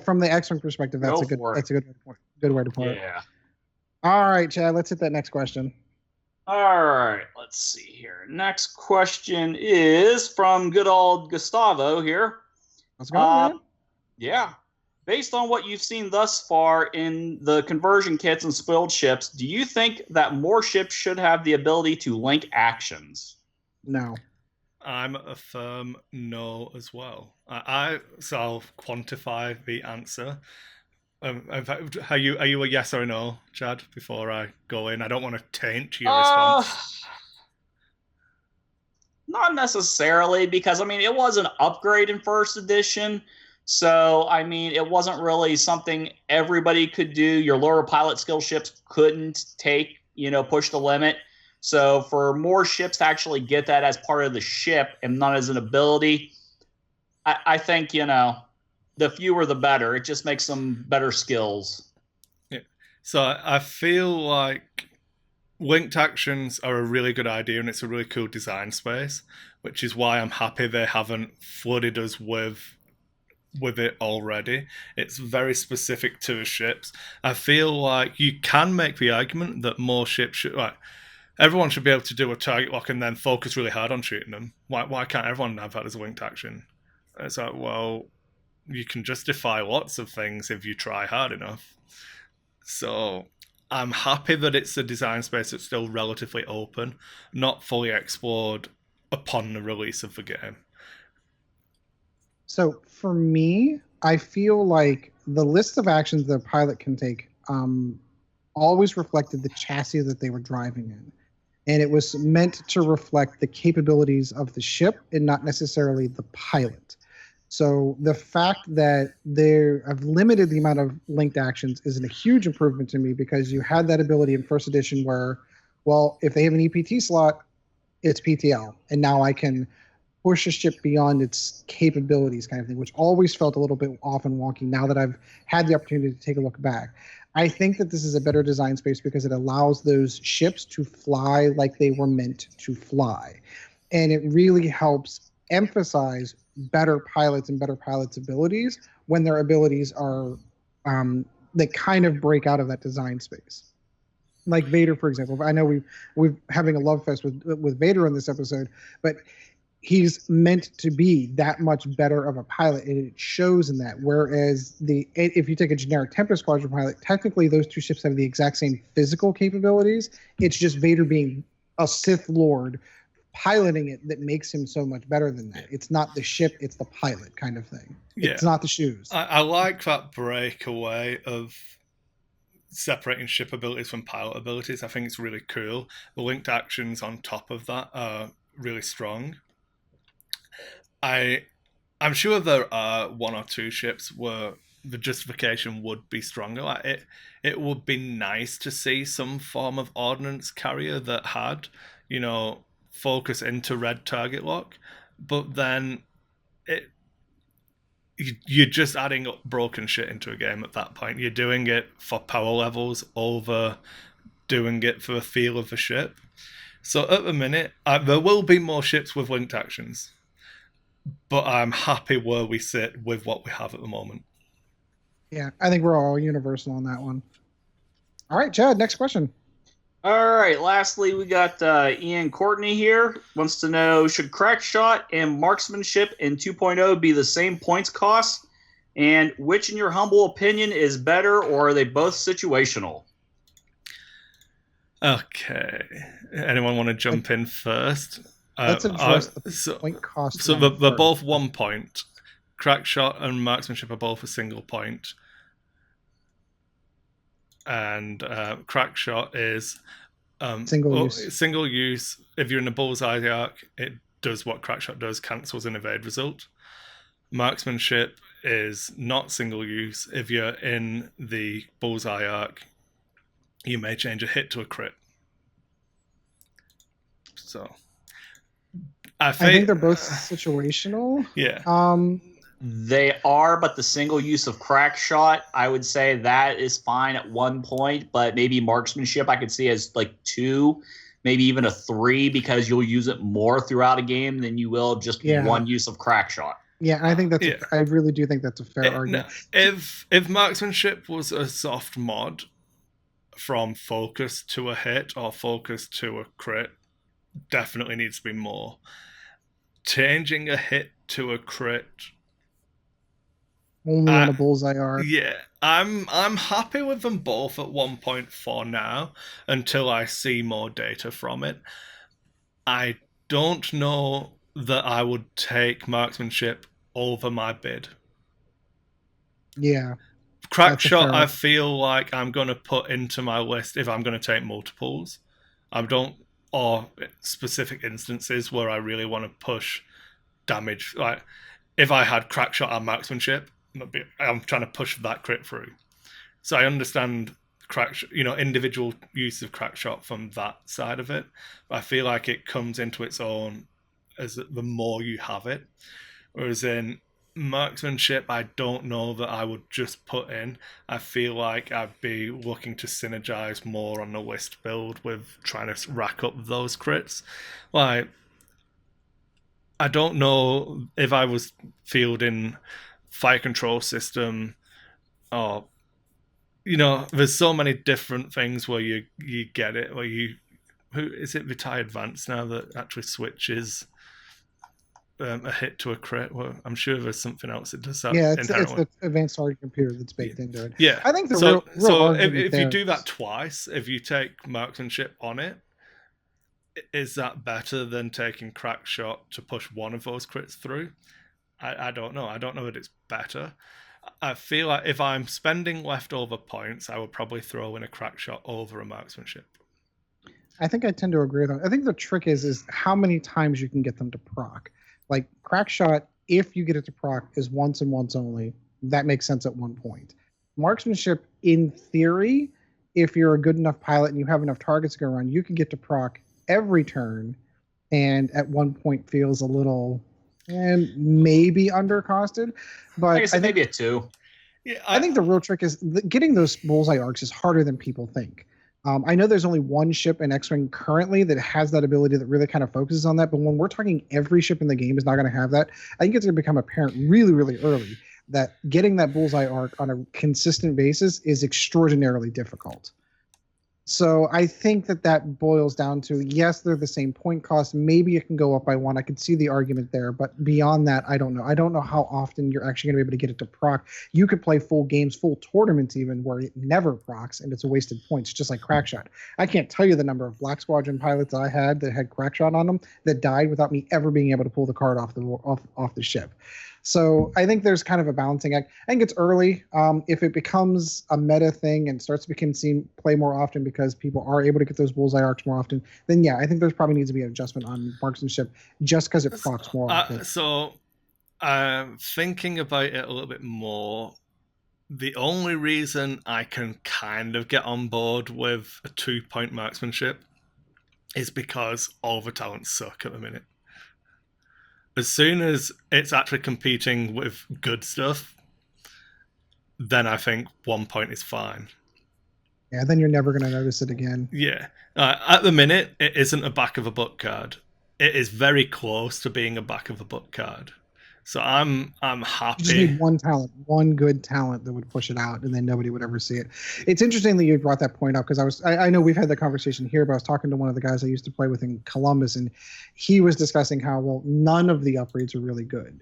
from the X-Wing perspective, that's a good way to put it. Yeah. All right, Chad, let's hit that next question. All right, let's see here. Next question is from good old Gustavo here. Let's go, man. Yeah. Based on what you've seen thus far in the conversion kits and spoiled ships, do you think that more ships should have the ability to link actions? No. I'm a firm no as well. So I'll quantify the answer. Are you a yes or a no, Chad? Before I go in, I don't want to taint your response. Not necessarily, because I mean it was an upgrade in first edition, so I mean it wasn't really something everybody could do. Your lower pilot skill ships couldn't take, push the limit. So for more ships to actually get that as part of the ship and not as an ability, I think, the fewer the better. It just makes them better skills. Yeah. So I feel like linked actions are a really good idea and it's a really cool design space, which is why I'm happy they haven't flooded us with it already. It's very specific to the ships. I feel like you can make the argument that more ships should... everyone should be able to do a target lock and then focus really hard on shooting them. Why can't everyone have that as a linked action? It's like, well, you can justify lots of things if you try hard enough. So I'm happy that it's a design space that's still relatively open, not fully explored upon the release of the game. So for me, I feel like the list of actions the pilot can take always reflected the chassis that they were driving in. And it was meant to reflect the capabilities of the ship and not necessarily the pilot. So the fact that they have limited the amount of linked actions is a huge improvement to me, because you had that ability in first edition where, well, if they have an EPT slot, it's PTL. And now I can push a ship beyond its capabilities kind of thing, which always felt a little bit off and wonky now that I've had the opportunity to take a look back. I think that this is a better design space because it allows those ships to fly like they were meant to fly. And it really helps emphasize better pilots and better pilots' abilities when their abilities are that kind of break out of that design space. Like Vader, for example. I know we're having a love fest with Vader in this episode, but he's meant to be that much better of a pilot, and it shows in that. Whereas if you take a generic Tempest Squadron pilot, technically those two ships have the exact same physical capabilities. It's just Vader being a Sith Lord piloting it that makes him so much better than that. It's not the ship, it's the pilot kind of thing. Yeah. It's not the shoes. I like that breakaway of separating ship abilities from pilot abilities. I think it's really cool. The linked actions on top of that are really strong. I'm sure there are one or two ships where the justification would be stronger. Like it would be nice to see some form of ordnance carrier that had, focus into red target lock, but then you're just adding up broken shit into a game at that point. You're doing it for power levels over doing it for the feel of the ship. So at the minute, there will be more ships with linked actions, but I'm happy where we sit with what we have at the moment. Yeah, I think we're all universal on that one. All right, Chad, next question. All right, lastly, we got Ian Courtney here. Wants to know, should crack shot and marksmanship in 2.0 be the same points cost? And which, in your humble opinion, is better, or are they both situational? Okay. Anyone want to jump in first? Let's address the point cost. So they're both 1 point. Crack shot and marksmanship are both a single point. and crack shot is Single use. If you're in the bullseye arc, it does what crack shot does, cancels an evade result. Marksmanship is not single use. If you're in the bullseye arc, you may change a hit to a crit. So I think they're both situational. Yeah. They are, but the single use of crack shot, I would say that is fine at 1 point, but maybe marksmanship I could see as like 2, maybe even a 3, because you'll use it more throughout a game than you will just one use of crack shot. Yeah, I think I really do think that's a fair argument. If marksmanship was a soft mod from focus to a hit or focus to a crit, definitely needs to be more. Changing a hit to a crit only on a bullseye arc. Yeah, I'm happy with them both at 1.4 now until I see more data from it. I don't know that I would take marksmanship over my bid. Yeah. Crack shot, I feel like I'm going to put into my list if I'm going to take multiples. Or specific instances where I really want to push damage. Like, if I had crack shot and marksmanship, I'm trying to push that crit through. So I understand individual use of crack shot from that side of it. But I feel like it comes into its own as the more you have it. Whereas in marksmanship, I don't know that I would just put in. I feel like I'd be looking to synergize more on the list build with trying to rack up those crits. Like, I don't know if I was fielding fire control system or there's so many different things where you get it, where who is it, Vitae Advanced now that actually switches a hit to a crit? Well, I'm sure there's something else that does that. Yeah, it's the advanced target computer that's baked into it. Yeah, I think so if you do that twice, if you take marksmanship on it, is that better than taking crack shot to push one of those crits through? I don't know. I don't know that it's better. I feel like if I'm spending leftover points, I would probably throw in a crack shot over a marksmanship. I think I tend to agree with that. I think the trick is how many times you can get them to proc. Like, crack shot, if you get it to proc, is once and once only. That makes sense at 1 point. Marksmanship, in theory, if you're a good enough pilot and you have enough targets to go around, you can get to proc every turn, and at 1 point feels a little maybe undercosted. But I guess maybe a 2. Yeah, I think the real trick is getting those bullseye arcs is harder than people think. I know there's only one ship in X-Wing currently that has that ability that really kind of focuses on that, but when we're talking every ship in the game is not going to have that, I think it's going to become apparent really, really early that getting that bullseye arc on a consistent basis is extraordinarily difficult. So I think that boils down to, yes, they're the same point cost. Maybe it can go up by 1. I could see the argument there, but beyond that, I don't know. I don't know how often you're actually going to be able to get it to proc. You could play full games, full tournaments even, where it never procs, and it's a wasted points, just like Crackshot. I can't tell you the number of Black Squadron pilots I had that had Crackshot on them that died without me ever being able to pull the card off the ship. So I think there's kind of a balancing act. I think it's early. If it becomes a meta thing and starts to become play more often because people are able to get those bullseye arcs more often, then yeah, I think there's probably needs to be an adjustment on marksmanship just because it procs more often. So thinking about it a little bit more, the only reason I can kind of get on board with a 2-point marksmanship is because all the talents suck at the minute. As soon as it's actually competing with good stuff, then I think 1 point is fine. Yeah, then you're never going to notice it again. Yeah. At the minute, it isn't a back of a book card. It is very close to being a back of a book card. So I'm happy. You just need one good talent that would push it out, and then nobody would ever see it. It's interesting that you brought that point up because I know we've had the conversation here, but I was talking to one of the guys I used to play with in Columbus, and he was discussing how, none of the upgrades are really good.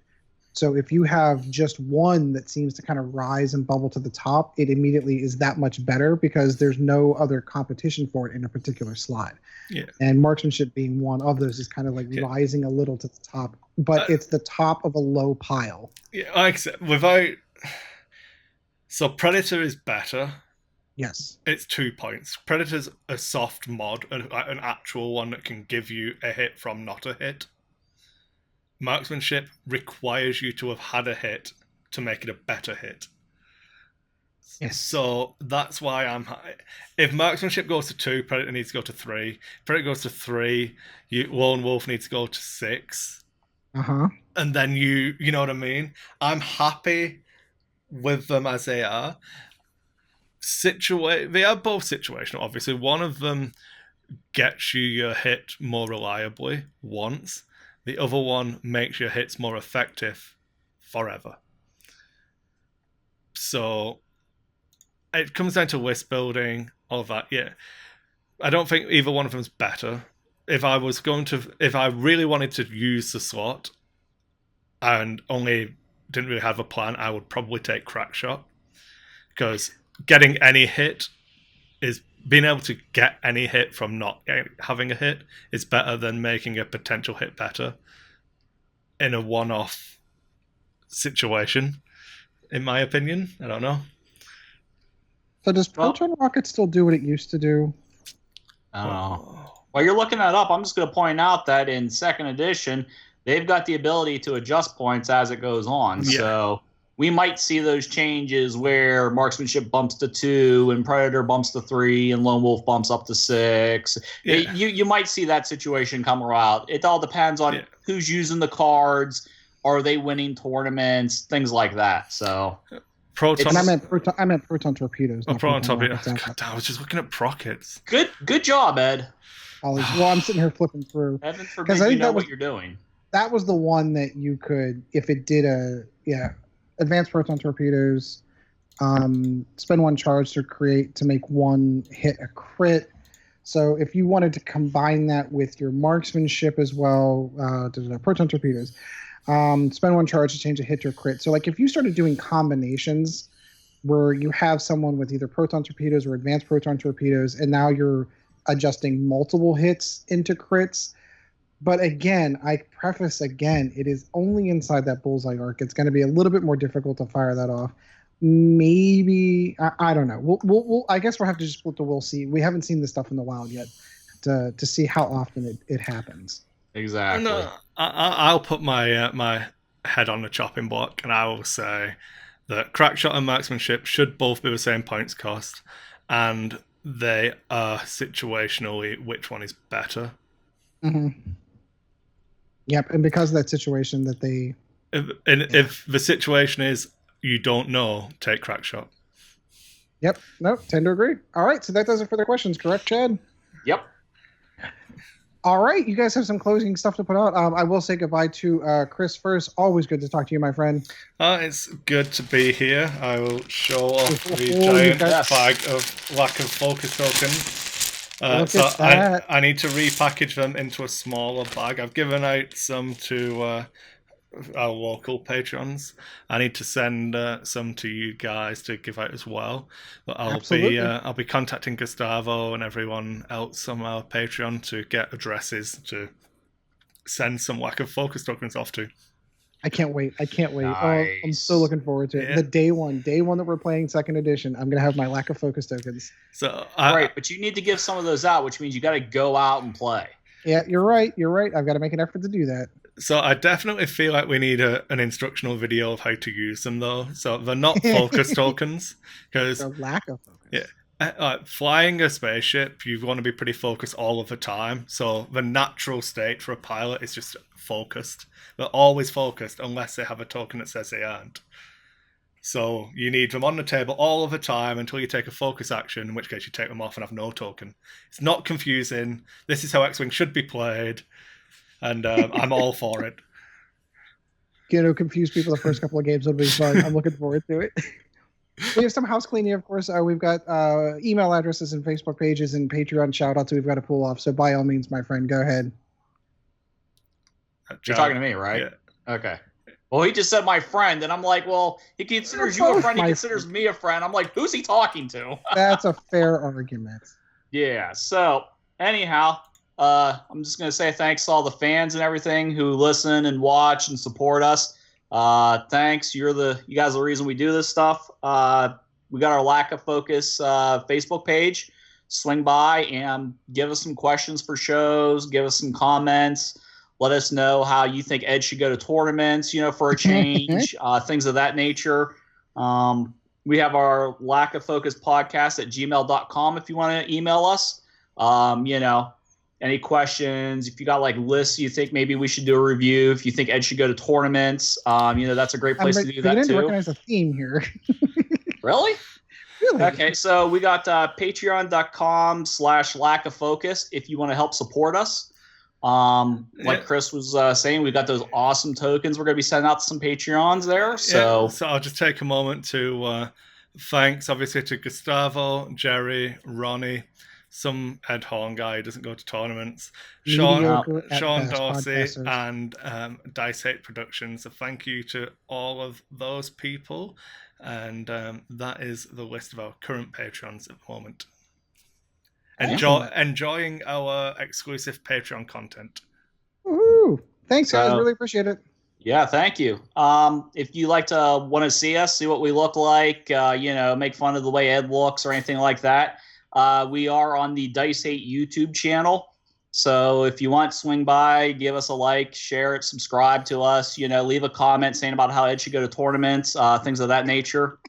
So if you have just one that seems to kind of rise and bubble to the top, it immediately is that much better because there's no other competition for it in a particular slot. Yeah. And marksmanship being one of those is kind of like rising a little to the top, but it's the top of a low pile. Yeah, so Predator is better. Yes. It's 2 points. Predator's a soft mod, an actual one that can give you a hit from not a hit. Marksmanship requires you to have had a hit to make it a better hit. Yes. So that's why I'm high. If marksmanship goes to 2, Predator needs to go to 3. Predator goes to 3, Lone Wolf needs to go to 6. And then you know what I mean? I'm happy with them as they are. They are both situational, obviously. One of them gets you your hit more reliably once. The other one makes your hits more effective forever. So it comes down to list building, all of that. Yeah, I don't think either one of them is better. If I really wanted to use the slot and only didn't really have a plan, I would probably take Crackshot, because getting any hit is being able to get any hit from not having a hit is better than making a potential hit better in a one-off situation, in my opinion. I don't know. So does Proton Rocket still do what it used to do? I don't know. While you're looking that up, I'm just going to point out that in 2nd edition, they've got the ability to adjust points as it goes on. Yeah. So we might see those changes where marksmanship bumps to 2 and Predator bumps to 3 and Lone Wolf bumps up to 6. Yeah. You might see that situation come around. It all depends on who's using the cards. Are they winning tournaments? Things like that. So Proton. I meant proton torpedoes. Proton torpedoes. God, I was just looking at prockets. Good job, Ed. Well, I'm sitting here flipping through. Heaven forbid you know what you're doing. That was the one that you could, if it did advanced proton torpedoes, spend 1 charge to make 1 hit a crit. So if you wanted to combine that with your marksmanship as well, proton torpedoes, spend 1 charge to change a hit to a crit. So like if you started doing combinations where you have someone with either proton torpedoes or advanced proton torpedoes, and now you're adjusting multiple hits into crits. But again, I preface again, it is only inside that bullseye arc. It's going to be a little bit more difficult to fire that off. Maybe I don't know. We'll I guess we'll have to just split the. We'll see. We haven't seen this stuff in the wild yet to see how often it happens. Exactly. No, I'll put my my head on the chopping block, and I will say that Crackshot and Marksmanship should both be the same points cost, and they are situationally which one is better. Mm-hmm. Yep, and because of that situation that they... If the situation is you don't know, take Crackshot. Yep, no, tend to agree. All right, so that does it for the questions, correct, Chad? Yep. All right, you guys have some closing stuff to put out. I will say goodbye to Kris first. Always good to talk to you, my friend. It's good to be here. I will show off the giant bag of lack of focus tokens. So I need to repackage them into a smaller bag. I've given out some to our local patrons. I need to send some to you guys to give out as well. But I'll be contacting Gustavo and everyone else on our Patreon to get addresses to send some lack of focus tokens off to. I can't wait. Nice. Oh, I'm so looking forward to it. Yeah. The day one that we're playing 2nd edition, I'm going to have my lack of focus tokens. So right, but you need to give some of those out, which means you got to go out and play. Yeah, you're right. I've got to make an effort to do that. So I definitely feel like we need an instructional video of how to use them, though. So they're not focus tokens, because the lack of focus. Yeah, flying a spaceship, you want to be pretty focused all of the time. So the natural state for a pilot is just focused. They're always focused unless they have a token that says they aren't. So you need them on the table all of the time until you take a focus action, in which case you take them off and have no token. It's not confusing. This is how X-Wing should be played. And I'm all for it. Confuse people the first couple of games would be fun. I'm looking forward to it. We have some house cleaning, of course. We've got email addresses and Facebook pages and Patreon shout-outs we've got to pull off. So by all means, my friend, go ahead. You're talking to me, right? Yeah. Okay. Well, he just said my friend, and I'm like, well, he considers you a friend, he considers me a friend. I'm like, who's he talking to? That's a fair argument. Yeah, so anyhow... I'm just going to say thanks to all the fans and everything who listen and watch and support us. Thanks. You guys are the reason we do this stuff. we got our Lack of Focus Facebook page. Swing by and give us some questions for shows. Give us some comments. Let us know how you think Ed should go to tournaments, for a change, things of that nature. We have our Lack of Focus podcast at gmail.com if you want to email us. Any questions, if you got like lists you think maybe we should do a review, if you think Ed should go to tournaments, that's a great place to do that too. I recognize a theme here. Really? Okay, so we got patreon.com/lack of focus if you want to help support us. Like Kris was saying, we got those awesome tokens we're going to be sending out to some Patreons there. So I'll just take a moment to thanks, obviously, to Gustavo, Jerry, Ronnie, some Ed Horn guy who doesn't go to tournaments, Sean Dorsey, and Dice Hate Productions. So thank you to all of those people. And that is the list of our current patrons at the moment. Enjoying our exclusive Patreon content. Woohoo! Thanks, guys. Really appreciate it. Yeah, thank you. If you want to see us, see what we look like, make fun of the way Ed looks or anything like that, we are on the Dice Hate YouTube channel. So if you want, swing by, give us a like, share it, subscribe to us, leave a comment saying about how Ed should go to tournaments, things of that nature.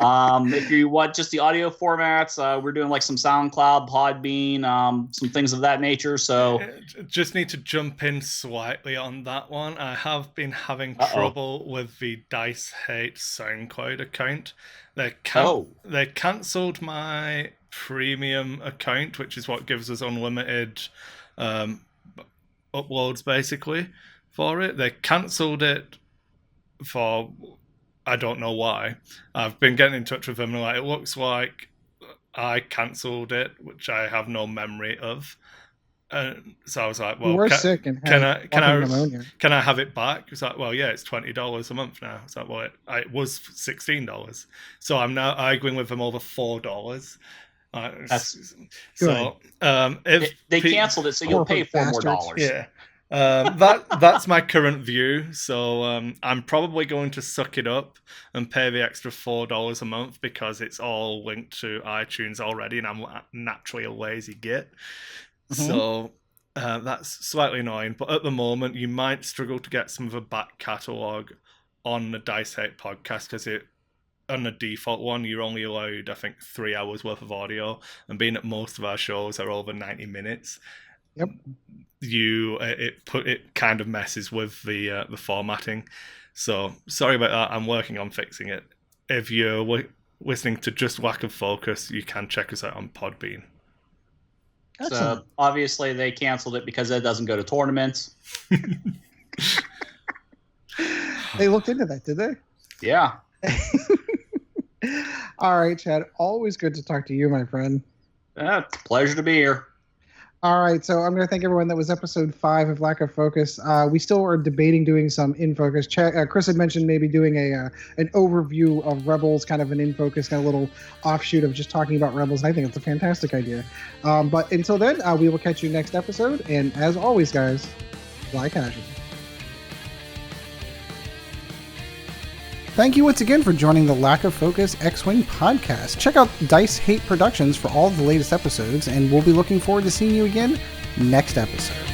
If you want just the audio formats, we're doing like some SoundCloud, Podbean, some things of that nature. So just need to jump in slightly on that one. I have been having trouble with the Dice Hate SoundCloud account. They cancelled my premium account, which is what gives us unlimited uploads basically for it. They cancelled it for I don't know why. I've been getting in touch with them and like, it looks like I cancelled it, which I have no memory of. So I was like, well, we're sick and can I have it back? It's like, well, yeah, it's $20 a month now. It's like, well, it was $16. So I'm now arguing with them over $4. If they canceled it, so you'll pay $4 more. Yeah. That's my current view. So I'm probably going to suck it up and pay the extra $4 a month because it's all linked to iTunes already, and I'm naturally a lazy git. Mm-hmm. So that's slightly annoying. But at the moment, you might struggle to get some of the back catalogue on the Dice Hate podcast because on the default one, you're only allowed, I think, 3 hours worth of audio, and being that most of our shows are over 90 minutes. Yep. It kind of messes with the formatting. So sorry about that. I'm working on fixing it. If you're listening to just Lack of Focus, you can check us out on Podbean. So obviously they canceled it because it doesn't go to tournaments. They looked into that, did they? Yeah. All right, Chad. Always good to talk to you, my friend. Pleasure to be here. All right, so I'm going to thank everyone. That was episode 5 of Lack of Focus. We still are debating doing some in focus. Kris had mentioned maybe doing an overview of Rebels, kind of an in focus, kind of little offshoot of just talking about Rebels. And I think it's a fantastic idea. But until then, we will catch you next episode. And as always, guys, fly casual. Thank you once again for joining the Lack of Focus X-Wing podcast. Check out Dice Hate Productions for all of the latest episodes, and we'll be looking forward to seeing you again next episode.